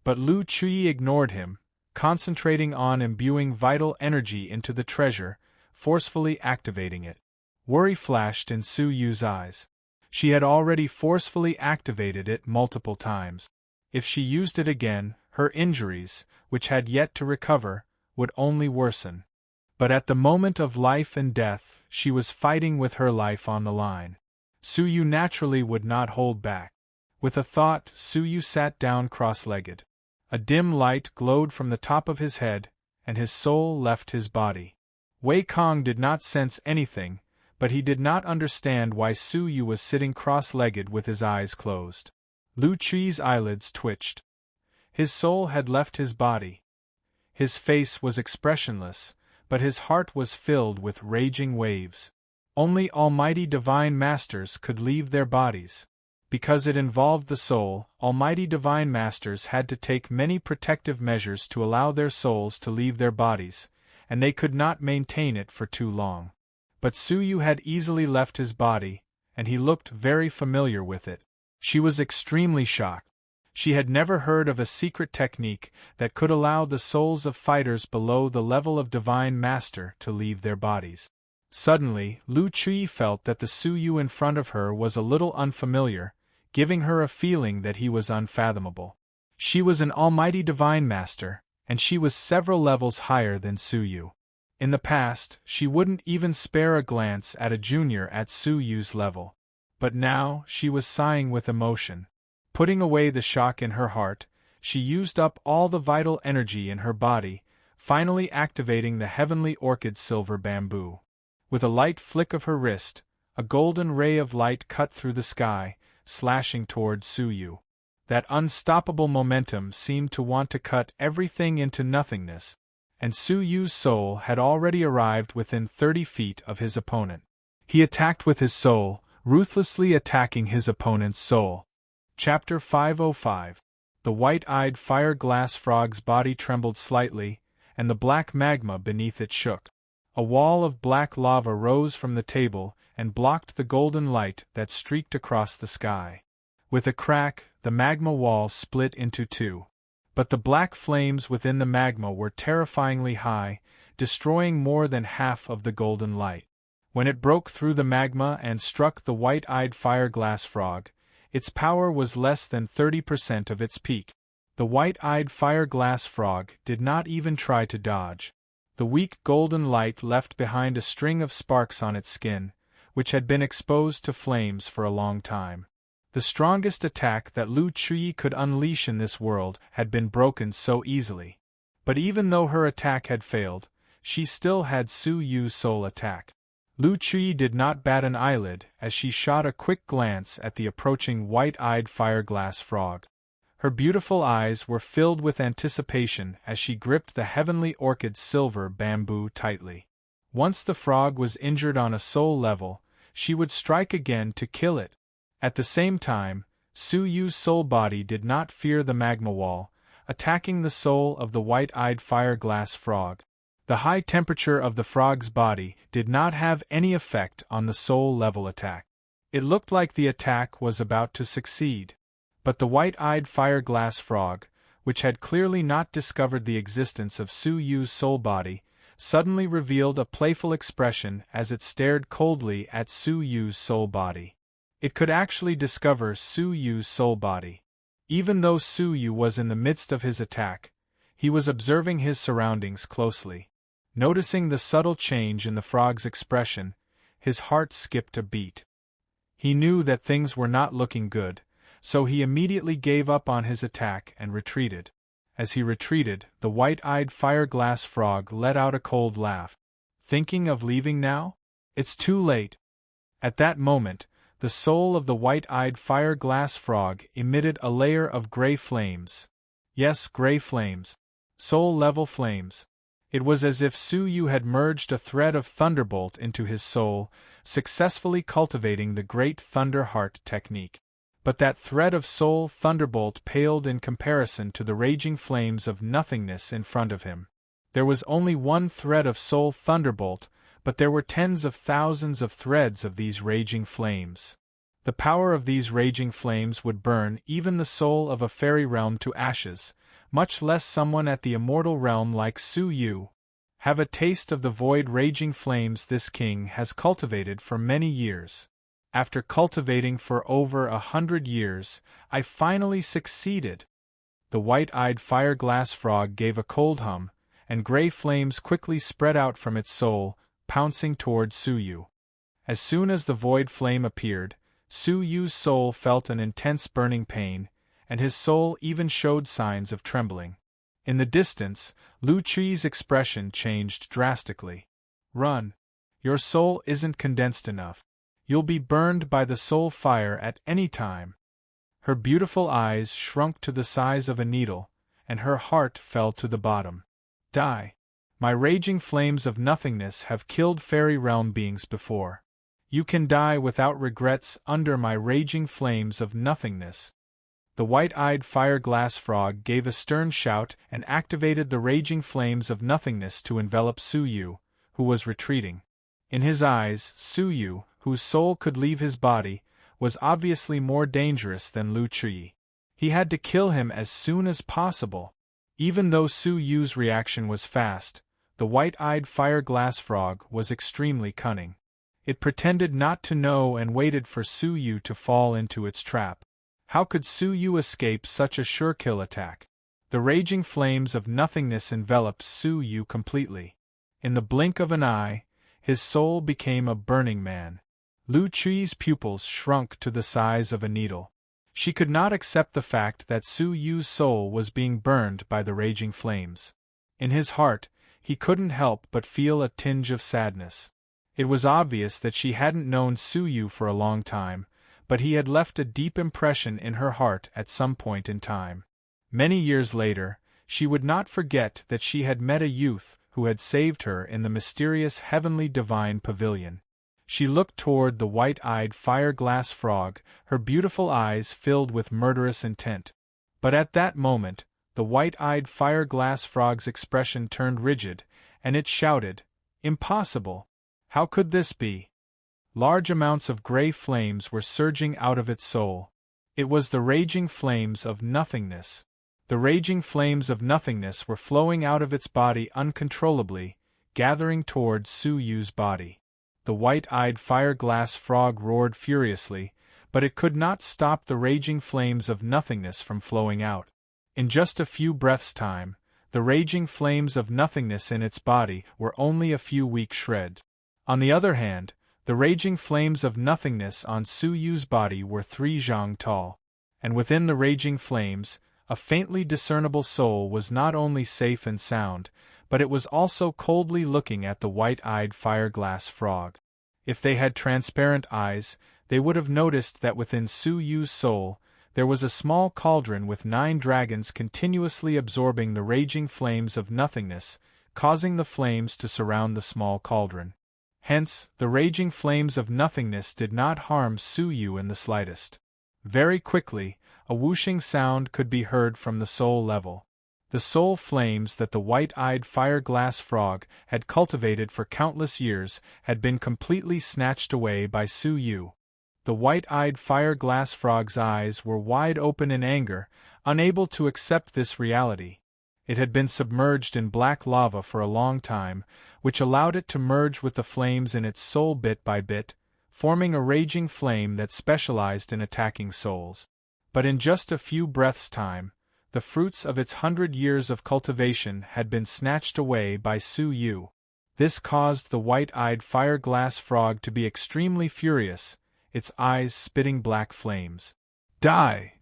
But Lu Chuyi ignored him, concentrating on imbuing vital energy into the treasure, forcefully activating it. Worry flashed in Su Yu's eyes. She had already forcefully activated it multiple times. If she used it again, her injuries, which had yet to recover, would only worsen. But at the moment of life and death, she was fighting with her life on the line. Su Yu naturally would not hold back. With a thought, Su Yu sat down cross-legged. A dim light glowed from the top of his head, and his soul left his body. Wei Kong did not sense anything, but he did not understand why Su Yu was sitting cross-legged with his eyes closed. Lu Chui's eyelids twitched. His soul had left his body. His face was expressionless, but his heart was filled with raging waves. Only almighty divine masters could leave their bodies. Because it involved the soul, almighty divine masters had to take many protective measures to allow their souls to leave their bodies, and they could not maintain it for too long. But Su Yu had easily left his body, and he looked very familiar with it. She was extremely shocked. She had never heard of a secret technique that could allow the souls of fighters below the level of Divine Master to leave their bodies. Suddenly, Lu Chui felt that the Su Yu in front of her was a little unfamiliar, giving her a feeling that he was unfathomable. She was an almighty Divine Master, and she was several levels higher than Su Yu. In the past, she wouldn't even spare a glance at a junior at Su Yu's level. But now, she was sighing with emotion. Putting away the shock in her heart, she used up all the vital energy in her body, finally activating the heavenly orchid silver bamboo. With a light flick of her wrist, a golden ray of light cut through the sky, slashing toward Su Yu. That unstoppable momentum seemed to want to cut everything into nothingness, and Su Yu's soul had already arrived within 30 feet of his opponent. He attacked with his soul, ruthlessly attacking his opponent's soul. Chapter 505. The white-eyed fire-glass frog's body trembled slightly, and the black magma beneath it shook. A wall of black lava rose from the table and blocked the golden light that streaked across the sky. With a crack, the magma wall split into two. But the black flames within the magma were terrifyingly high, destroying more than half of the golden light. When it broke through the magma and struck the white-eyed fire-glass frog, its power was less than 30% of its peak. The white-eyed fire-glass frog did not even try to dodge. The weak golden light left behind a string of sparks on its skin, which had been exposed to flames for a long time. The strongest attack that Lu Chui could unleash in this world had been broken so easily. But even though her attack had failed, she still had Su Yu's soul attack. Lu Chui did not bat an eyelid as she shot a quick glance at the approaching white-eyed fire-glass frog. Her beautiful eyes were filled with anticipation as she gripped the heavenly orchid silver bamboo tightly. Once the frog was injured on a soul level, she would strike again to kill it. At the same time, Su Yu's soul body did not fear the magma wall, attacking the soul of the white-eyed fire-glass frog. The high temperature of the frog's body did not have any effect on the soul-level attack. It looked like the attack was about to succeed. But the white-eyed fire-glass frog, which had clearly not discovered the existence of Su Yu's soul body, suddenly revealed a playful expression as it stared coldly at Su Yu's soul body. It could actually discover Su Yu's soul body. Even though Su Yu was in the midst of his attack, he was observing his surroundings closely. Noticing the subtle change in the frog's expression, his heart skipped a beat. He knew that things were not looking good, so he immediately gave up on his attack and retreated. As he retreated, the white-eyed fire-glass frog let out a cold laugh. Thinking of leaving now? It's too late. At that moment, the soul of the white-eyed fire-glass frog emitted a layer of gray flames. Yes, gray flames. Soul-level flames. It was as if Su Yu had merged a thread of thunderbolt into his soul, successfully cultivating the great Thunder Heart technique. But that thread of soul thunderbolt paled in comparison to the raging flames of nothingness in front of him. There was only one thread of soul thunderbolt, but there were tens of thousands of threads of these raging flames. The power of these raging flames would burn even the soul of a fairy realm to ashes, much less someone at the immortal realm like Su Yu. Have a taste of the void raging flames this king has cultivated for many years. After cultivating for over 100 years, I finally succeeded. The white-eyed fire-glass frog gave a cold hum, and gray flames quickly spread out from its soul, pouncing toward Su Yu. As soon as the void flame appeared, Su Yu's soul felt an intense burning pain, and his soul even showed signs of trembling. In the distance, Lu Chi's expression changed drastically. Run! Your soul isn't condensed enough. You'll be burned by the soul fire at any time. Her beautiful eyes shrunk to the size of a needle, and her heart fell to the bottom. Die! My raging flames of nothingness have killed fairy realm beings before. You can die without regrets under my raging flames of nothingness. The white-eyed fire-glass frog gave a stern shout and activated the raging flames of nothingness to envelop Su Yu, who was retreating. In his eyes, Su Yu, whose soul could leave his body, was obviously more dangerous than Lu Chi. He had to kill him as soon as possible. Even though Su Yu's reaction was fast, the white-eyed fire-glass frog was extremely cunning. It pretended not to know and waited for Su Yu to fall into its trap. How could Su Yu escape such a sure-kill attack? The raging flames of nothingness enveloped Su Yu completely. In the blink of an eye, his soul became a burning man. Lu Chi's pupils shrunk to the size of a needle. She could not accept the fact that Su Yu's soul was being burned by the raging flames. In his heart, he couldn't help but feel a tinge of sadness. It was obvious that she hadn't known Su Yu for a long time, but he had left a deep impression in her heart at some point in time. Many years later, she would not forget that she had met a youth who had saved her in the mysterious heavenly divine pavilion. She looked toward the white-eyed fire-glass frog, her beautiful eyes filled with murderous intent. But at that moment, the white-eyed fire-glass frog's expression turned rigid, and it shouted, "Impossible! How could this be?" Large amounts of gray flames were surging out of its soul. It was the raging flames of nothingness. The raging flames of nothingness were flowing out of its body uncontrollably, gathering toward Su Yu's body. The white-eyed fire-glass frog roared furiously, but it could not stop the raging flames of nothingness from flowing out. In just a few breaths' time, the raging flames of nothingness in its body were only a few weak shreds. On the other hand, the raging flames of nothingness on Su Yu's body were 3 zhang tall, and within the raging flames, a faintly discernible soul was not only safe and sound, but it was also coldly looking at the white-eyed fire-glass frog. If they had transparent eyes, they would have noticed that within Su Yu's soul, there was a small cauldron with 9 dragons continuously absorbing the raging flames of nothingness, causing the flames to surround the small cauldron. Hence, the raging flames of nothingness did not harm Su Yu in the slightest. Very quickly, a whooshing sound could be heard from the soul level. The soul flames that the white-eyed fire-glass frog had cultivated for countless years had been completely snatched away by Su Yu. The white-eyed fire-glass frog's eyes were wide open in anger, unable to accept this reality. It had been submerged in black lava for a long time, which allowed it to merge with the flames in its soul bit by bit, forming a raging flame that specialized in attacking souls. But in just a few breaths' time, the fruits of its 100 years of cultivation had been snatched away by Su Yu. This caused the white-eyed fire-glass frog to be extremely furious, its eyes spitting black flames. Die!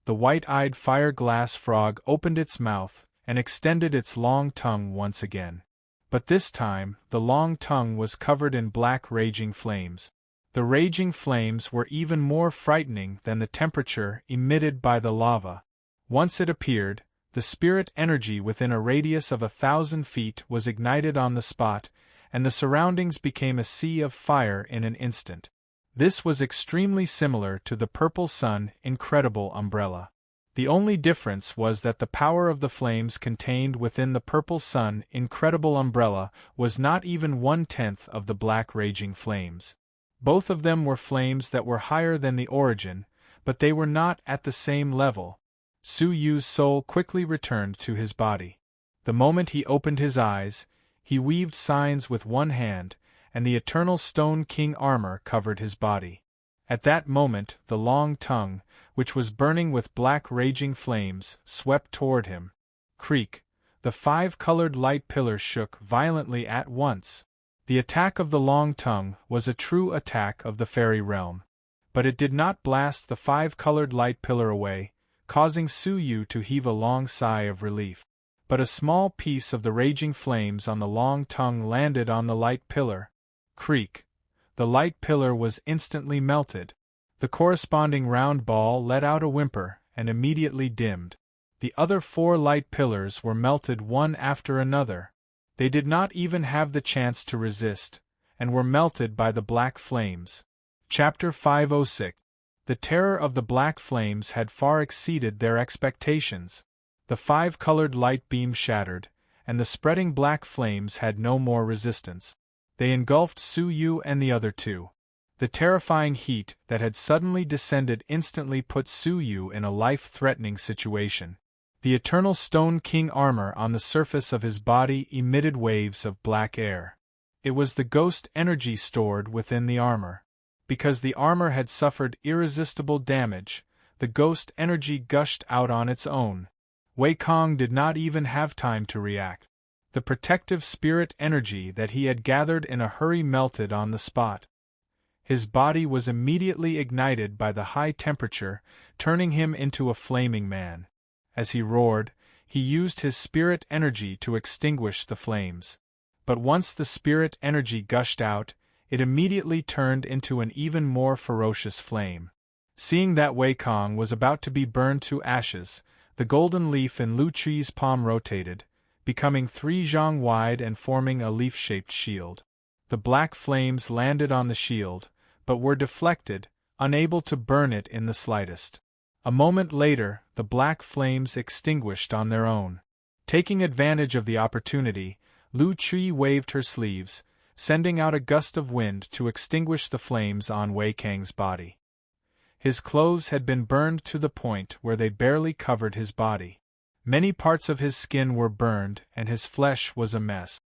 The white-eyed fire-glass frog opened its mouth and extended its long tongue once again. But this time, the long tongue was covered in black raging flames. The raging flames were even more frightening than the temperature emitted by the lava. Once it appeared, the spirit energy within a radius of 1,000 feet was ignited on the spot, and the surroundings became a sea of fire in an instant. This was extremely similar to the Purple Sun incredible umbrella. The only difference was that the power of the flames contained within the Purple Sun incredible umbrella was not even 1/10 of the black raging flames. Both of them were flames that were higher than the origin, but they were not at the same level. Su Yu's soul quickly returned to his body. The moment he opened his eyes, he weaved signs with one hand, and the eternal Stone King armor covered his body. At that moment, the long tongue, which was burning with black raging flames, swept toward him. Creak! The 5-colored light pillars shook violently at once. The attack of the long tongue was a true attack of the fairy realm. But it did not blast the 5-colored light pillar away, causing Su Yu to heave a long sigh of relief. But a small piece of the raging flames on the long tongue landed on the light pillar. Creak! The light pillar was instantly melted. The corresponding round ball let out a whimper and immediately dimmed. The other 4 light pillars were melted one after another. They did not even have the chance to resist, and were melted by the black flames. Chapter 506. The terror of the black flames had far exceeded their expectations. The 5-colored light beam shattered, and the spreading black flames had no more resistance. They engulfed Su Yu and the other 2. The terrifying heat that had suddenly descended instantly put Su Yu in a life-threatening situation. The eternal Stone King armor on the surface of his body emitted waves of black air. It was the ghost energy stored within the armor. Because the armor had suffered irresistible damage, the ghost energy gushed out on its own. Wei Kong did not even have time to react. The protective spirit energy that he had gathered in a hurry melted on the spot. His body was immediately ignited by the high temperature, turning him into a flaming man. As he roared, he used his spirit energy to extinguish the flames. But once the spirit energy gushed out, it immediately turned into an even more ferocious flame. Seeing that Wei Kong was about to be burned to ashes, the golden leaf in Lu Chi's palm rotated, becoming 3 zhang wide and forming a leaf-shaped shield. The black flames landed on the shield, but were deflected, unable to burn it in the slightest. A moment later, the black flames extinguished on their own. Taking advantage of the opportunity, Lu Chi waved her sleeves, sending out a gust of wind to extinguish the flames on Wei Kang's body. His clothes had been burned to the point where they barely covered his body. Many parts of his skin were burned and his flesh was a mess.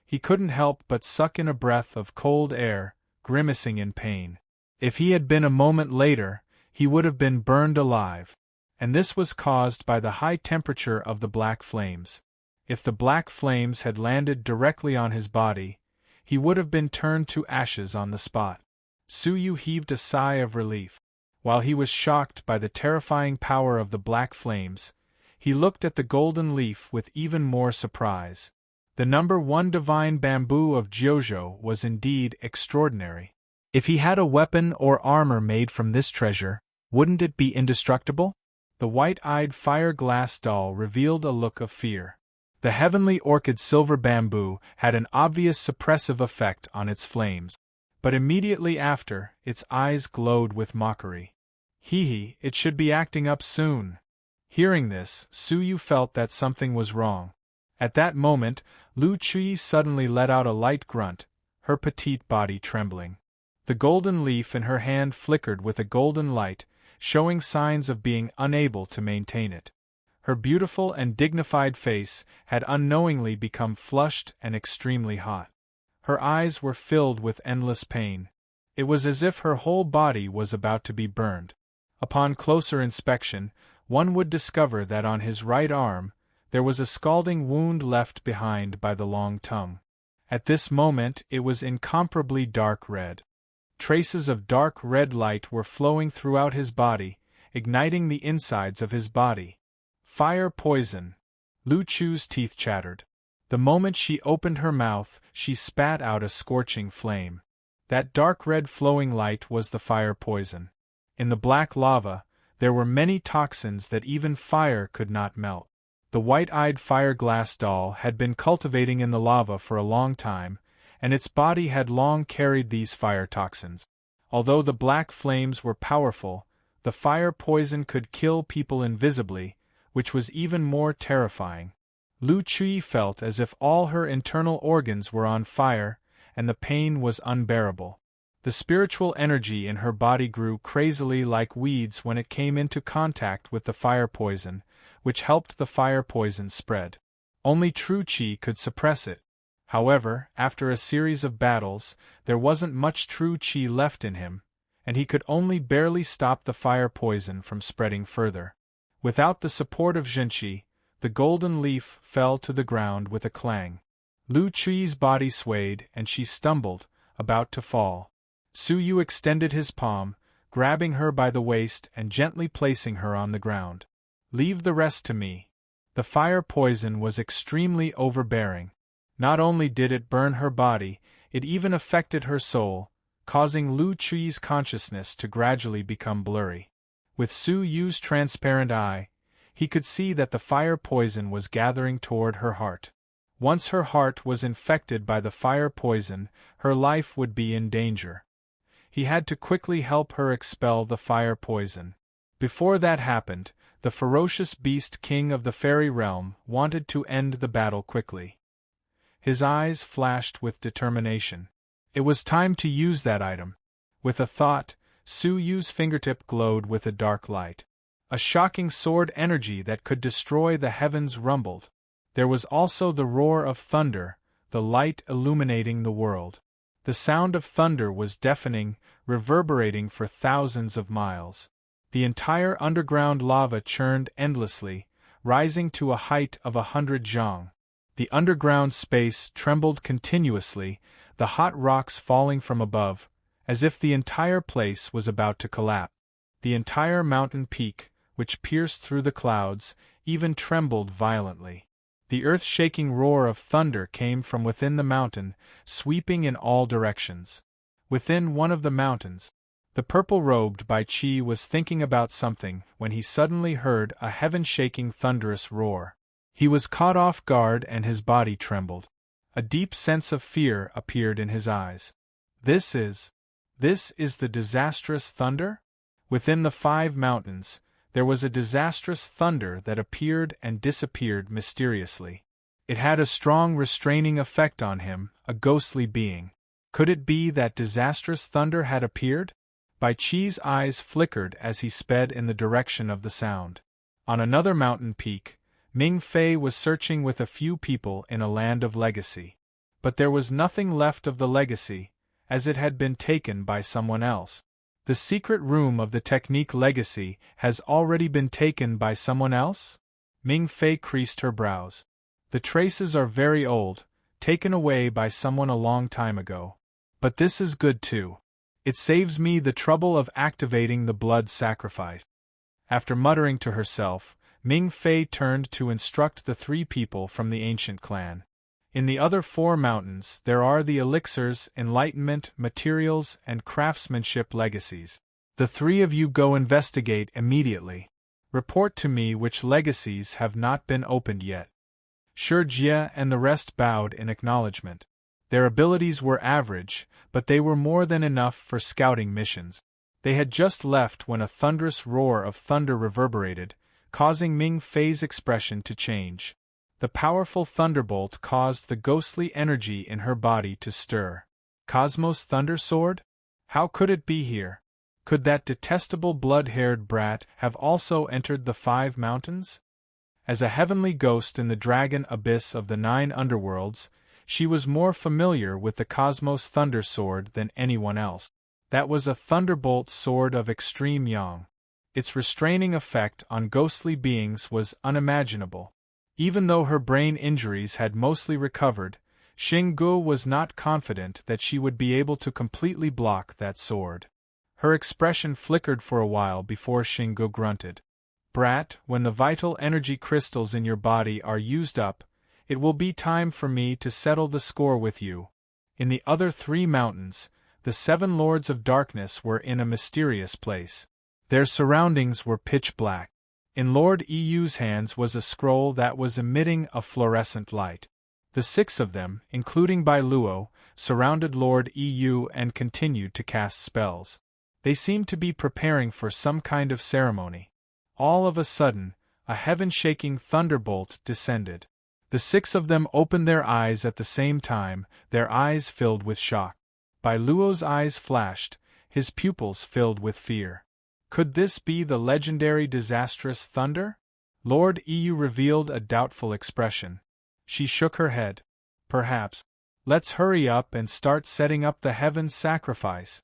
He couldn't help but suck in a breath of cold air, grimacing in pain. If he had been a moment later, he would have been burned alive. And this was caused by the high temperature of the black flames. If the black flames had landed directly on his body, he would have been turned to ashes on the spot. Su Yu heaved a sigh of relief. While he was shocked by the terrifying power of the black flames, he looked at the golden leaf with even more surprise. The number 1 divine bamboo of Jiuzhou was indeed extraordinary. If he had a weapon or armor made from this treasure, wouldn't it be indestructible? The white-eyed fire glass doll revealed a look of fear. The heavenly orchid silver bamboo had an obvious suppressive effect on its flames. But immediately after, its eyes glowed with mockery. Hee, it should be acting up soon. Hearing this, Su Yu felt that something was wrong. At that moment, Lu Chi suddenly let out a light grunt, her petite body trembling. The golden leaf in her hand flickered with a golden light, showing signs of being unable to maintain it. Her beautiful and dignified face had unknowingly become flushed and extremely hot. Her eyes were filled with endless pain. It was as if her whole body was about to be burned. Upon closer inspection, one would discover that on his right arm, there was a scalding wound left behind by the long tongue. At this moment it was incomparably dark red. Traces of dark red light were flowing throughout his body, igniting the insides of his body. Fire poison. Lu Chu's teeth chattered. The moment she opened her mouth, she spat out a scorching flame. That dark red flowing light was the fire poison. In the black lava, there were many toxins that even fire could not melt. The white-eyed fire glass doll had been cultivating in the lava for a long time, and its body had long carried these fire toxins. Although the black flames were powerful, the fire poison could kill people invisibly, which was even more terrifying. Lu Chi felt as if all her internal organs were on fire, and the pain was unbearable. The spiritual energy in her body grew crazily like weeds when it came into contact with the fire poison, which helped the fire poison spread. Only true chi could suppress it. However, after a series of battles, there wasn't much true chi left in him, and he could only barely stop the fire poison from spreading further. Without the support of Zhenqi, the golden leaf fell to the ground with a clang. Lu Qi's body swayed and she stumbled, about to fall. Su Yu extended his palm, grabbing her by the waist and gently placing her on the ground. "Leave the rest to me." The fire poison was extremely overbearing. Not only did it burn her body, it even affected her soul, causing Lu Qi's consciousness to gradually become blurry. With Su Yu's transparent eye, he could see that the fire poison was gathering toward her heart. Once her heart was infected by the fire poison, her life would be in danger. He had to quickly help her expel the fire poison. Before that happened, the ferocious beast king of the fairy realm wanted to end the battle quickly. His eyes flashed with determination. It was time to use that item. With a thought, Su Yu's fingertip glowed with a dark light. A shocking sword energy that could destroy the heavens rumbled. There was also the roar of thunder, the light illuminating the world. The sound of thunder was deafening, reverberating for thousands of miles. The entire underground lava churned endlessly, rising to a height of 100 zhang. The underground space trembled continuously, the hot rocks falling from above, as if the entire place was about to collapse. The entire mountain peak, which pierced through the clouds, even trembled violently. The earth-shaking roar of thunder came from within the mountain, sweeping in all directions. Within one of the mountains, the purple-robed Bai Qi was thinking about something when he suddenly heard a heaven-shaking thunderous roar. He was caught off guard and his body trembled. A deep sense of fear appeared in his eyes. This is the disastrous thunder? Within the 5 mountains, there was a disastrous thunder that appeared and disappeared mysteriously. It had a strong restraining effect on him, a ghostly being. Could it be that disastrous thunder had appeared? Bai Qi's eyes flickered as he sped in the direction of the sound. On another mountain peak, Ming Fei was searching with a few people in a land of legacy. But there was nothing left of the legacy, as it had been taken by someone else. The secret room of the technique legacy has already been taken by someone else? Ming Fei creased her brows. The traces are very old, taken away by someone a long time ago. But this is good too. It saves me the trouble of activating the blood sacrifice. After muttering to herself, Ming Fei turned to instruct the 3 people from the ancient clan. In the other 4 mountains there are the elixirs, enlightenment, materials, and craftsmanship legacies. The 3 of you go investigate immediately. Report to me which legacies have not been opened yet. Shi Jie and the rest bowed in acknowledgement. Their abilities were average, but they were more than enough for scouting missions. They had just left when a thunderous roar of thunder reverberated, causing Ming Fei's expression to change. The powerful thunderbolt caused the ghostly energy in her body to stir. Cosmos Thunder Sword? How could it be here? Could that detestable blood-haired brat have also entered the 5 mountains? As a heavenly ghost in the dragon abyss of the 9 underworlds, she was more familiar with the Cosmos Thunder Sword than anyone else. That was a thunderbolt sword of extreme yang. Its restraining effect on ghostly beings was unimaginable. Even though her brain injuries had mostly recovered, Xinggu was not confident that she would be able to completely block that sword. Her expression flickered for a while before Xinggu grunted. "Brat, when the vital energy crystals in your body are used up, it will be time for me to settle the score with you." In the other 3 mountains, the 7 Lords of Darkness were in a mysterious place. Their surroundings were pitch black. In Lord Yu's hands was a scroll that was emitting a fluorescent light. The 6 of them, including Bai Luo, surrounded Lord Yu and continued to cast spells. They seemed to be preparing for some kind of ceremony. All of a sudden, a heaven-shaking thunderbolt descended. The 6 of them opened their eyes at the same time, their eyes filled with shock. Bai Luo's eyes flashed, his pupils filled with fear. Could this be the legendary disastrous thunder? Lord Yu revealed a doubtful expression. She shook her head. Perhaps. Let's hurry up and start setting up the heaven's sacrifice.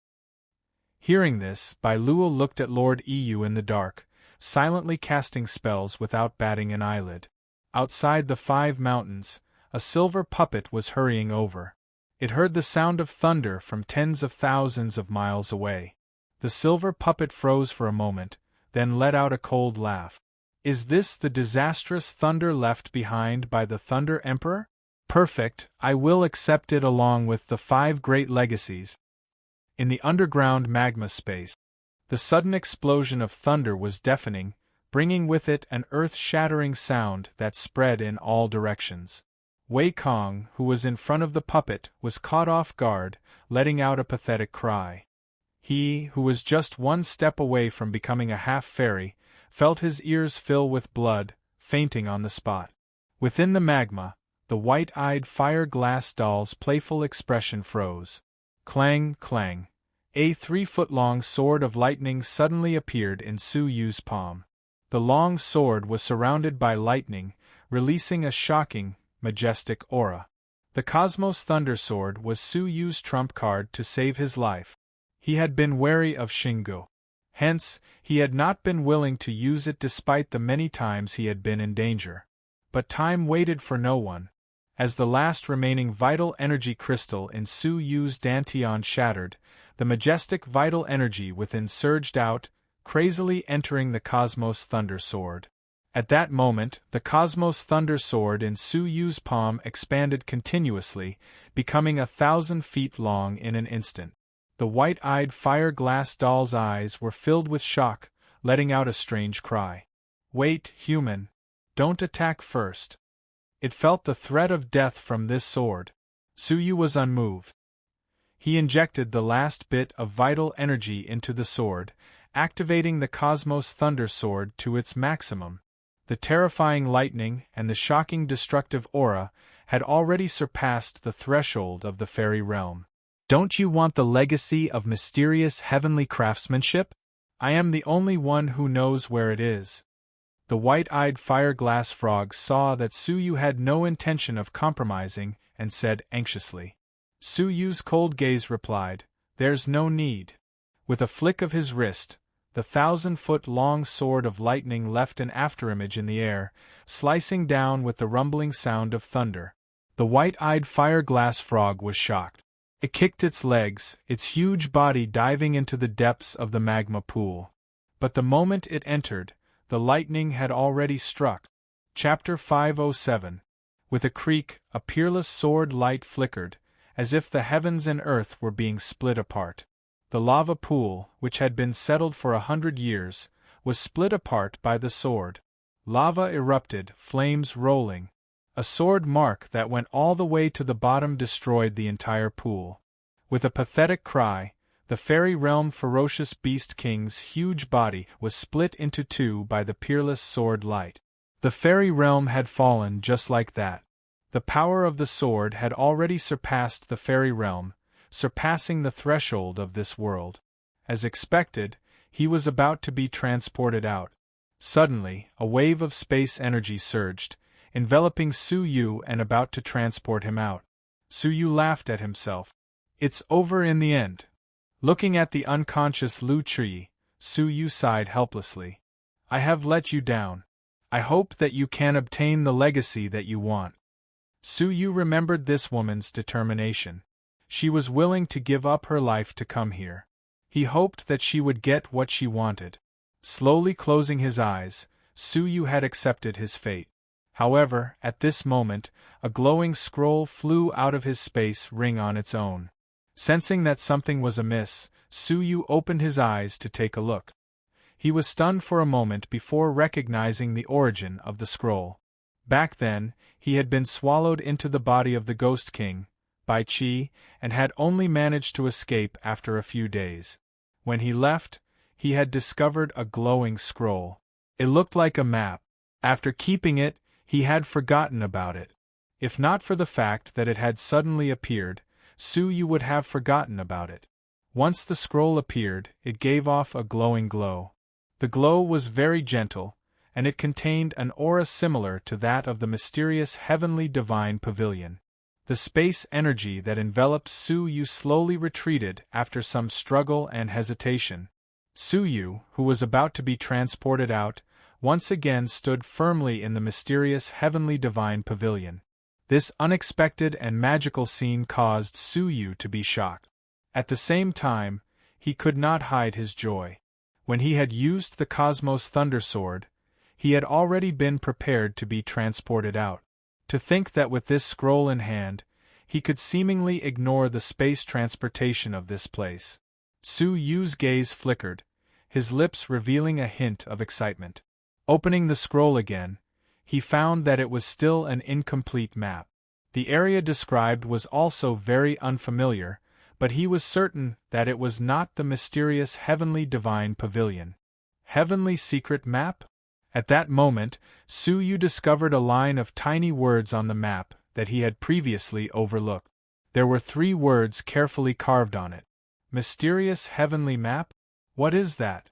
Hearing this, Bai Luo looked at Lord Yu in the dark, silently casting spells without batting an eyelid. Outside the 5 mountains, a silver puppet was hurrying over. It heard the sound of thunder from tens of thousands of miles away. The silver puppet froze for a moment, then let out a cold laugh. Is this the disastrous thunder left behind by the Thunder Emperor? Perfect, I will accept it along with the 5 great legacies. In the underground magma space, the sudden explosion of thunder was deafening, bringing with it an earth-shattering sound that spread in all directions. Wei Kong, who was in front of the puppet, was caught off guard, letting out a pathetic cry. He, who was just 1 step away from becoming a half-fairy, felt his ears fill with blood, fainting on the spot. Within the magma, the white-eyed fire-glass doll's playful expression froze. Clang, clang. A 3-foot-long sword of lightning suddenly appeared in Su Yu's palm. The long sword was surrounded by lightning, releasing a shocking, majestic aura. The Cosmos Thunder Sword was Su Yu's trump card to save his life. He had been wary of Xinggu. Hence, he had not been willing to use it despite the many times he had been in danger. But time waited for no one. As the last remaining vital energy crystal in Su Yu's dantian shattered, the majestic vital energy within surged out, crazily entering the Cosmos Thunder Sword. At that moment, the Cosmos Thunder Sword in Su Yu's palm expanded continuously, becoming 1,000 feet long in an instant. The white-eyed fire-glass doll's eyes were filled with shock, letting out a strange cry. Wait, human. Don't attack first. It felt the threat of death from this sword. Su Yu was unmoved. He injected the last bit of vital energy into the sword, activating the Cosmos Thunder Sword to its maximum. The terrifying lightning and the shocking destructive aura had already surpassed the threshold of the fairy realm. Don't you want the legacy of mysterious heavenly craftsmanship? I am the only one who knows where it is. The white-eyed fire-glass frog saw that Su Yu had no intention of compromising and said anxiously. Su Yu's cold gaze replied, "There's no need." With a flick of his wrist, the 1,000-foot-long sword of lightning left an afterimage in the air, slicing down with the rumbling sound of thunder. The white-eyed fire-glass frog was shocked. It kicked its legs, its huge body diving into the depths of the magma pool. But the moment it entered, the lightning had already struck. Chapter 507. With a creak, a peerless sword light flickered, as if the heavens and earth were being split apart. The lava pool, which had been settled for 100 years, was split apart by the sword. Lava erupted, flames rolling. A sword mark that went all the way to the bottom destroyed the entire pool. With a pathetic cry, the fairy realm ferocious beast king's huge body was split into 2 by the peerless sword light. The fairy realm had fallen just like that. The power of the sword had already surpassed the fairy realm, surpassing the threshold of this world. As expected, he was about to be transported out. Suddenly, a wave of space energy surged, enveloping Su Yu and about to transport him out. Su Yu laughed at himself. It's over in the end. Looking at the unconscious Lu Tree, Su Yu sighed helplessly. I have let you down. I hope that you can obtain the legacy that you want. Su Yu remembered this woman's determination. She was willing to give up her life to come here. He hoped that she would get what she wanted. Slowly closing his eyes, Su Yu had accepted his fate. However, at this moment, a glowing scroll flew out of his space ring on its own. Sensing that something was amiss, Su Yu opened his eyes to take a look. He was stunned for a moment before recognizing the origin of the scroll. Back then, he had been swallowed into the body of the Ghost King, Bai Qi, and had only managed to escape after a few days. When he left, he had discovered a glowing scroll. It looked like a map. After keeping it, he had forgotten about it. If not for the fact that it had suddenly appeared, Su-yu would have forgotten about it. Once the scroll appeared, it gave off a glowing glow. The glow was very gentle, and it contained an aura similar to that of the mysterious heavenly divine pavilion. The space energy that enveloped Su-yu slowly retreated after some struggle and hesitation. Su-yu, who was about to be transported out, once again stood firmly in the mysterious heavenly divine pavilion. This unexpected and magical scene caused Su-yu to be shocked. At the same time, he could not hide his joy. When he had used the Cosmos Thunder Sword, he had already been prepared to be transported out. To think that with this scroll in hand, he could seemingly ignore the space transportation of this place. Su-yu's gaze flickered, his lips revealing a hint of excitement. Opening the scroll again, he found that it was still an incomplete map. The area described was also very unfamiliar, but he was certain that it was not the mysterious heavenly divine pavilion. Heavenly secret map? At that moment, Su-yu discovered a line of tiny words on the map that he had previously overlooked. There were 3 words carefully carved on it. Mysterious heavenly map? What is that?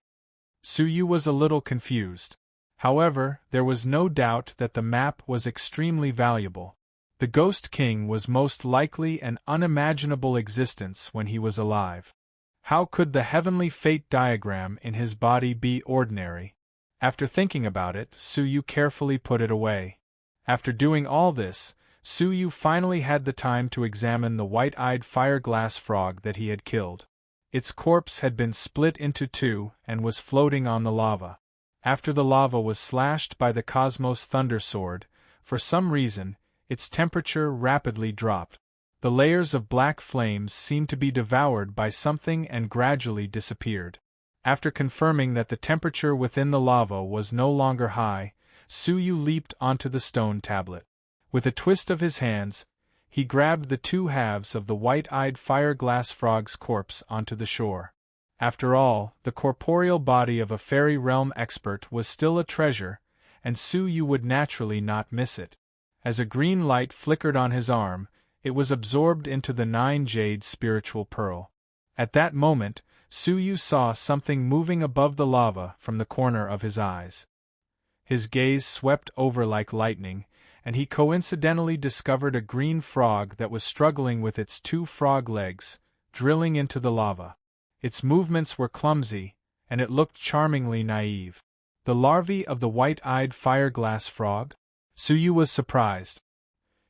Su-yu was a little confused. However, there was no doubt that the map was extremely valuable. The Ghost King was most likely an unimaginable existence when he was alive. How could the heavenly fate diagram in his body be ordinary? After thinking about it, Su-yu carefully put it away. After doing all this, Su-yu finally had the time to examine the white-eyed fire-glass frog that he had killed. Its corpse had been split into 2 and was floating on the lava. After the lava was slashed by the Cosmos Thunder Sword, for some reason, its temperature rapidly dropped. The layers of black flames seemed to be devoured by something and gradually disappeared. After confirming that the temperature within the lava was no longer high, Su-yu leaped onto the stone tablet. With a twist of his hands, he grabbed the 2 halves of the white-eyed fire-glass frog's corpse onto the shore. After all, the corporeal body of a fairy realm expert was still a treasure, and Su-yu would naturally not miss it. As a green light flickered on his arm, it was absorbed into the 9-jade spiritual pearl. At that moment, Su-yu saw something moving above the lava from the corner of his eyes. His gaze swept over like lightning, and he coincidentally discovered a green frog that was struggling with its 2 frog legs, drilling into the lava. Its movements were clumsy, and it looked charmingly naive. The larvae of the white-eyed fire-glass frog? Su-yu was surprised.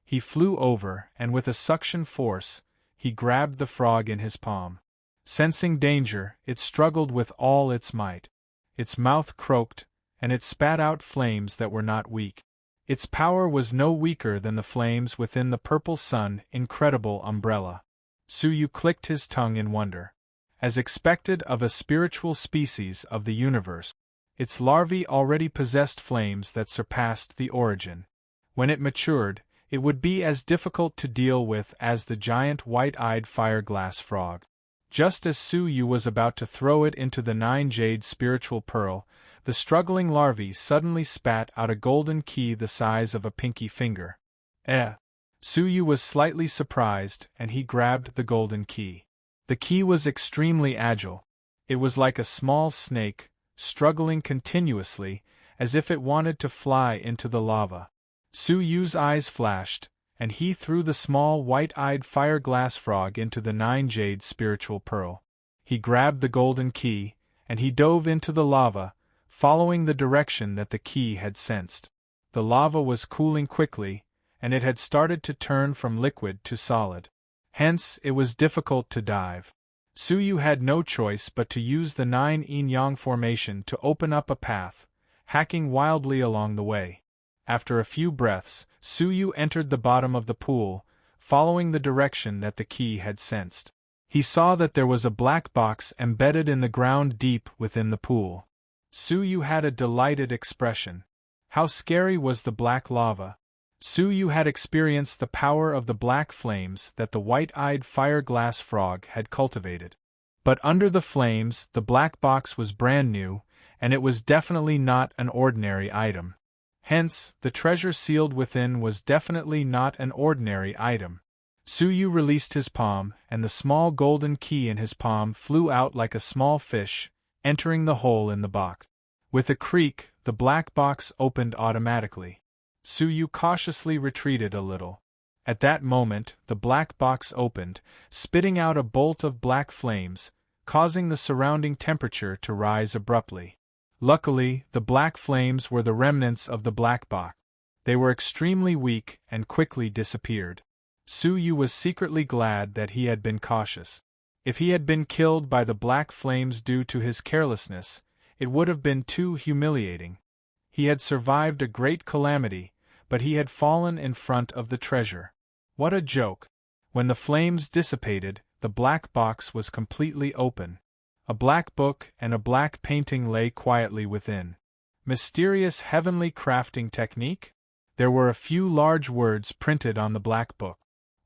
He flew over, and with a suction force, he grabbed the frog in his palm. Sensing danger, it struggled with all its might. Its mouth croaked, and it spat out flames that were not weak. Its power was no weaker than the flames within the purple sun incredible umbrella. Su-yu clicked his tongue in wonder. As expected of a spiritual species of the universe, its larvae already possessed flames that surpassed the origin. When it matured, it would be as difficult to deal with as the giant white-eyed fire-glass frog. Just as Su-yu was about to throw it into the 9-jade spiritual pearl, the struggling larvae suddenly spat out a golden key the size of a pinky finger. Su-yu was slightly surprised, and he grabbed the golden key. The key was extremely agile. It was like a small snake, struggling continuously, as if it wanted to fly into the lava. Su-yu's eyes flashed, and he threw the small white-eyed fire-glass frog into the 9-jade spiritual pearl. He grabbed the golden key, and he dove into the lava, following the direction that the key had sensed. The lava was cooling quickly, and it had started to turn from liquid to solid. Hence, it was difficult to dive. Su-yu had no choice but to use the 9 yin-yang formation to open up a path, hacking wildly along the way. After a few breaths, Su-yu entered the bottom of the pool, following the direction that the key had sensed. He saw that there was a black box embedded in the ground deep within the pool. Su-yu had a delighted expression. How scary was the black lava! Su-yu had experienced the power of the black flames that the white-eyed fire-glass frog had cultivated. But under the flames, the black box was brand new, and it was definitely not an ordinary item. Hence, the treasure sealed within was definitely not an ordinary item. Suyu released his palm, and the small golden key in his palm flew out like a small fish, entering the hole in the box. With a creak, the black box opened automatically. Suyu cautiously retreated a little. At that moment, the black box opened, spitting out a bolt of black flames, causing the surrounding temperature to rise abruptly. Luckily, the black flames were the remnants of the black box. They were extremely weak and quickly disappeared. Suyu was secretly glad that he had been cautious. If he had been killed by the black flames due to his carelessness, it would have been too humiliating. He had survived a great calamity, but he had fallen in front of the treasure. What a joke! When the flames dissipated, the black box was completely open. A black book and a black painting lay quietly within. Mysterious heavenly crafting technique? There were a few large words printed on the black book.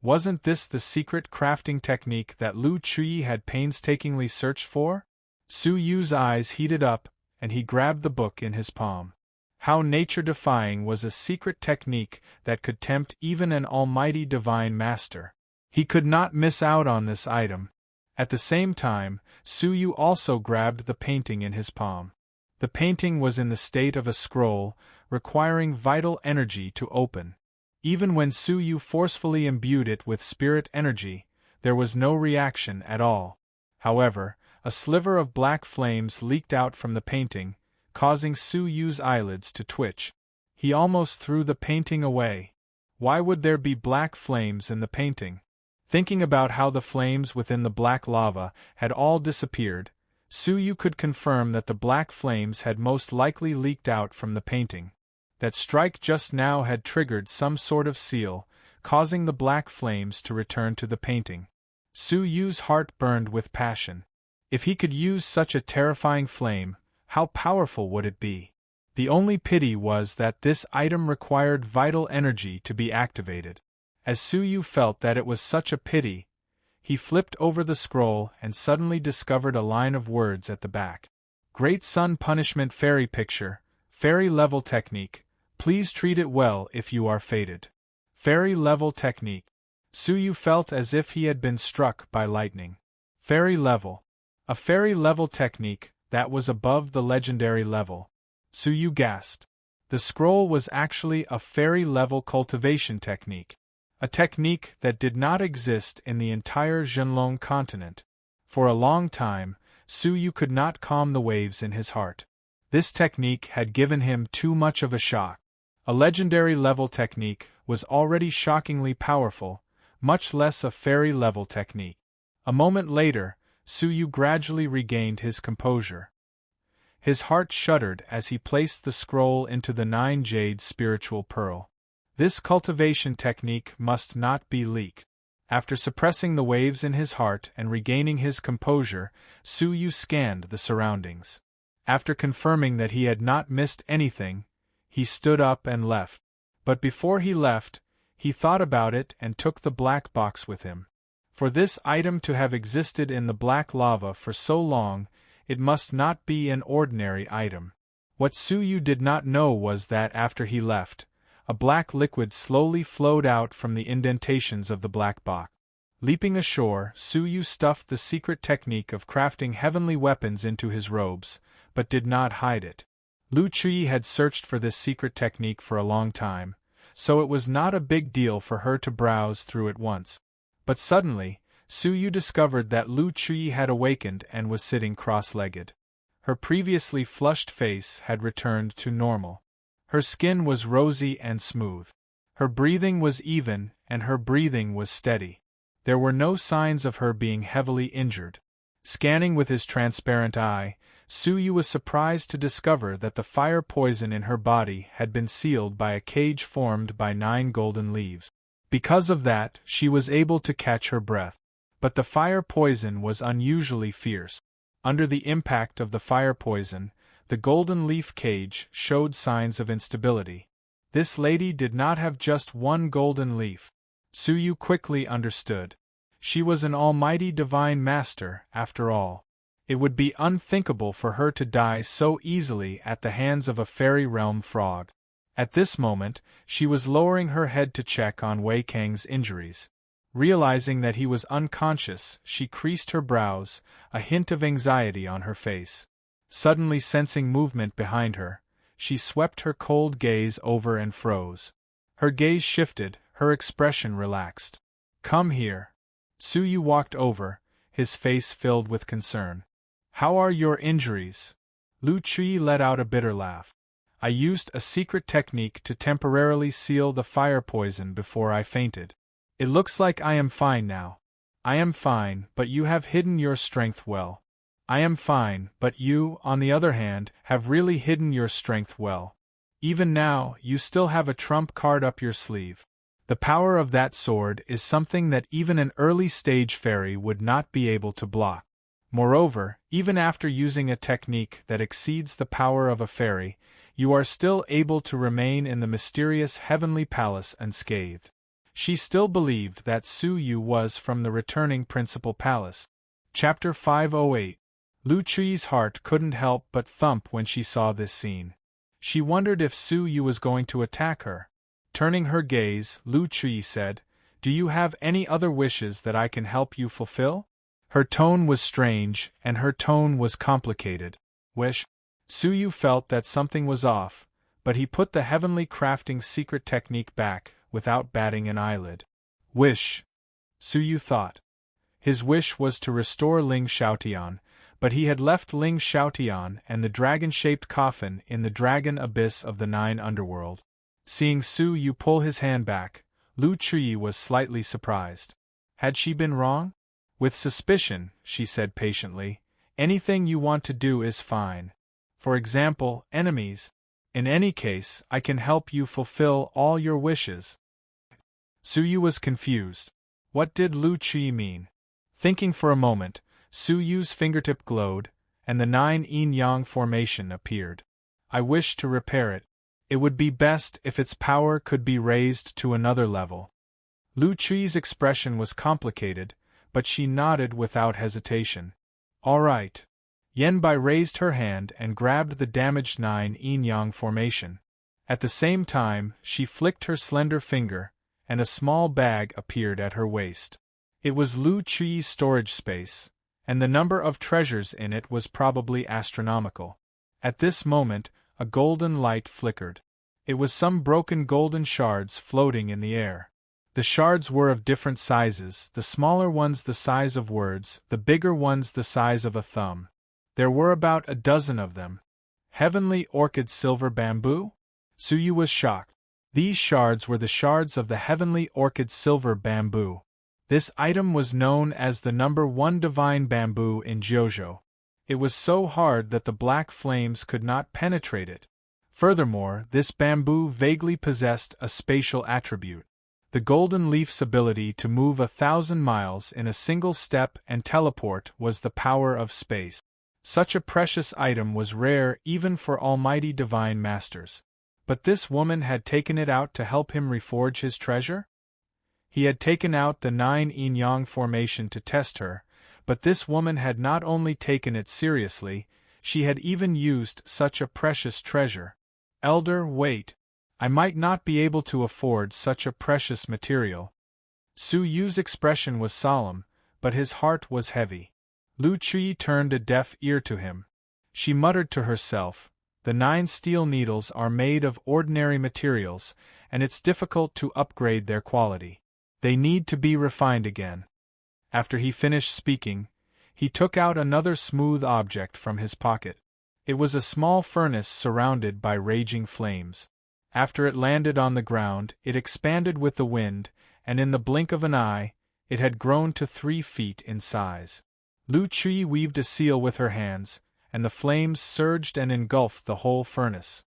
Wasn't this the secret crafting technique that Lu Chuyi had painstakingly searched for? Suyu's eyes heated up, and he grabbed the book in his palm. How nature-defying was a secret technique that could tempt even an almighty divine master. He could not miss out on this item. At the same time, Suyu also grabbed the painting in his palm. The painting was in the state of a scroll, requiring vital energy to open. Even when Suyu forcefully imbued it with spirit energy, there was no reaction at all. However, a sliver of black flames leaked out from the painting, causing Suyu's eyelids to twitch. He almost threw the painting away. Why would there be black flames in the painting? Thinking about how the flames within the black lava had all disappeared, Suyu could confirm that the black flames had most likely leaked out from the painting. That strike just now had triggered some sort of seal, causing the black flames to return to the painting. Suyu's heart burned with passion. If he could use such a terrifying flame, how powerful would it be? The only pity was that this item required vital energy to be activated. As Suyu felt that it was such a pity, he flipped over the scroll and suddenly discovered a line of words at the back. Great Sun Punishment Fairy Picture, Fairy Level Technique. Please treat it well if you are fated. Fairy Level Technique. Suyu felt as if he had been struck by lightning. Fairy Level. A fairy level technique that was above the legendary level. Suyu gasped. The scroll was actually a fairy level cultivation technique. A technique that did not exist in the entire Zhenlong continent. For a long time, Suyu could not calm the waves in his heart. This technique had given him too much of a shock. A legendary level technique was already shockingly powerful, much less a fairy level technique. A moment later, Suyu gradually regained his composure. His heart shuddered as he placed the scroll into the 9 jade spiritual pearl. This cultivation technique must not be leaked. After suppressing the waves in his heart and regaining his composure, Suyu scanned the surroundings. After confirming that he had not missed anything, he stood up and left. But before he left, he thought about it and took the black box with him. For this item to have existed in the black lava for so long, it must not be an ordinary item. What Suyu did not know was that after he left, a black liquid slowly flowed out from the indentations of the black box. Leaping ashore, Suyu stuffed the secret technique of crafting heavenly weapons into his robes, but did not hide it. Lu Chuyi had searched for this secret technique for a long time, so it was not a big deal for her to browse through it once. But suddenly, Suyu discovered that Lu Chuyi had awakened and was sitting cross-legged. Her previously flushed face had returned to normal. Her skin was rosy and smooth. Her breathing was even, and her breathing was steady. There were no signs of her being heavily injured. Scanning with his transparent eye, Suyu was surprised to discover that the fire poison in her body had been sealed by a cage formed by 9 golden leaves. Because of that, she was able to catch her breath. But the fire poison was unusually fierce. Under the impact of the fire poison, the golden leaf cage showed signs of instability. This lady did not have just one golden leaf. Suyu quickly understood. She was an almighty divine master, after all. It would be unthinkable for her to die so easily at the hands of a fairy realm frog. At this moment, she was lowering her head to check on Wei Kang's injuries. Realizing that he was unconscious, she creased her brows, a hint of anxiety on her face. Suddenly sensing movement behind her, she swept her cold gaze over and froze. Her gaze shifted, her expression relaxed. "Come here." Suyu walked over, his face filled with concern. "How are your injuries?" Lu Chui let out a bitter laugh. "I used a secret technique to temporarily seal the fire poison before I fainted. It looks like I am fine now." "I am fine, but you have hidden your strength well." "I am fine, but you, on the other hand, have really hidden your strength well. Even now, you still have a trump card up your sleeve. The power of that sword is something that even an early-stage fairy would not be able to block. Moreover, even after using a technique that exceeds the power of a fairy, you are still able to remain in the mysterious heavenly palace unscathed." She still believed that Suyu was from the returning principal palace. Chapter 508. Lu Chui's heart couldn't help but thump when she saw this scene. She wondered if Suyu was going to attack her. Turning her gaze, Lu Chui said, "Do you have any other wishes that I can help you fulfill?" Her tone was strange, and her tone was complicated. "Wish?" Suyu felt that something was off, but he put the heavenly crafting secret technique back, without batting an eyelid. "Wish," Suyu thought. His wish was to restore Ling Xiaotian, but he had left Ling Xiaotian and the dragon-shaped coffin in the dragon abyss of the 9 underworld. Seeing Suyu pull his hand back, Lu Chui was slightly surprised. Had she been wrong? With suspicion, she said patiently, "Anything you want to do is fine. For example, enemies. In any case, I can help you fulfill all your wishes." Suyu was confused. What did Lu Chui mean? Thinking for a moment, Suyu's fingertip glowed, and the 9 yin-yang formation appeared. "I wish to repair it. It would be best if its power could be raised to another level." Lu Chui's expression was complicated, but she nodded without hesitation. "All right." Yanbai raised her hand and grabbed the damaged 9 yin-yang formation. At the same time, she flicked her slender finger, and a small bag appeared at her waist. It was Lu Chui's storage space, and the number of treasures in it was probably astronomical. At this moment, a golden light flickered. It was some broken golden shards floating in the air. The shards were of different sizes, the smaller ones the size of words, the bigger ones the size of a thumb. There were about a dozen of them. Heavenly orchid silver bamboo? Suyu was shocked. These shards were the shards of the heavenly orchid silver bamboo. This item was known as the number 1 divine bamboo in Jiuzhou. It was so hard that the black flames could not penetrate it. Furthermore, this bamboo vaguely possessed a spatial attribute. The golden leaf's ability to move 1,000 miles in a single step and teleport was the power of space. Such a precious item was rare even for almighty divine masters. But this woman had taken it out to help him reforge his treasure? He had taken out the 9 yin-yang formation to test her, but this woman had not only taken it seriously, she had even used such a precious treasure. "Elder, wait. I might not be able to afford such a precious material." Suyu's expression was solemn, but his heart was heavy. Lu Chui turned a deaf ear to him. She muttered to herself, "The 9 steel needles are made of ordinary materials, and it's difficult to upgrade their quality. They need to be refined again." After he finished speaking, he took out another smooth object from his pocket. It was a small furnace surrounded by raging flames. After it landed on the ground, it expanded with the wind, and in the blink of an eye, it had grown to 3 feet in size. Lu Chui weaved a seal with her hands, and the flames surged and engulfed the whole furnace.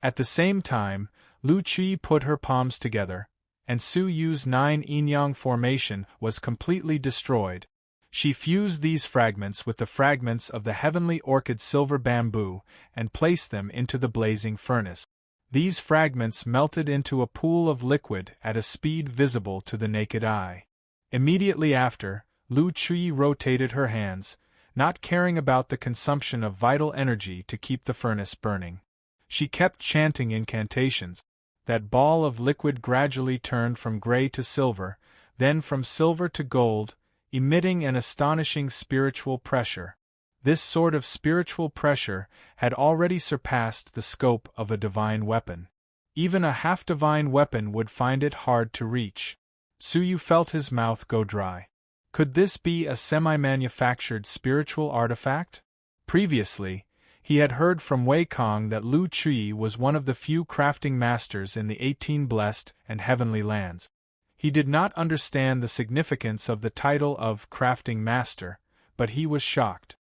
At the same time, Lu Chui put her palms together, and Suyu's 9 yin-yang formation was completely destroyed. She fused these fragments with the fragments of the heavenly orchid silver bamboo and placed them into the blazing furnace. These fragments melted into a pool of liquid at a speed visible to the naked eye. Immediately after, Lu Chui rotated her hands, not caring about the consumption of vital energy to keep the furnace burning. She kept chanting incantations. That ball of liquid gradually turned from gray to silver, then from silver to gold, emitting an astonishing spiritual pressure. This sort of spiritual pressure had already surpassed the scope of a divine weapon. Even a half-divine weapon would find it hard to reach. Suyu felt his mouth go dry. Could this be a semi-manufactured spiritual artifact? Previously, he had heard from Wei Kong that Lu Chui was one of the few crafting masters in the 18 blessed and heavenly lands. He did not understand the significance of the title of crafting master, but he was shocked.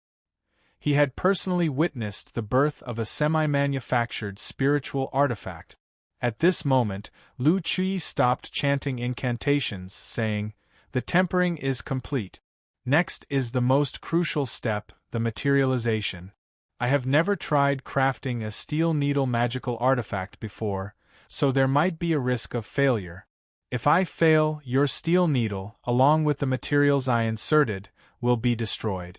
He had personally witnessed the birth of a semi-manufactured spiritual artifact. At this moment, Lu Chui stopped chanting incantations, saying, "The tempering is complete. Next is the most crucial step, the materialization. I have never tried crafting a steel needle magical artifact before, so there might be a risk of failure. If I fail, your steel needle, along with the materials I inserted, will be destroyed."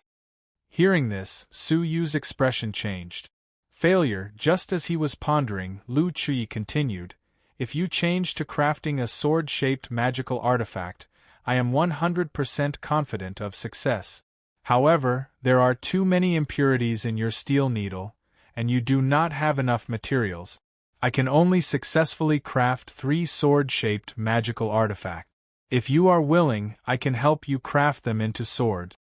Hearing this, Suyu's expression changed. Failure, just as he was pondering, Lu Chui continued, "If you change to crafting a sword-shaped magical artifact, I am 100% confident of success. However, there are too many impurities in your steel needle, and you do not have enough materials. I can only successfully craft 3 sword-shaped magical artifacts. If you are willing, I can help you craft them into swords."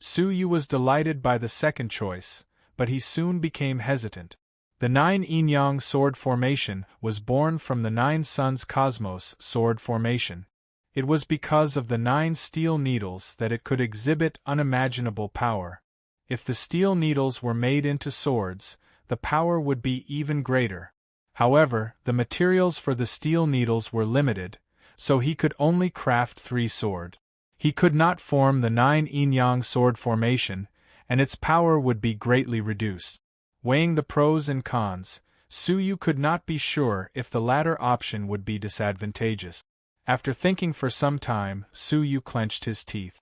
Suyu was delighted by the second choice, but he soon became hesitant. The 9 yin-yang sword formation was born from the 9 suns cosmos sword formation. It was because of the 9 steel needles that it could exhibit unimaginable power. If the steel needles were made into swords, the power would be even greater. However, the materials for the steel needles were limited, so he could only craft 3 swords. He could not form the 9 yin-yang sword formation, and its power would be greatly reduced. Weighing the pros and cons, Suyu could not be sure if the latter option would be disadvantageous. After thinking for some time, Suyu clenched his teeth.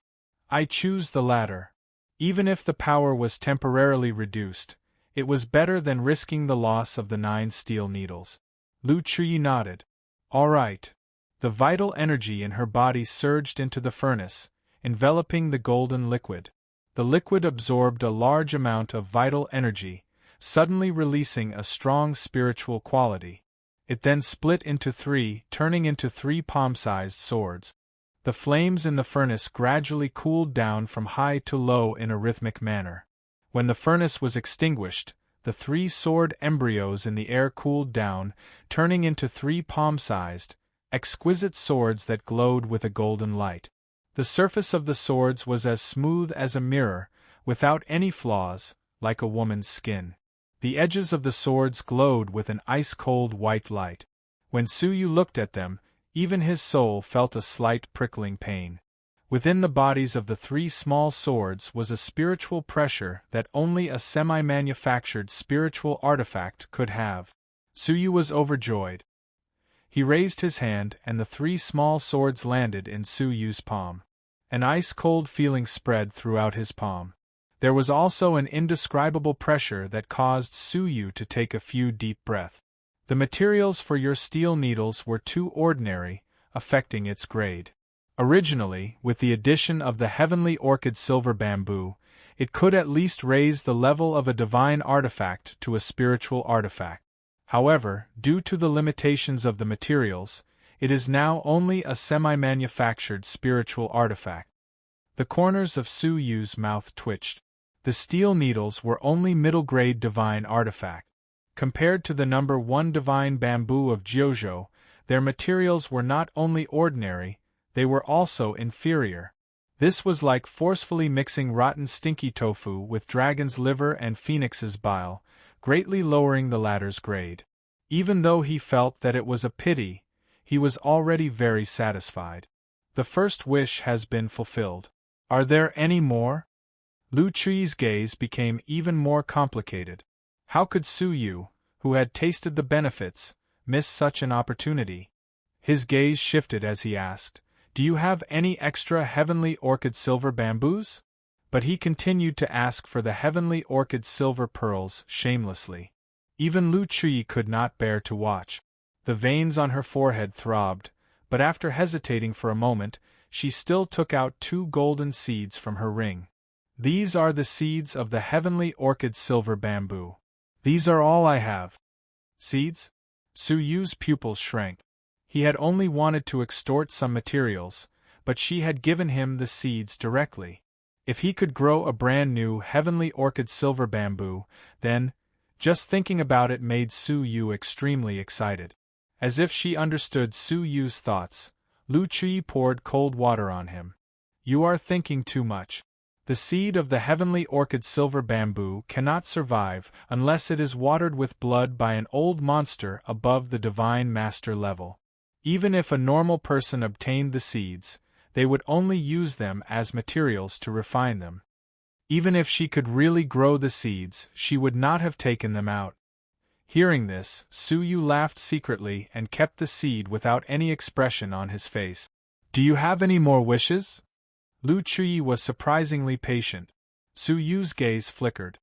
"I choose the latter. Even if the power was temporarily reduced, it was better than risking the loss of the 9 steel needles." Lu Chui nodded. "All right." The vital energy in her body surged into the furnace, enveloping the golden liquid. The liquid absorbed a large amount of vital energy, suddenly releasing a strong spiritual quality. It then split into 3, turning into 3 palm-sized swords. The flames in the furnace gradually cooled down from high to low in a rhythmic manner. When the furnace was extinguished, the 3 sword embryos in the air cooled down, turning into 3 palm-sized, exquisite swords that glowed with a golden light. The surface of the swords was as smooth as a mirror, without any flaws, like a woman's skin. The edges of the swords glowed with an ice-cold white light. When Suyu looked at them, even his soul felt a slight prickling pain. Within the bodies of the 3 small swords was a spiritual pressure that only a semi-manufactured spiritual artifact could have. Suyu was overjoyed. He raised his hand and the 3 small swords landed in Suyu's palm. An ice-cold feeling spread throughout his palm. There was also an indescribable pressure that caused Suyu to take a few deep breaths. The materials for your steel needles were too ordinary, affecting its grade. Originally, with the addition of the heavenly orchid silver bamboo, it could at least raise the level of a divine artifact to a spiritual artifact. However, due to the limitations of the materials, it is now only a semi-manufactured spiritual artifact. The corners of Suyu's mouth twitched. The steel needles were only middle-grade divine artifact. Compared to the number 1 divine bamboo of Jiuzhou, their materials were not only ordinary, they were also inferior. This was like forcefully mixing rotten stinky tofu with dragon's liver and phoenix's bile, greatly lowering the latter's grade. Even though he felt that it was a pity, he was already very satisfied. The first wish has been fulfilled. Are there any more? Lu Chui's gaze became even more complicated. How could Suyu, who had tasted the benefits, miss such an opportunity? His gaze shifted as he asked, "Do you have any extra heavenly orchid silver bamboos?" But he continued to ask for the heavenly orchid silver pearls shamelessly. Even Lu Chui could not bear to watch. The veins on her forehead throbbed, but after hesitating for a moment, she still took out 2 golden seeds from her ring. These are the seeds of the heavenly orchid silver bamboo. These are all I have. Seeds? Su Yu's pupils shrank. He had only wanted to extort some materials, but she had given him the seeds directly. If he could grow a brand new heavenly orchid silver bamboo, then, just thinking about it made Su Yu extremely excited. As if she understood Su Yu's thoughts, Lu Chui poured cold water on him. You are thinking too much. The seed of the heavenly orchid silver bamboo cannot survive unless it is watered with blood by an old monster above the divine master level. Even if a normal person obtained the seeds, they would only use them as materials to refine them. Even if she could really grow the seeds, she would not have taken them out. Hearing this, Su Yu laughed secretly and kept the seed without any expression on his face. Do you have any more wishes? Lu Chui was surprisingly patient. Su Yu's gaze flickered.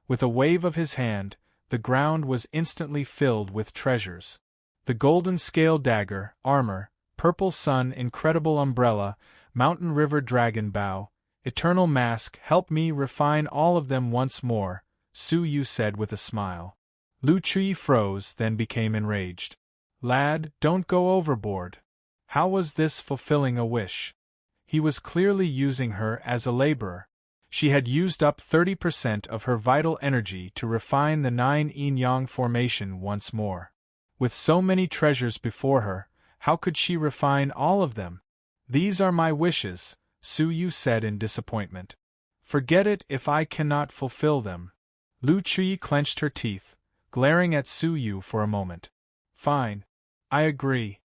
With a wave of his hand, the ground was instantly filled with treasures. The golden scale dagger, armor, purple sun, incredible umbrella, mountain river dragon bow, eternal mask, help me refine all of them once more, Su Yu said with a smile. Lu Chui froze, then became enraged. Lad, don't go overboard. How was this fulfilling a wish? He was clearly using her as a laborer. She had used up 30% of her vital energy to refine the 9 yin-yang formation once more. With so many treasures before her, how could she refine all of them? These are my wishes, Su Yu said in disappointment. Forget it if I cannot fulfill them. Lu Chui clenched her teeth, glaring at Su Yu for a moment. Fine. I agree.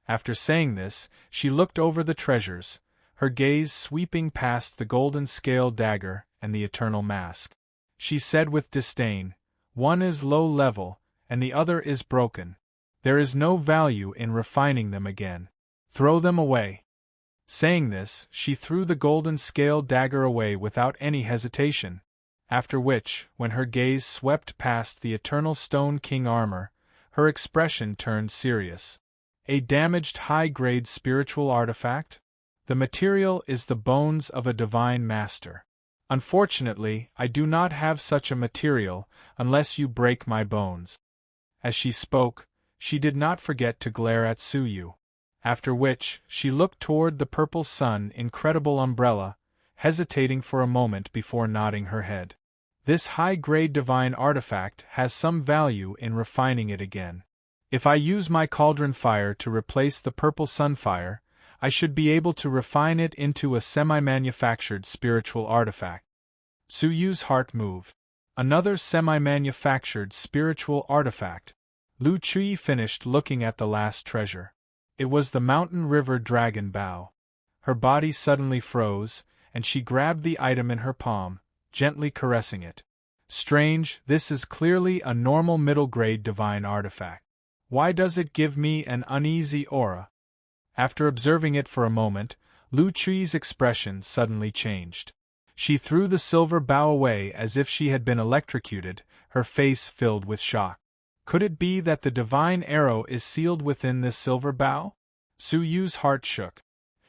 After saying this, she looked over the treasures, her gaze sweeping past the golden scale dagger and the eternal mask. She said with disdain, one is low level, and the other is broken. There is no value in refining them again. Throw them away. Saying this, she threw the golden scale dagger away without any hesitation. After which, when her gaze swept past the eternal Stone King armor, her expression turned serious. A damaged high-grade spiritual artifact? The material is the bones of a divine master. Unfortunately, I do not have such a material unless you break my bones. As she spoke, she did not forget to glare at Su Yu. After which, she looked toward the purple sun incredible umbrella, hesitating for a moment before nodding her head. This high-grade divine artifact has some value in refining it again. If I use my cauldron fire to replace the purple sunfire, I should be able to refine it into a semi-manufactured spiritual artifact. Su Yu's heart moved. Another semi-manufactured spiritual artifact. Lu Chui finished looking at the last treasure. It was the mountain river dragon bow. Her body suddenly froze, and she grabbed the item in her palm, gently caressing it. Strange, this is clearly a normal middle-grade divine artifact. Why does it give me an uneasy aura? After observing it for a moment, Lu Chui's expression suddenly changed. She threw the silver bow away as if she had been electrocuted, her face filled with shock. Could it be that the divine arrow is sealed within this silver bow? Su Yu's heart shook.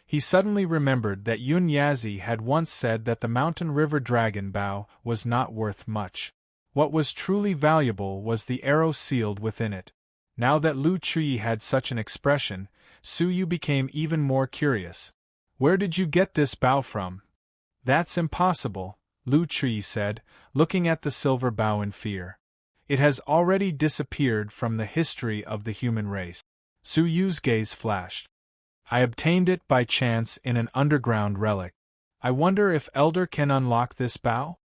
He suddenly remembered that Yun Yazi had once said that the mountain river dragon bow was not worth much. What was truly valuable was the arrow sealed within it. Now that Lu Chui had such an expression, Su Yu became even more curious. Where did you get this bow from? That's impossible, Lu Chui said, looking at the silver bow in fear. It has already disappeared from the history of the human race. Su Yu's gaze flashed. I obtained it by chance in an underground relic. I wonder if Elder can unlock this bow?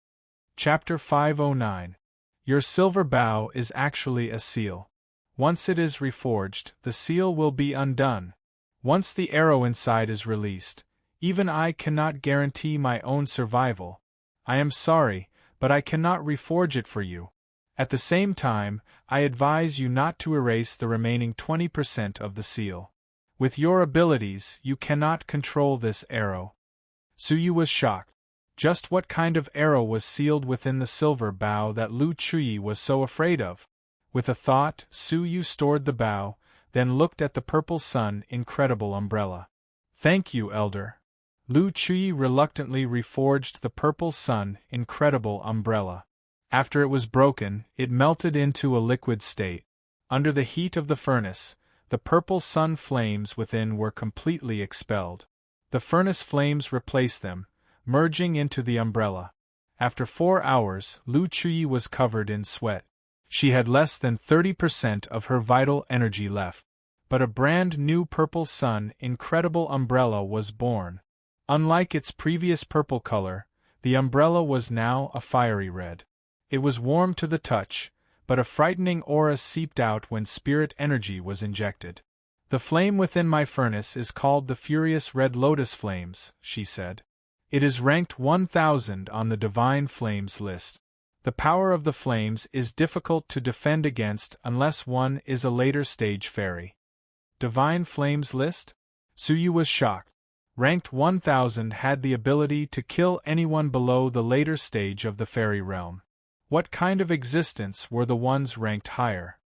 Chapter 509. Your silver bow is actually a seal. Once it is reforged, the seal will be undone. Once the arrow inside is released, even I cannot guarantee my own survival. I am sorry, but I cannot reforge it for you. At the same time, I advise you not to erase the remaining 20% of the seal. With your abilities, you cannot control this arrow. Su Yu was shocked. Just what kind of arrow was sealed within the silver bow that Lu Chui was so afraid of? With a thought, Su Yu stored the bow, then looked at the purple sun incredible umbrella. Thank you, Elder. Lu Chui reluctantly reforged the purple sun incredible umbrella. After it was broken, it melted into a liquid state. Under the heat of the furnace, the purple sun flames within were completely expelled. The furnace flames replaced them, merging into the umbrella. After 4 hours, Lu Chui was covered in sweat. She had less than 30% of her vital energy left. But a brand new purple sun incredible umbrella was born. Unlike its previous purple color, the umbrella was now a fiery red. It was warm to the touch, but a frightening aura seeped out when spirit energy was injected. The flame within my furnace is called the Furious Red Lotus Flames, she said. It is ranked 1000 on the Divine Flames list. The power of the flames is difficult to defend against unless one is a later stage fairy. Divine Flames list? Suyu was shocked. Ranked 1000 had the ability to kill anyone below the later stage of the fairy realm. What kind of existence were the ones ranked higher?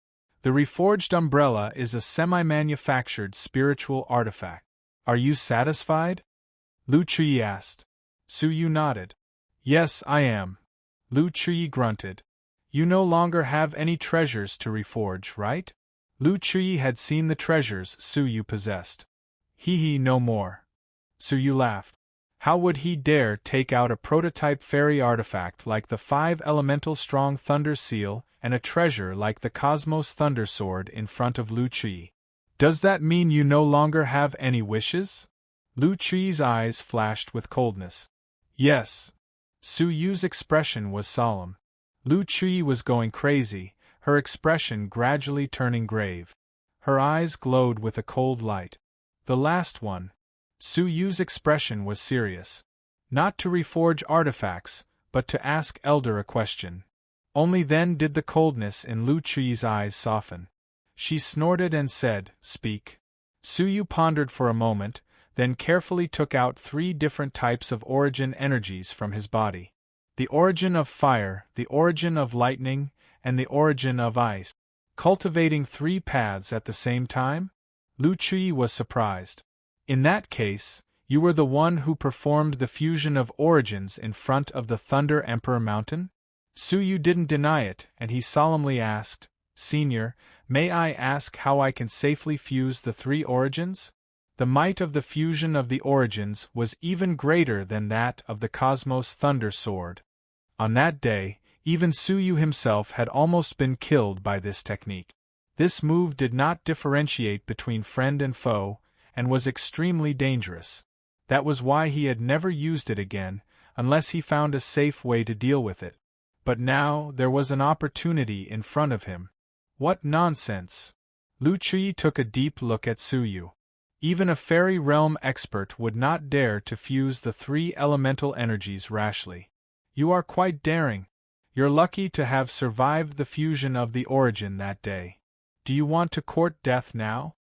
The reforged umbrella is a semi-manufactured spiritual artifact. Are you satisfied? Lu Chui asked. Suyu nodded. Yes, I am. Lu Chui grunted. You no longer have any treasures to reforge, right? Lu Chui had seen the treasures Suyu possessed. No more. Suyu laughed. How would he dare take out a prototype fairy artifact like the 5 elemental strong thunder seal and a treasure like the Cosmos Thunder Sword in front of Lu Chui? Does that mean you no longer have any wishes? Lu Chui's eyes flashed with coldness. Yes. Suyu's expression was solemn. Lu Chui was going crazy, her expression gradually turning grave. Her eyes glowed with a cold light. The last one. Suyu's expression was serious. Not to reforge artifacts, but to ask Elder a question. Only then did the coldness in Lu Chui's eyes soften. She snorted and said, Speak. Suyu pondered for a moment, then carefully took out 3 different types of origin energies from his body. The origin of fire, the origin of lightning, and the origin of ice. Cultivating 3 paths at the same time? Lu Chui was surprised. In that case, you were the one who performed the fusion of origins in front of the Thunder Emperor Mountain? Suyu didn't deny it, and he solemnly asked, Senior, may I ask how I can safely fuse the 3 origins? The might of the fusion of the origins was even greater than that of the Cosmos Thunder Sword. On that day, even Suyu himself had almost been killed by this technique. This move did not differentiate between friend and foe, and was extremely dangerous. That was why he had never used it again, unless he found a safe way to deal with it. But now there was an opportunity in front of him. What nonsense! Lu Chui took a deep look at Suyu. Even a fairy realm expert would not dare to fuse the 3 elemental energies rashly. You are quite daring. You're lucky to have survived the fusion of the origin that day. Do you want to court death now?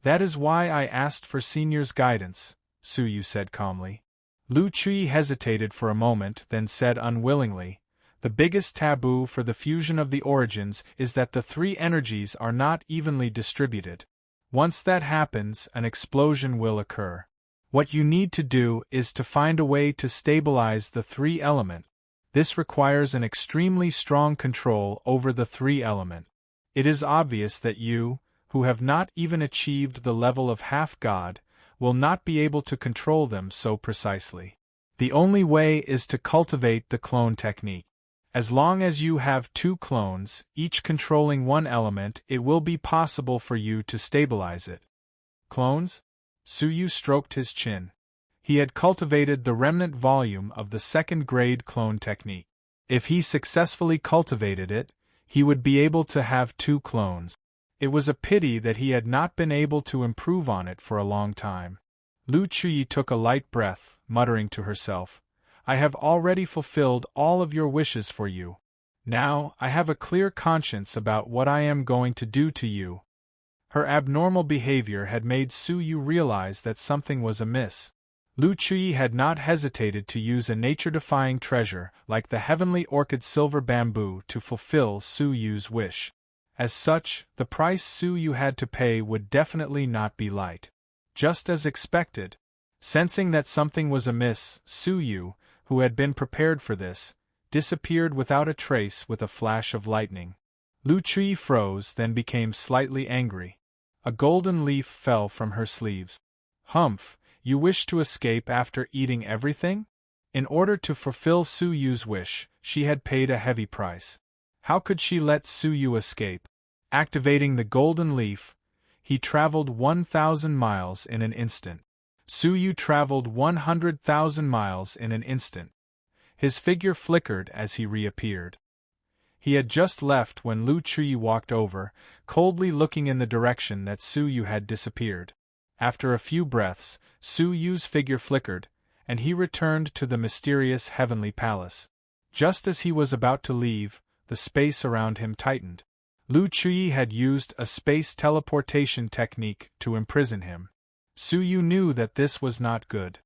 That is why I asked for Senior's guidance, Suyu said calmly. Lu Chui hesitated for a moment, then said unwillingly, The biggest taboo for the fusion of the origins is that the 3 energies are not evenly distributed. Once that happens, an explosion will occur. What you need to do is to find a way to stabilize the 3 element. This requires an extremely strong control over the 3 element. It is obvious that you, who have not even achieved the level of half-god, will not be able to control them so precisely. The only way is to cultivate the clone technique. As long as you have 2 clones, each controlling 1 element, it will be possible for you to stabilize it. Clones? Suyu stroked his chin. He had cultivated the remnant volume of the 2nd-grade clone technique. If he successfully cultivated it, he would be able to have 2 clones. It was a pity that he had not been able to improve on it for a long time. Lu Chui took a light breath, muttering to herself, I have already fulfilled all of your wishes for you. Now, I have a clear conscience about what I am going to do to you. Her abnormal behavior had made Suyu realize that something was amiss. Lu Chui had not hesitated to use a nature-defying treasure like the heavenly orchid silver bamboo to fulfill Suyu's wish. As such, the price Suyu had to pay would definitely not be light. just as expected. Sensing that something was amiss, Su Yu, who had been prepared for this, disappeared without a trace with a flash of lightning. Lu Chui froze, then became slightly angry. A golden leaf fell from her sleeves. Humph, you wish to escape after eating everything? In order to fulfill Su Yu's wish, she had paid a heavy price. How could she let Su Yu escape? Activating the golden leaf, he traveled 1,000 miles in an instant. Su Yu traveled 100,000 miles in an instant. His figure flickered as he reappeared. He had just left when Lu Chui walked over, coldly looking in the direction that Su Yu had disappeared. After a few breaths, Su Yu's figure flickered, and he returned to the mysterious heavenly palace. Just as he was about to leave, the space around him tightened. Lu Chui had used a space teleportation technique to imprison him. Su Yu knew that this was not good.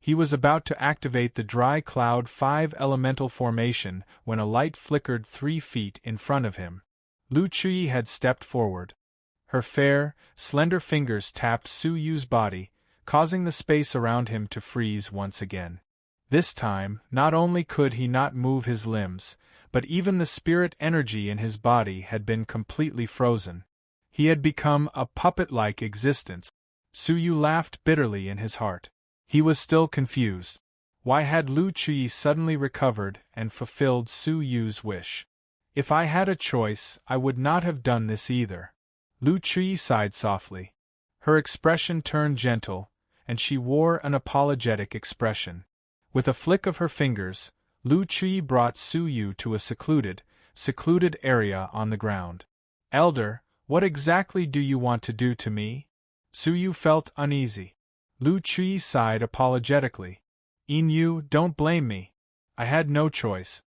He was about to activate the dry cloud 5 elemental formation when a light flickered 3 feet in front of him. Lu Chui had stepped forward. Her fair, slender fingers tapped Su Yu's body, causing the space around him to freeze once again. This time, not only could he not move his limbs, but even the spirit energy in his body had been completely frozen. He had become a puppet-like existence. Su Yu laughed bitterly in his heart. He was still confused. Why had Lu Chui suddenly recovered and fulfilled Su Yu's wish? If I had a choice, I would not have done this either. Lu Chui sighed softly. Her expression turned gentle, and she wore an apologetic expression. With a flick of her fingers, Lu Chui brought Su Yu to a secluded area on the ground. Elder, what exactly do you want to do to me? Su Yu felt uneasy. Lu Chui sighed apologetically. Yu, don't blame me. I had no choice.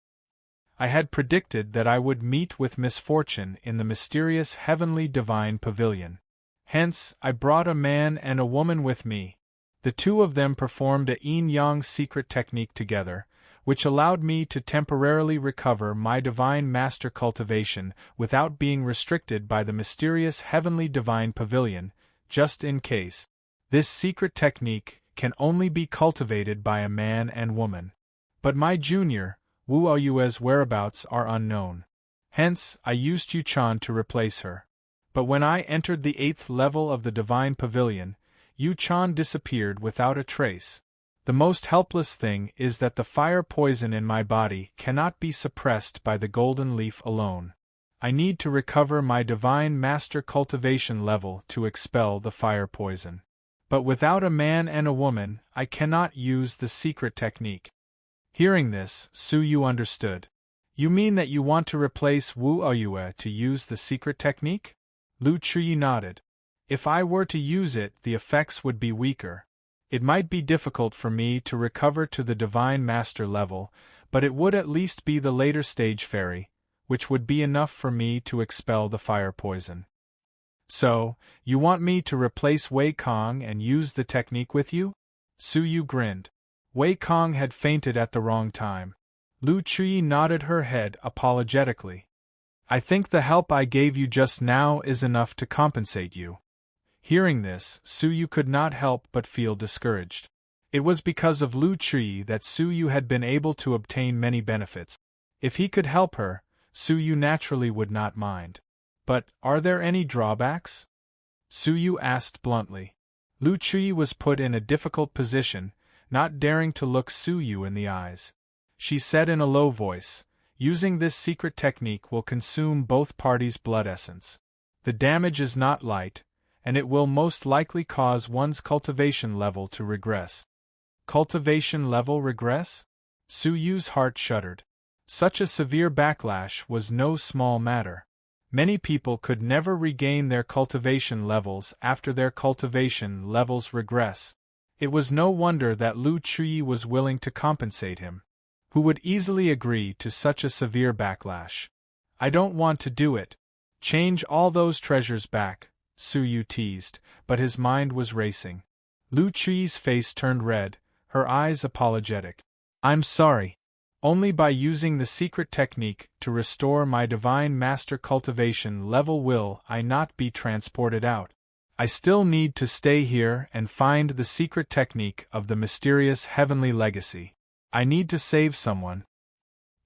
I had predicted that I would meet with misfortune in the mysterious heavenly divine pavilion. Hence, I brought a man and a woman with me. The two of them performed a yin-yang secret technique together, which allowed me to temporarily recover my divine master cultivation without being restricted by the mysterious heavenly divine pavilion, just in case. This secret technique can only be cultivated by a man and woman. But my junior, Wu Aoyue's whereabouts are unknown. Hence, I used Yu Chan to replace her. But when I entered the 8th level of the divine pavilion, Yu Chan disappeared without a trace. The most helpless thing is that the fire poison in my body cannot be suppressed by the golden leaf alone. I need to recover my divine master cultivation level to expel the fire poison. But without a man and a woman, I cannot use the secret technique. Hearing this, Su Yu understood. You mean that you want to replace Wu Aoyue to use the secret technique? Lu Chui nodded. If I were to use it, the effects would be weaker. It might be difficult for me to recover to the divine master level, but it would at least be the later stage fairy, which would be enough for me to expel the fire poison. So, you want me to replace Wei Kong and use the technique with you? Su Yu grinned. Wei Kong had fainted at the wrong time. Lu Chui nodded her head apologetically. I think the help I gave you just now is enough to compensate you. Hearing this, Su Yu could not help but feel discouraged. It was because of Lu Chui that Su Yu had been able to obtain many benefits. If he could help her, Su Yu naturally would not mind. But, are there any drawbacks? Su Yu asked bluntly. Lu Chui was put in a difficult position, not daring to look Su Yu in the eyes. She said in a low voice, using this secret technique will consume both parties' blood essence. The damage is not light, and it will most likely cause one's cultivation level to regress. Cultivation level regress? Su Yu's heart shuddered. Such a severe backlash was no small matter. Many people could never regain their cultivation levels after their cultivation levels regress. It was no wonder that Lu Chui was willing to compensate him. Who would easily agree to such a severe backlash? I don't want to do it. Change all those treasures back, Su Yu teased, but his mind was racing. Lu Chui's face turned red, her eyes apologetic. I'm sorry. Only by using the secret technique to restore my divine master cultivation level will I not be transported out. I still need to stay here and find the secret technique of the mysterious heavenly legacy. I need to save someone.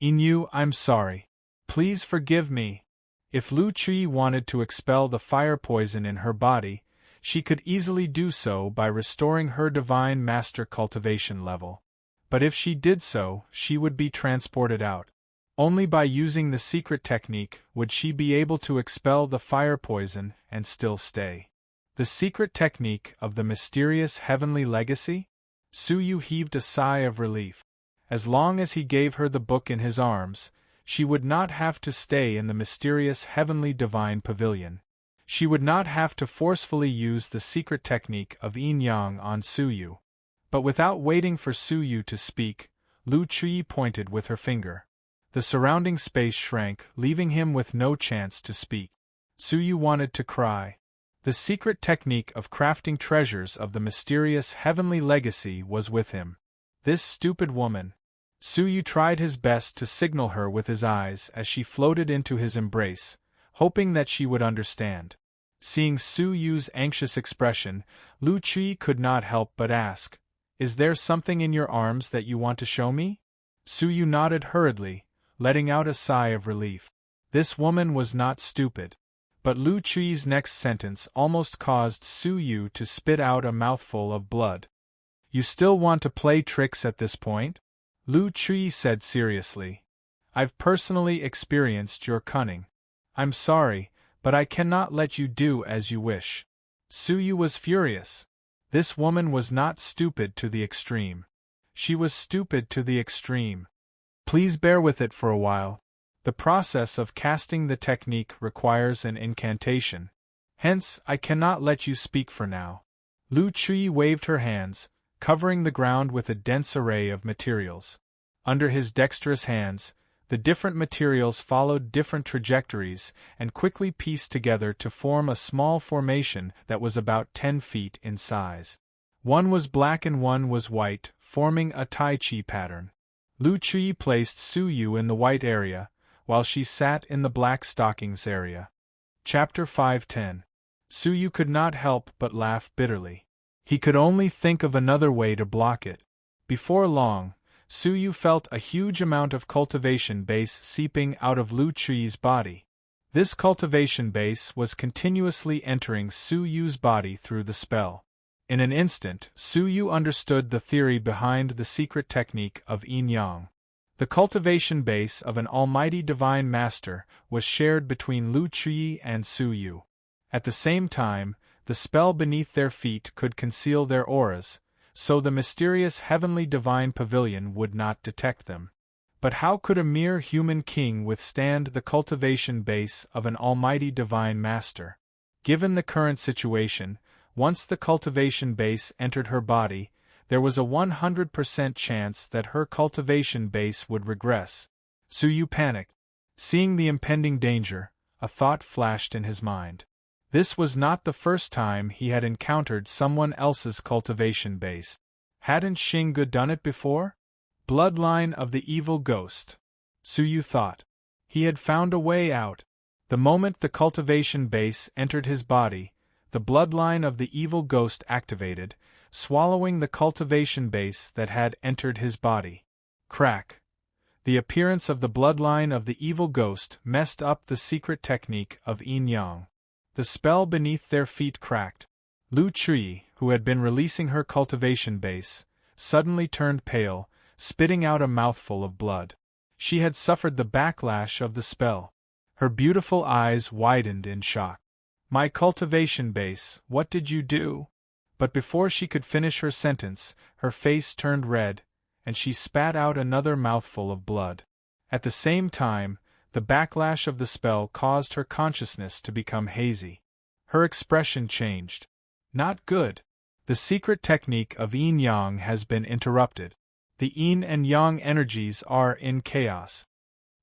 Inu, I'm sorry. Please forgive me. If Lu Chui wanted to expel the fire poison in her body, she could easily do so by restoring her divine master cultivation level. But if she did so, she would be transported out. Only by using the secret technique would she be able to expel the fire poison and still stay. The secret technique of the mysterious heavenly legacy? Su Yu heaved a sigh of relief. As long as he gave her the book in his arms, she would not have to stay in the mysterious heavenly divine pavilion. She would not have to forcefully use the secret technique of yin-yang on Su Yu. But without waiting for Su Yu to speak, Lu Chui pointed with her finger. The surrounding space shrank, leaving him with no chance to speak. Su Yu wanted to cry. The secret technique of crafting treasures of the mysterious heavenly legacy was with him. This stupid woman. Su Yu tried his best to signal her with his eyes as she floated into his embrace, hoping that she would understand. Seeing Su Yu's anxious expression, Lu Chui could not help but ask, "Is there something in your arms that you want to show me?" Su Yu nodded hurriedly, letting out a sigh of relief. This woman was not stupid. But Lu Chui's next sentence almost caused Su Yu to spit out a mouthful of blood. "You still want to play tricks at this point?" Lu Chui said seriously. "I've personally experienced your cunning. I'm sorry, but I cannot let you do as you wish." Su Yu was furious. This woman was not stupid to the extreme. She was stupid to the extreme. Please bear with it for a while. The process of casting the technique requires an incantation. Hence, I cannot let you speak for now. Lu Chui waved her hands, covering the ground with a dense array of materials. Under his dexterous hands, the different materials followed different trajectories and quickly pieced together to form a small formation that was about 10 feet in size. One was black and one was white, forming a Tai Chi pattern. Lu Chui placed Su Yu in the white area, while she sat in the black stockings area. Chapter 510. Su Yu could not help but laugh bitterly. He could only think of another way to block it. Before long, Su Yu felt a huge amount of cultivation base seeping out of Lu Chui's body. This cultivation base was continuously entering Su Yu's body through the spell. In an instant, Su Yu understood the theory behind the secret technique of yin-yang. The cultivation base of an almighty divine master was shared between Lu Chui and Su Yu. At the same time, the spell beneath their feet could conceal their auras, so the mysterious heavenly divine pavilion would not detect them. But how could a mere human king withstand the cultivation base of an almighty divine master? Given the current situation, once the cultivation base entered her body, there was a 100% chance that her cultivation base would regress. Su Yu panicked. Seeing the impending danger, a thought flashed in his mind. This was not the first time he had encountered someone else's cultivation base. Hadn't Xingge done it before? Bloodline of the evil ghost. Su Yu thought. He had found a way out. The moment the cultivation base entered his body, the bloodline of the evil ghost activated, swallowing the cultivation base that had entered his body. Crack. The appearance of the bloodline of the evil ghost messed up the secret technique of yin-yang. The spell beneath their feet cracked. Lu Chui, who had been releasing her cultivation base, suddenly turned pale, spitting out a mouthful of blood. She had suffered the backlash of the spell. Her beautiful eyes widened in shock. "My cultivation base, what did you do?" But before she could finish her sentence, her face turned red, and she spat out another mouthful of blood. At the same time, the backlash of the spell caused her consciousness to become hazy. Her expression changed. Not good. The secret technique of yin-yang has been interrupted. The yin and yang energies are in chaos.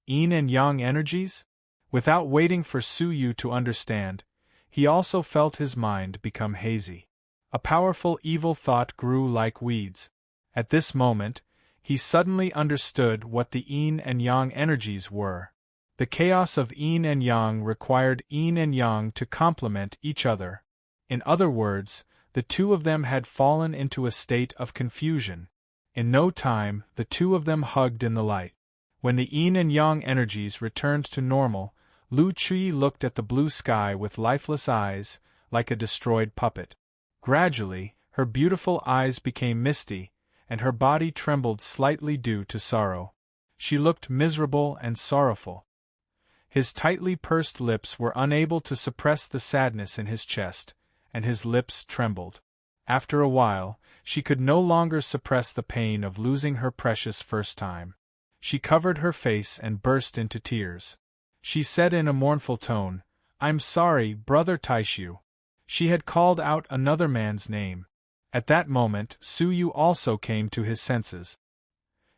Yin and yang energies? Without waiting for Su Yu to understand, he also felt his mind become hazy. A powerful evil thought grew like weeds. At this moment, he suddenly understood what the yin and yang energies were. The chaos of yin and yang required yin and yang to complement each other. In other words, the two of them had fallen into a state of confusion. In no time, the two of them hugged in the light. When the yin and yang energies returned to normal, Lu Chui looked at the blue sky with lifeless eyes, like a destroyed puppet. Gradually, her beautiful eyes became misty, and her body trembled slightly due to sorrow. She looked miserable and sorrowful. His tightly pursed lips were unable to suppress the sadness in his chest, and his lips trembled. After a while, she could no longer suppress the pain of losing her precious first time. She covered her face and burst into tears. She said in a mournful tone, "I'm sorry, Brother Taishu." She had called out another man's name. At that moment, Su Yu also came to his senses.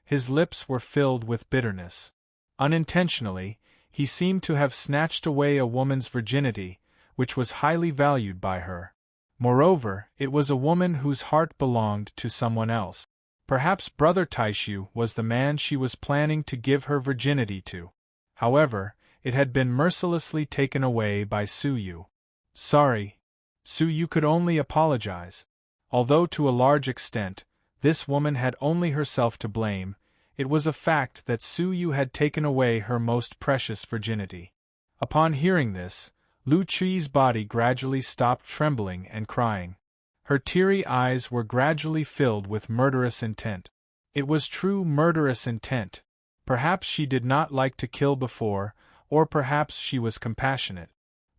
His lips were filled with bitterness. Unintentionally, he seemed to have snatched away a woman's virginity, which was highly valued by her. Moreover, it was a woman whose heart belonged to someone else. Perhaps Brother Taishu was the man she was planning to give her virginity to. However, it had been mercilessly taken away by Su Yu. Sorry. Su Yu could only apologize. Although to a large extent, this woman had only herself to blame, it was a fact that Su Yu had taken away her most precious virginity. Upon hearing this, Lu Chui's body gradually stopped trembling and crying. Her teary eyes were gradually filled with murderous intent. It was true murderous intent. Perhaps she did not like to kill before, or perhaps she was compassionate.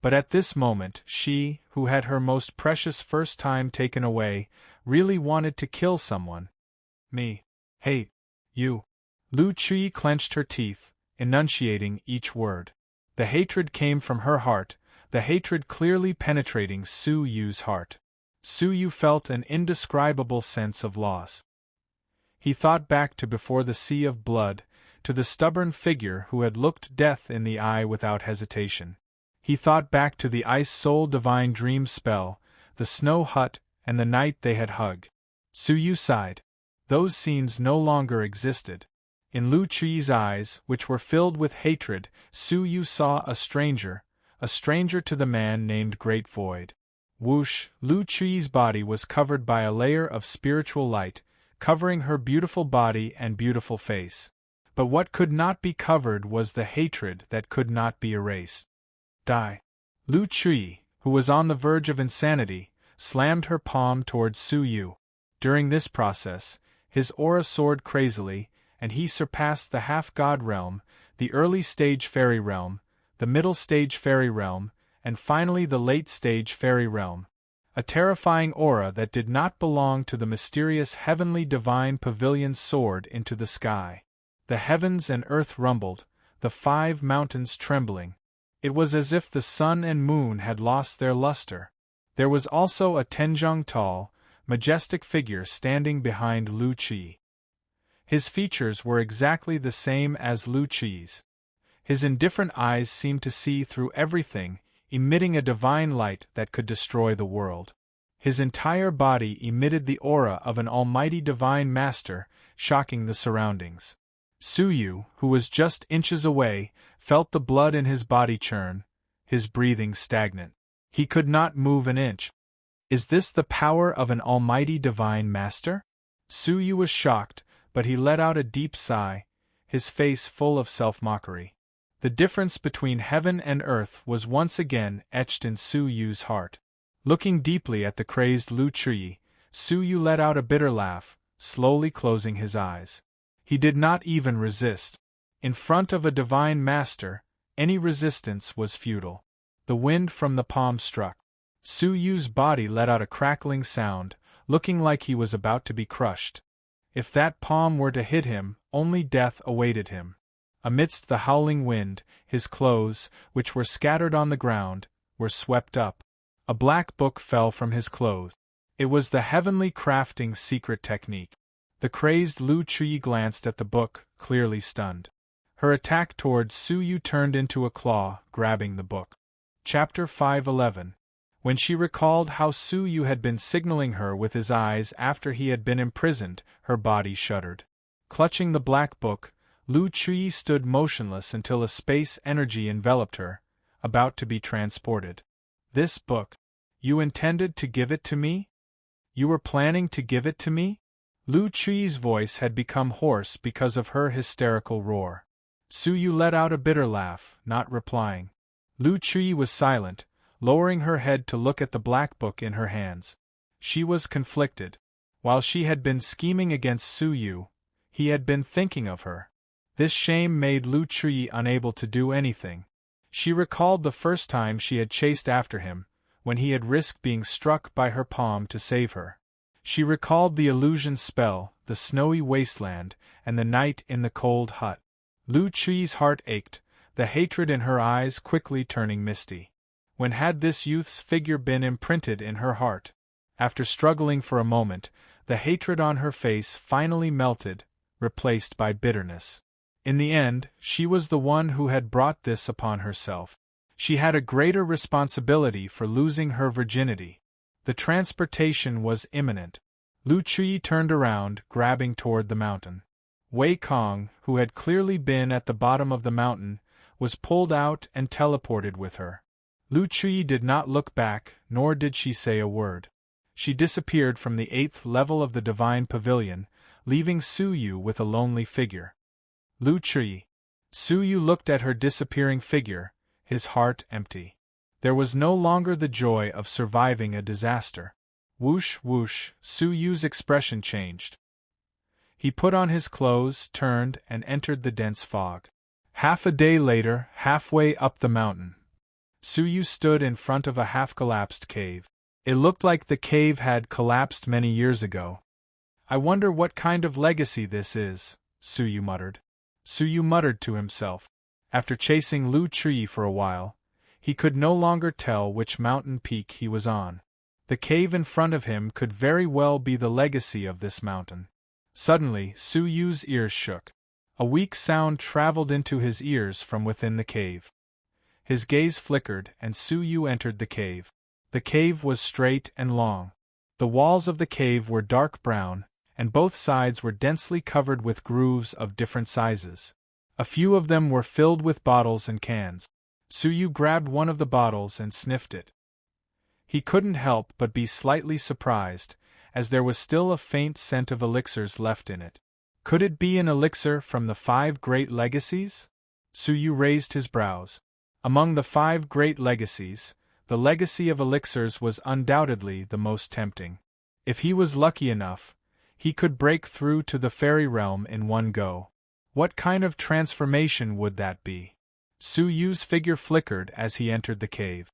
But at this moment she, who had her most precious first time taken away, really wanted to kill someone. Me. Hate. You. Lu Chui clenched her teeth, enunciating each word. The hatred came from her heart, the hatred clearly penetrating Su Yu's heart. Su Yu felt an indescribable sense of loss. He thought back to before the sea of blood, to the stubborn figure who had looked death in the eye without hesitation. He thought back to the ice soul divine dream spell, the snow hut, and the night they had hugged. Su Yu sighed. Those scenes no longer existed. In Lu Chui's eyes, which were filled with hatred, Su Yu saw a stranger to the man named Great Void. Whoosh! Lu Chui's body was covered by a layer of spiritual light, covering her beautiful body and beautiful face. But what could not be covered was the hatred that could not be erased. Die. Lu Chui, who was on the verge of insanity, slammed her palm towards Su Yu. During this process, his aura soared crazily, and he surpassed the half-god realm, the early-stage fairy realm, the middle-stage fairy realm, and finally the late-stage fairy realm. A terrifying aura that did not belong to the mysterious heavenly divine pavilion soared into the sky. The heavens and earth rumbled, the 5 mountains trembling. It was as if the sun and moon had lost their luster. There was also a Tenjong tall, majestic figure standing behind Lu Chui. His features were exactly the same as Lu Chui's. His indifferent eyes seemed to see through everything, emitting a divine light that could destroy the world. His entire body emitted the aura of an almighty divine master, shocking the surroundings. Su Yu, who was just inches away, felt the blood in his body churn, his breathing stagnant. He could not move an inch. Is this the power of an almighty divine master? Su Yu was shocked, but he let out a deep sigh, his face full of self-mockery. The difference between heaven and earth was once again etched in Su Yu's heart. Looking deeply at the crazed Lu Chui, Su Yu let out a bitter laugh, slowly closing his eyes. He did not even resist. In front of a divine master, any resistance was futile. The wind from the palm struck. Su Yu's body let out a crackling sound, looking like he was about to be crushed. If that palm were to hit him, only death awaited him. Amidst the howling wind, his clothes, which were scattered on the ground, were swept up. A black book fell from his clothes. It was the heavenly crafting secret technique. The crazed Lu Chui glanced at the book, clearly stunned. Her attack towards Su Yu turned into a claw, grabbing the book. Chapter 511. When she recalled how Su Yu had been signaling her with his eyes after he had been imprisoned, her body shuddered. Clutching the black book, Lu Chui stood motionless until a space energy enveloped her, about to be transported. This book. You intended to give it to me? You were planning to give it to me? Lu Chuyi's voice had become hoarse because of her hysterical roar. Su Yu let out a bitter laugh, not replying. Lu Chuyi was silent, lowering her head to look at the black book in her hands. She was conflicted. While she had been scheming against Su Yu, he had been thinking of her. This shame made Lu Chuyi unable to do anything. She recalled the first time she had chased after him, when he had risked being struck by her palm to save her. She recalled the illusion spell, the snowy wasteland, and the night in the cold hut. Lu Chuyi's heart ached, the hatred in her eyes quickly turning misty. When had this youth's figure been imprinted in her heart? After struggling for a moment, the hatred on her face finally melted, replaced by bitterness. In the end, she was the one who had brought this upon herself. She had a greater responsibility for losing her virginity. The transportation was imminent. Lu Chuyi turned around, grabbing toward the mountain. Wei Kong, who had clearly been at the bottom of the mountain, was pulled out and teleported with her. Lu Chuyi did not look back, nor did she say a word. She disappeared from the 8th level of the Divine Pavilion, leaving Su Yu with a lonely figure. Lu Chuyi. Su Yu looked at her disappearing figure, his heart empty. There was no longer the joy of surviving a disaster. Whoosh, whoosh, Su Yu's expression changed. He put on his clothes, turned, and entered the dense fog. Half a day later, halfway up the mountain, Su Yu stood in front of a half-collapsed cave. It looked like the cave had collapsed many years ago. I wonder what kind of legacy this is, Su Yu muttered. Su Yu muttered to himself. After chasing Lu Chuyi for a while, he could no longer tell which mountain peak he was on. The cave in front of him could very well be the legacy of this mountain. Suddenly, Su Yu's ears shook. A weak sound traveled into his ears from within the cave. His gaze flickered, and Su Yu entered the cave. The cave was straight and long. The walls of the cave were dark brown, and both sides were densely covered with grooves of different sizes. A few of them were filled with bottles and cans. Su Yu grabbed one of the bottles and sniffed it. He couldn't help but be slightly surprised, as there was still a faint scent of elixirs left in it. Could it be an elixir from the 5 great legacies? Su Yu raised his brows. Among the 5 great legacies, the legacy of elixirs was undoubtedly the most tempting. If he was lucky enough, he could break through to the fairy realm in one go. What kind of transformation would that be? Su Yu's figure flickered as he entered the cave.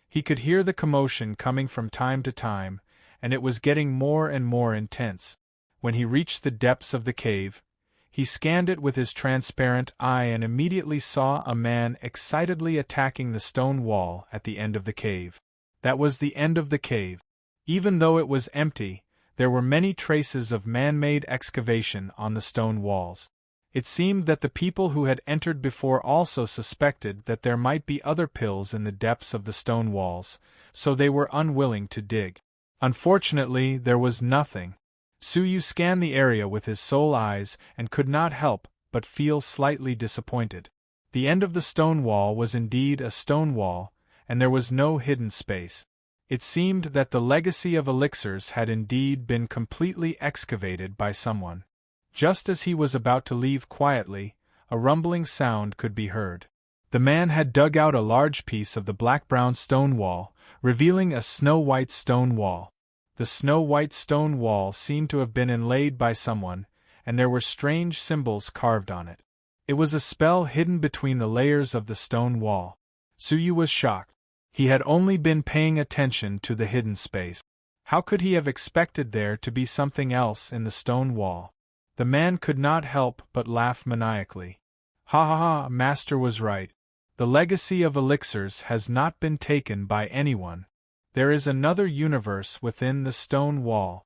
He could hear the commotion coming from time to time, and it was getting more and more intense. When he reached the depths of the cave, he scanned it with his transparent eye and immediately saw a man excitedly attacking the stone wall at the end of the cave. That was the end of the cave. Even though it was empty, there were many traces of man-made excavation on the stone walls. It seemed that the people who had entered before also suspected that there might be other pills in the depths of the stone walls, so they were unwilling to dig. Unfortunately, there was nothing. Su Yu scanned the area with his soul eyes and could not help but feel slightly disappointed. The end of the stone wall was indeed a stone wall, and there was no hidden space. It seemed that the legacy of elixirs had indeed been completely excavated by someone. Just as he was about to leave quietly, a rumbling sound could be heard. The man had dug out a large piece of the black-brown stone wall, revealing a snow-white stone wall. The snow-white stone wall seemed to have been inlaid by someone, and there were strange symbols carved on it. It was a spell hidden between the layers of the stone wall. Su Yu was shocked. He had only been paying attention to the hidden space. How could he have expected there to be something else in the stone wall? The man could not help but laugh maniacally. Ha ha ha, Master was right. The legacy of elixirs has not been taken by anyone. There is another universe within the stone wall.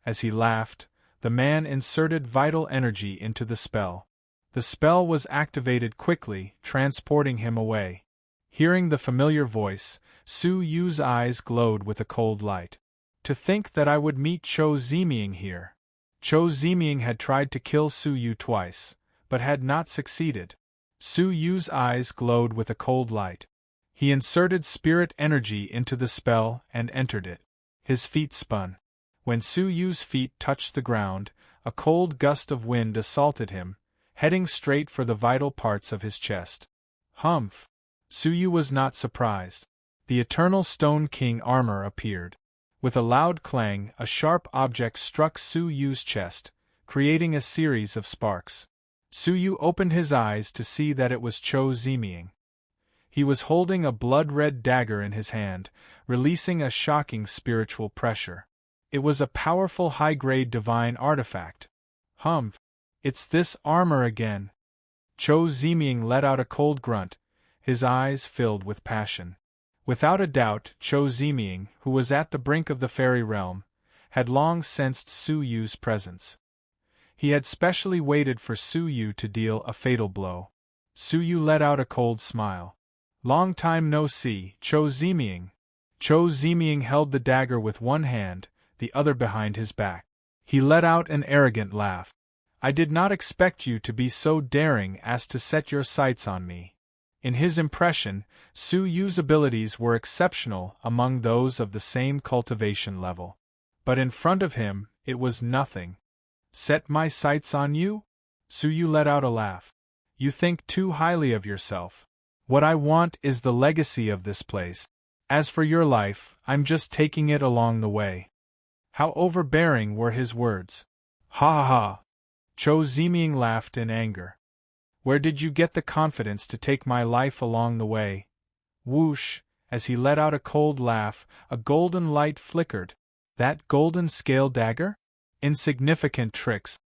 As he laughed, the man inserted vital energy into the spell. The spell was activated quickly, transporting him away. Hearing the familiar voice, Su Yu's eyes glowed with a cold light. To think that I would meet Cho Ziming here. Cho Ziming had tried to kill Su Yu twice, but had not succeeded. Su Yu's eyes glowed with a cold light. He inserted spirit energy into the spell and entered it. His feet spun. When Su Yu's feet touched the ground, a cold gust of wind assaulted him, heading straight for the vital parts of his chest. Humph! Su Yu was not surprised. The Eternal Stone King armor appeared. With a loud clang, a sharp object struck Su Yu's chest, creating a series of sparks. Su Yu opened his eyes to see that it was Cho Ziming. He was holding a blood-red dagger in his hand, releasing a shocking spiritual pressure. It was a powerful high-grade divine artifact. Humph! It's this armor again! Cho Ziming let out a cold grunt, his eyes filled with passion. Without a doubt, Cho Ziming, who was at the brink of the fairy realm, had long sensed Su Yu's presence. He had specially waited for Su Yu to deal a fatal blow. Su Yu let out a cold smile. Long time no see, Cho Ziming. Cho Ziming held the dagger with one hand, the other behind his back. He let out an arrogant laugh. I did not expect you to be so daring as to set your sights on me. In his impression, Su Yu's abilities were exceptional among those of the same cultivation level. But in front of him, it was nothing. Set my sights on you? Su Yu let out a laugh. You think too highly of yourself. What I want is the legacy of this place. As for your life, I'm just taking it along the way. How overbearing were his words. Ha ha ha! Cho Ziming laughed in anger. Where did you get the confidence to take my life along the way? Whoosh! As he let out a cold laugh, a golden light flickered. That golden scale dagger? Insignificant tricks.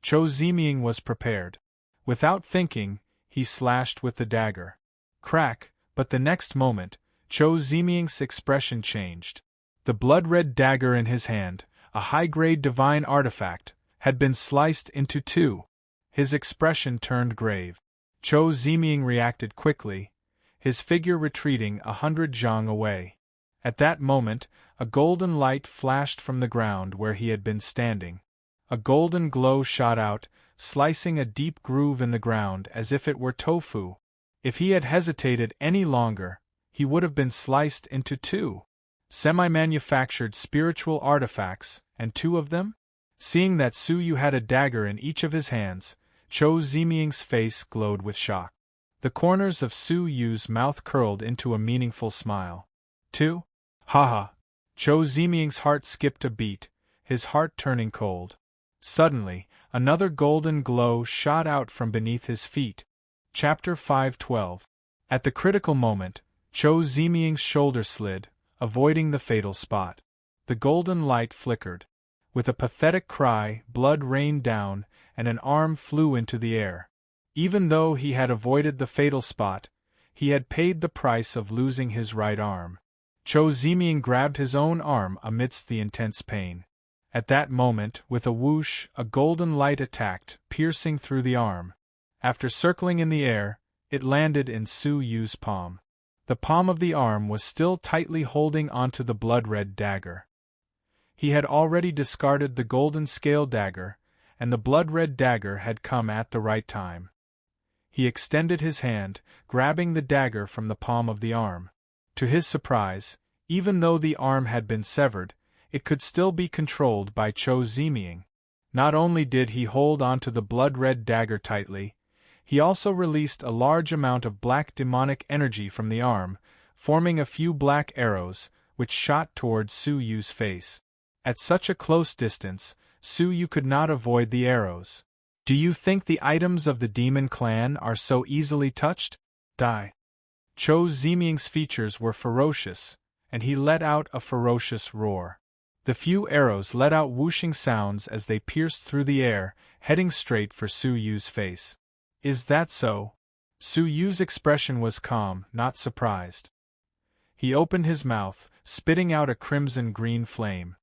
Cho Ziming was prepared. Without thinking, he slashed with the dagger. Crack! But the next moment, Cho Ziming's expression changed. The blood-red dagger in his hand, a high-grade divine artifact, had been sliced into two. His expression turned grave. Cho Ziming reacted quickly, his figure retreating 100 zhang away. At that moment, a golden light flashed from the ground where he had been standing. A golden glow shot out, slicing a deep groove in the ground as if it were tofu. If he had hesitated any longer, he would have been sliced into two. Semi-manufactured spiritual artifacts, and two of them? Seeing that Su Yu had a dagger in each of his hands, Cho Ziming's face glowed with shock. The corners of Su Yu's mouth curled into a meaningful smile. Two? Ha! Cho Ziming's heart skipped a beat, his heart turning cold. Suddenly, another golden glow shot out from beneath his feet. Chapter 5:12. At the critical moment, Cho Ziming's shoulder slid, avoiding the fatal spot. The golden light flickered. With a pathetic cry, blood rained down, and an arm flew into the air. Even though he had avoided the fatal spot, he had paid the price of losing his right arm. Cho Ziming grabbed his own arm amidst the intense pain. At that moment, with a whoosh, a golden light attacked, piercing through the arm. After circling in the air, it landed in Su Yu's palm. The palm of the arm was still tightly holding onto the blood-red dagger. He had already discarded the golden scale dagger, and the blood-red dagger had come at the right time. He extended his hand, grabbing the dagger from the palm of the arm. To his surprise, even though the arm had been severed, it could still be controlled by Cho Ziming. Not only did he hold onto the blood-red dagger tightly, he also released a large amount of black demonic energy from the arm, forming a few black arrows, which shot toward Su Yu's face. At such a close distance, Su Yu could not avoid the arrows. Do you think the items of the demon clan are so easily touched? Die. Cho Ziming's features were ferocious, and he let out a ferocious roar. The few arrows let out whooshing sounds as they pierced through the air, heading straight for Su Yu's face. Is that so? Su Yu's expression was calm, not surprised. He opened his mouth, spitting out a crimson-green flame.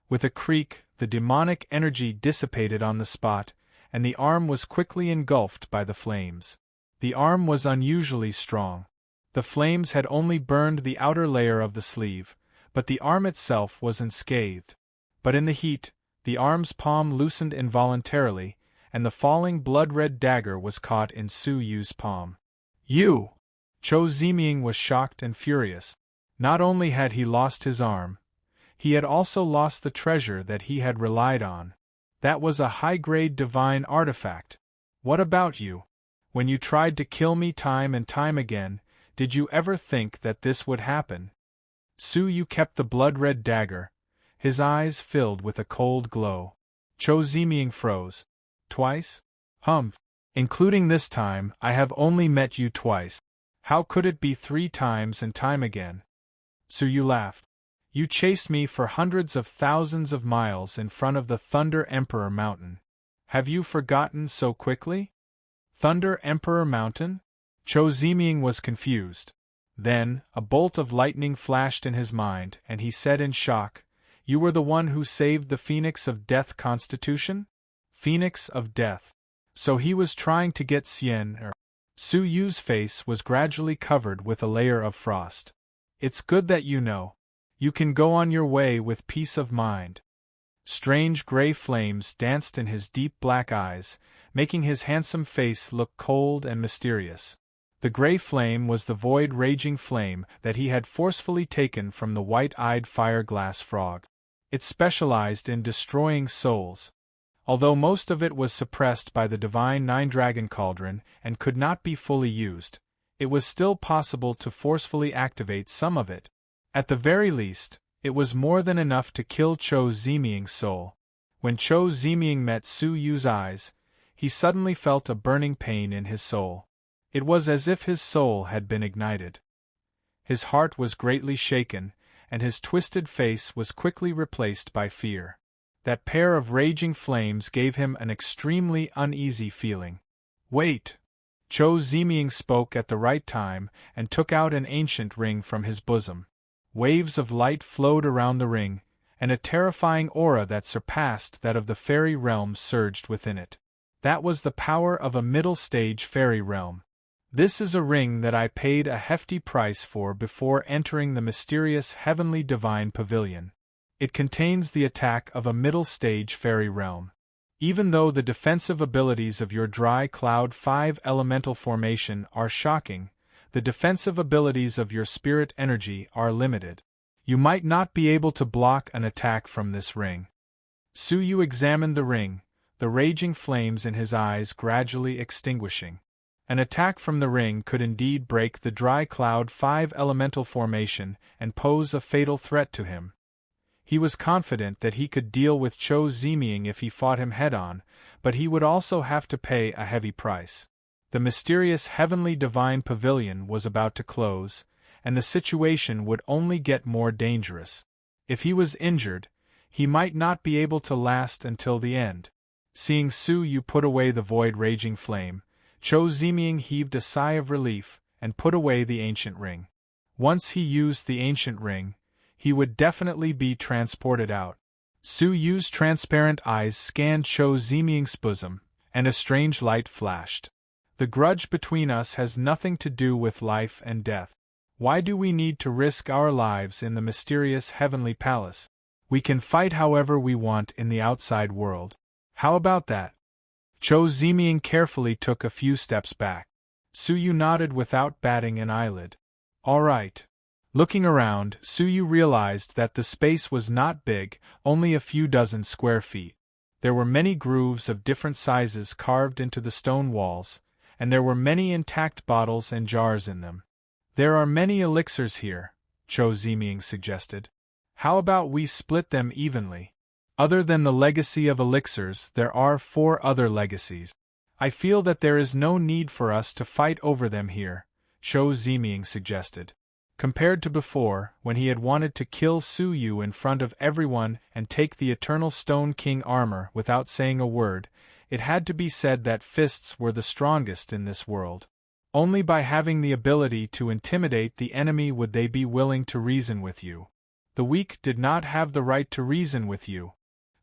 With a creak, the demonic energy dissipated on the spot, and the arm was quickly engulfed by the flames. The arm was unusually strong. The flames had only burned the outer layer of the sleeve, but the arm itself was unscathed. But in the heat, the arm's palm loosened involuntarily, and the falling blood-red dagger was caught in Su Yu's palm. You! Cho Ziming was shocked and furious. Not only had he lost his arm, he had also lost the treasure that he had relied on. That was a high-grade divine artifact. What about you? When you tried to kill me time and time again, did you ever think that this would happen? Su Yu kept the blood-red dagger, his eyes filled with a cold glow. Cho Ziming froze. Twice? Humph. Including this time, I have only met you twice. How could it be 3 times and time again? Su Yu laughed. You chased me for hundreds of thousands of miles in front of the Thunder Emperor Mountain. Have you forgotten so quickly? Thunder Emperor Mountain? Cho Ziming was confused. Then, a bolt of lightning flashed in his mind, and he said in shock, You were the one who saved the Phoenix of Death Constitution? Phoenix of Death. So he was trying to get Xian. Su Yu's face was gradually covered with a layer of frost. It's good that you know. You can go on your way with peace of mind. Strange gray flames danced in his deep black eyes, making his handsome face look cold and mysterious. The gray flame was the void raging flame that he had forcefully taken from the white-eyed fire-glass frog. It specialized in destroying souls. Although most of it was suppressed by the divine nine-dragon cauldron and could not be fully used, it was still possible to forcefully activate some of it. At the very least, it was more than enough to kill Cho Ziming's soul. When Cho Ziming met Su Yu's eyes, he suddenly felt a burning pain in his soul. It was as if his soul had been ignited. His heart was greatly shaken, and his twisted face was quickly replaced by fear. That pair of raging flames gave him an extremely uneasy feeling. Wait! Cho Ziming spoke at the right time and took out an ancient ring from his bosom. Waves of light flowed around the ring, and a terrifying aura that surpassed that of the fairy realm surged within it. That was the power of a middle-stage fairy realm. This is a ring that I paid a hefty price for before entering the mysterious heavenly divine pavilion. It contains the attack of a middle-stage fairy realm. Even though the defensive abilities of your dry cloud 5 elemental formation are shocking, the defensive abilities of your spirit energy are limited. You might not be able to block an attack from this ring. Su Yu examined the ring, the raging flames in his eyes gradually extinguishing. An attack from the ring could indeed break the dry cloud 5 elemental formation and pose a fatal threat to him. He was confident that he could deal with Cho Ziming if he fought him head-on, but he would also have to pay a heavy price. The mysterious heavenly divine pavilion was about to close, and the situation would only get more dangerous. If he was injured, he might not be able to last until the end. Seeing Su Yu put away the void-raging flame, Cho Ziming heaved a sigh of relief and put away the ancient ring. Once he used the ancient ring, he would definitely be transported out. Su Yu's transparent eyes scanned Cho Ziming's bosom, and a strange light flashed. The grudge between us has nothing to do with life and death. Why do we need to risk our lives in the mysterious heavenly palace? We can fight however we want in the outside world. How about that? Cho Ziming carefully took a few steps back. Su Yu nodded without batting an eyelid. All right. Looking around, Su Yu realized that the space was not big, only a few dozen square feet. There were many grooves of different sizes carved into the stone walls, and there were many intact bottles and jars in them. There are many elixirs here, Cho Ziming suggested. How about we split them evenly? Other than the legacy of elixirs, there are 4 other legacies. I feel that there is no need for us to fight over them here, Cho Ziming suggested. Compared to before, when he had wanted to kill Su Yu in front of everyone and take the Eternal Stone King armor without saying a word, it had to be said that fists were the strongest in this world. Only by having the ability to intimidate the enemy would they be willing to reason with you. The weak did not have the right to reason with you.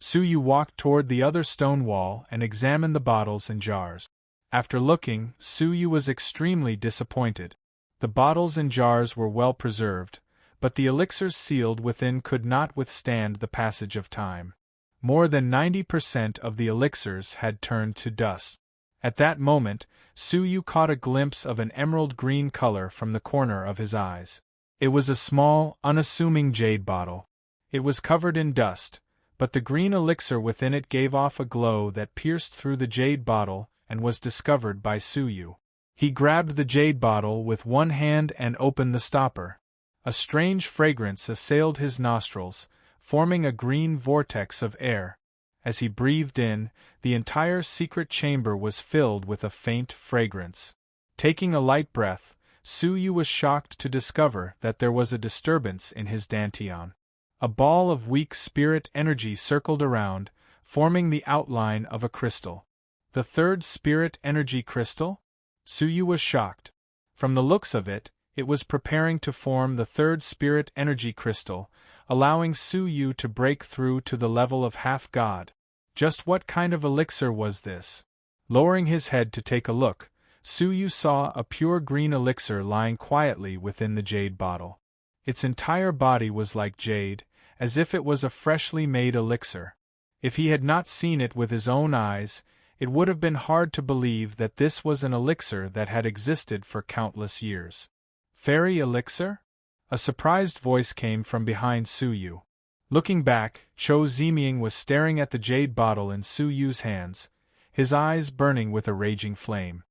Su Yu walked toward the other stone wall and examined the bottles and jars. After looking, Su Yu was extremely disappointed. The bottles and jars were well preserved, but the elixirs sealed within could not withstand the passage of time. More than 90% of the elixirs had turned to dust. At that moment, Su Yu caught a glimpse of an emerald green color from the corner of his eyes. It was a small, unassuming jade bottle. It was covered in dust, but the green elixir within it gave off a glow that pierced through the jade bottle and was discovered by Su Yu. He grabbed the jade bottle with one hand and opened the stopper. A strange fragrance assailed his nostrils, forming a green vortex of air. As he breathed in, the entire secret chamber was filled with a faint fragrance. Taking a light breath, Su Yu was shocked to discover that there was a disturbance in his dantian. A ball of weak spirit energy circled around, forming the outline of a crystal. The third spirit energy crystal? Su Yu was shocked. From the looks of it, it was preparing to form the third spirit energy crystal, allowing Su Yu to break through to the level of half-god. Just what kind of elixir was this? Lowering his head to take a look, Su Yu saw a pure green elixir lying quietly within the jade bottle. Its entire body was like jade, as if it was a freshly made elixir. If he had not seen it with his own eyes, it would have been hard to believe that this was an elixir that had existed for countless years. Fairy elixir? A surprised voice came from behind Su Yu. Looking back, Cho Ziming was staring at the jade bottle in Su Yu's hands, his eyes burning with a raging flame.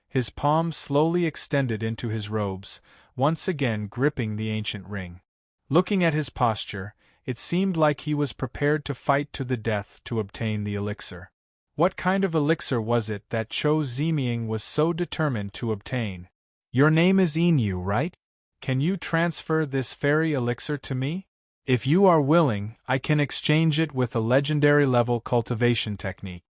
His palm slowly extended into his robes, once again gripping the ancient ring. Looking at his posture, it seemed like he was prepared to fight to the death to obtain the elixir. What kind of elixir was it that Cho Ziming was so determined to obtain? Your name is Inu, right? Can you transfer this fairy elixir to me? If you are willing, I can exchange it with a legendary level cultivation technique.